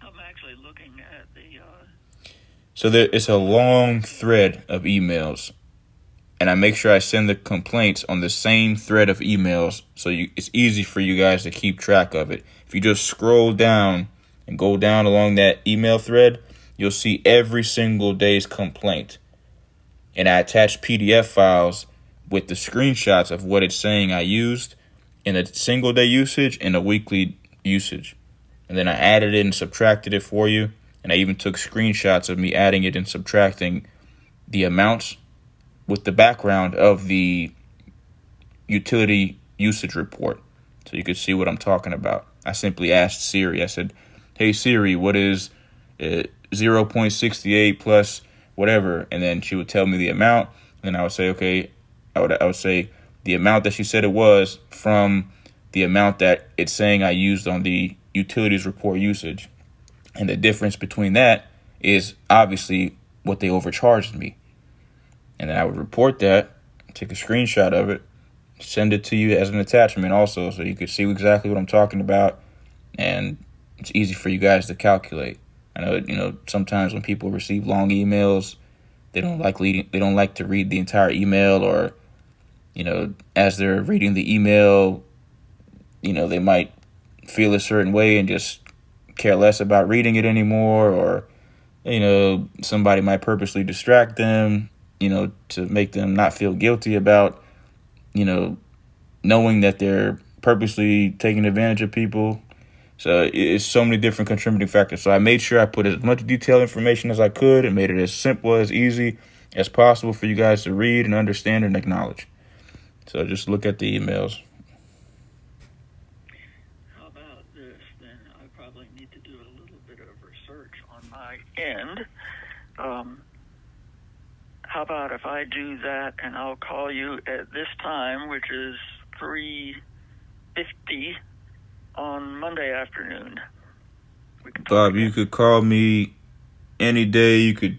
I'm actually looking at the... So it's a long thread of emails, and I make sure I send the complaints on the same thread of emails, so it's easy for you guys to keep track of it. If you just scroll down and go down along that email thread, you'll see every single day's complaint. And I attach PDF files with the screenshots of what it's saying I used in a single day usage and a weekly usage. And then I added it and subtracted it for you. And I even took screenshots of me adding it and subtracting the amounts with the background of the utility usage report, so you could see what I'm talking about. I simply asked Siri. I said, "Hey Siri, what is 0.68 plus whatever?" And then she would tell me the amount. And then I would say, okay, I would say the amount that she said it was from the amount that it's saying I used on the utilities report usage. And the difference between that is obviously what they overcharged me. And then I would report that, take a screenshot of it, send it to you as an attachment also, so you could see exactly what I'm talking about. And it's easy for you guys to calculate. I know, sometimes when people receive long emails, they don't like to read the entire email, or, as they're reading the email, they might feel a certain way and just care less about reading it anymore, or, somebody might purposely distract them, to make them not feel guilty about, knowing that they're purposely taking advantage of people. So it's so many different contributing factors. So I made sure I put as much detailed information as I could and made it as simple, as easy as possible for you guys to read and understand and acknowledge. So just look at the emails. How about this then? I probably need to do a little bit of research on my end. How about if I do that and I'll call you at this time, which is 3:50 on Monday afternoon. Bob, you could call me any day. You could,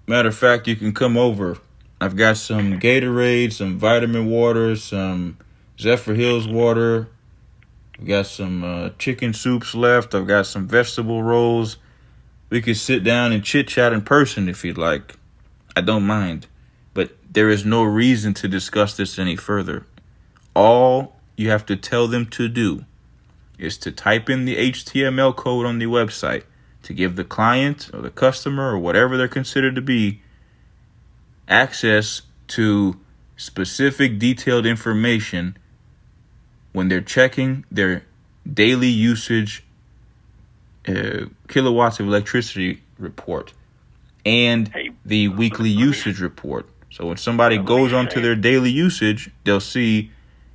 matter of fact, you can come over. I've got some Gatorade, some vitamin water, some Zephyr Hills water. I've got some chicken soups left. I've got some vegetable rolls. We could sit down and chit-chat in person if you'd like. I don't mind. But there is no reason to discuss this any further. All you have to tell them to do is to type in the HTML code on the website to give the client or the customer or whatever they're considered to be access to specific detailed information when they're checking their daily usage kilowatts of electricity report and the weekly usage report. So when somebody goes onto their daily usage, they'll see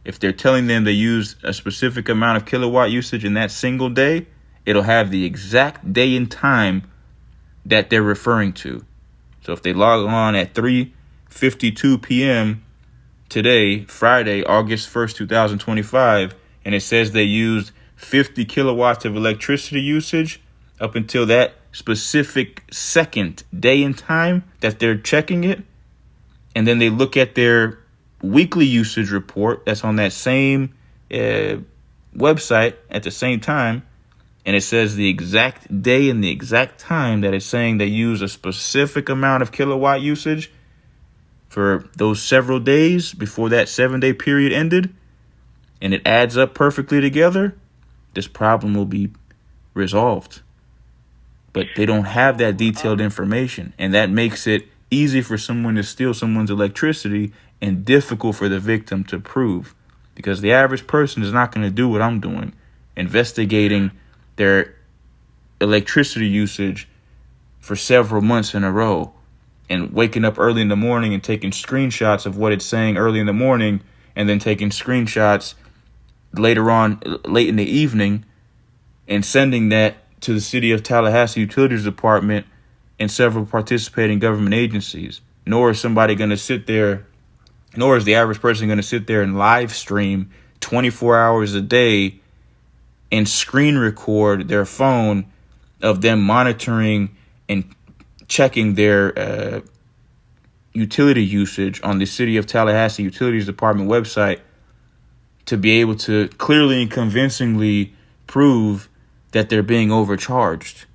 if they're telling them they use a specific amount of kilowatt usage in that single day, it'll have the exact day and time that they're referring to. So if they log on at 3:52 p.m. today, Friday, August 1st, 2025, and it says they used 50 kilowatts of electricity usage up until that specific second, day and time that they're checking it, and then they look at their weekly usage report that's on that same website at the same time, and it says the exact day and the exact time that it's saying they use a specific amount of kilowatt usage for those several days before that 7-day period ended, and it adds up perfectly together, this problem will be resolved. But they don't have that detailed information, and that makes it easy for someone to steal someone's electricity and difficult for the victim to prove, because the average person is not going to do what I'm doing, investigating their electricity usage for several months in a row and waking up early in the morning and taking screenshots of what it's saying early in the morning and then taking screenshots later on, late in the evening, and sending that to the City of Tallahassee Utilities Department and several participating government agencies. Nor is the average person going to sit there and live stream 24 hours a day and screen record their phone of them monitoring and checking their utility usage on the City of Tallahassee Utilities Department website to be able to clearly and convincingly prove that they're being overcharged.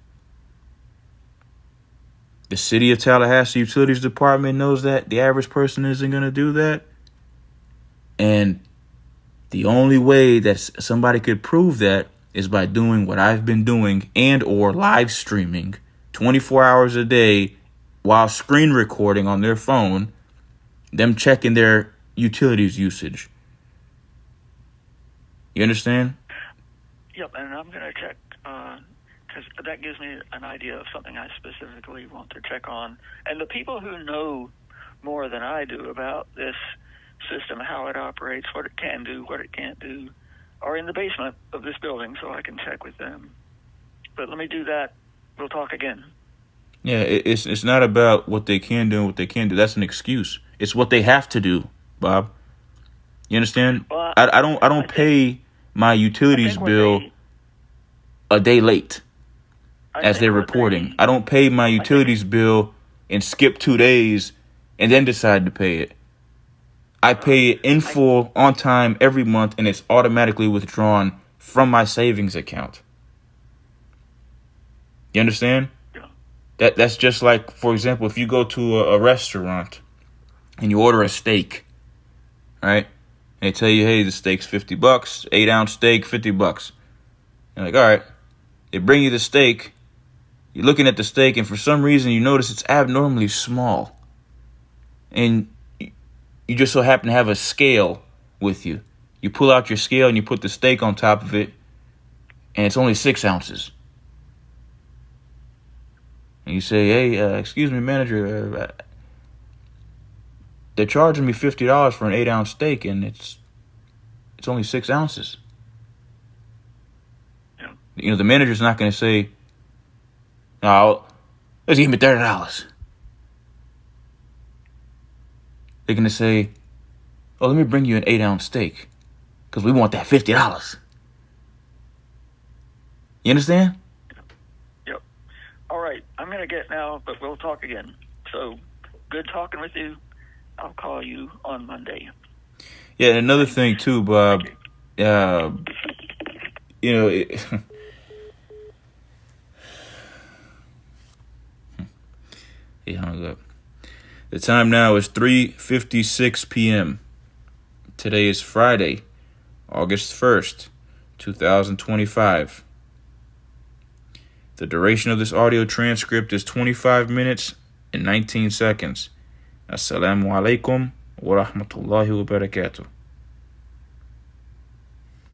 The City of Tallahassee Utilities Department knows that. The average person isn't going to do that. And the only way that somebody could prove that is by doing what I've been doing and or live streaming 24 hours a day while screen recording on their phone, them checking their utilities usage. You understand? Yep, and I'm going to check, because that gives me an idea of something I specifically want to check on. And the people who know more than I do about this system, how it operates, what it can do, what it can't do, are in the basement of this building, so I can check with them. But let me do that. We'll talk again. Yeah, it's not about what they can do and what they can't do. That's an excuse. It's what they have to do, Bob. You understand? Well, I don't pay my utilities bill a day late as they're reporting. I don't pay my utilities bill and skip 2 days and then decide to pay it. I pay it in full on time every month, and it's automatically withdrawn from my savings account. You understand? That's just like, for example, if you go to a restaurant and you order a steak, right? And they tell you, hey, the steak's $50, 8-ounce steak, $50. You're like, all right. They bring you the steak. You're looking at the steak, and for some reason you notice it's abnormally small. And you just so happen to have a scale with you. You pull out your scale and you put the steak on top of it, and it's only 6 ounces. And you say, hey, excuse me, manager, they're charging me $50 for an 8-ounce steak, and it's only 6 ounces. Yeah. The manager's not going to say, "No, let's give me $30." They're going to say, "Oh, let me bring you an 8-ounce steak because we want that $50." You understand? Yep. All right. I'm going to get now, but we'll talk again. So good talking with you. I'll call you on Monday. Yeah, and another thing too, Bob. He hung up. The time now is 3:56 p.m. Today is Friday, August 1st, 2025. The duration of this audio transcript is 25 minutes and 19 seconds. Assalamu alaikum wa rahmatullahi wa barakatuh.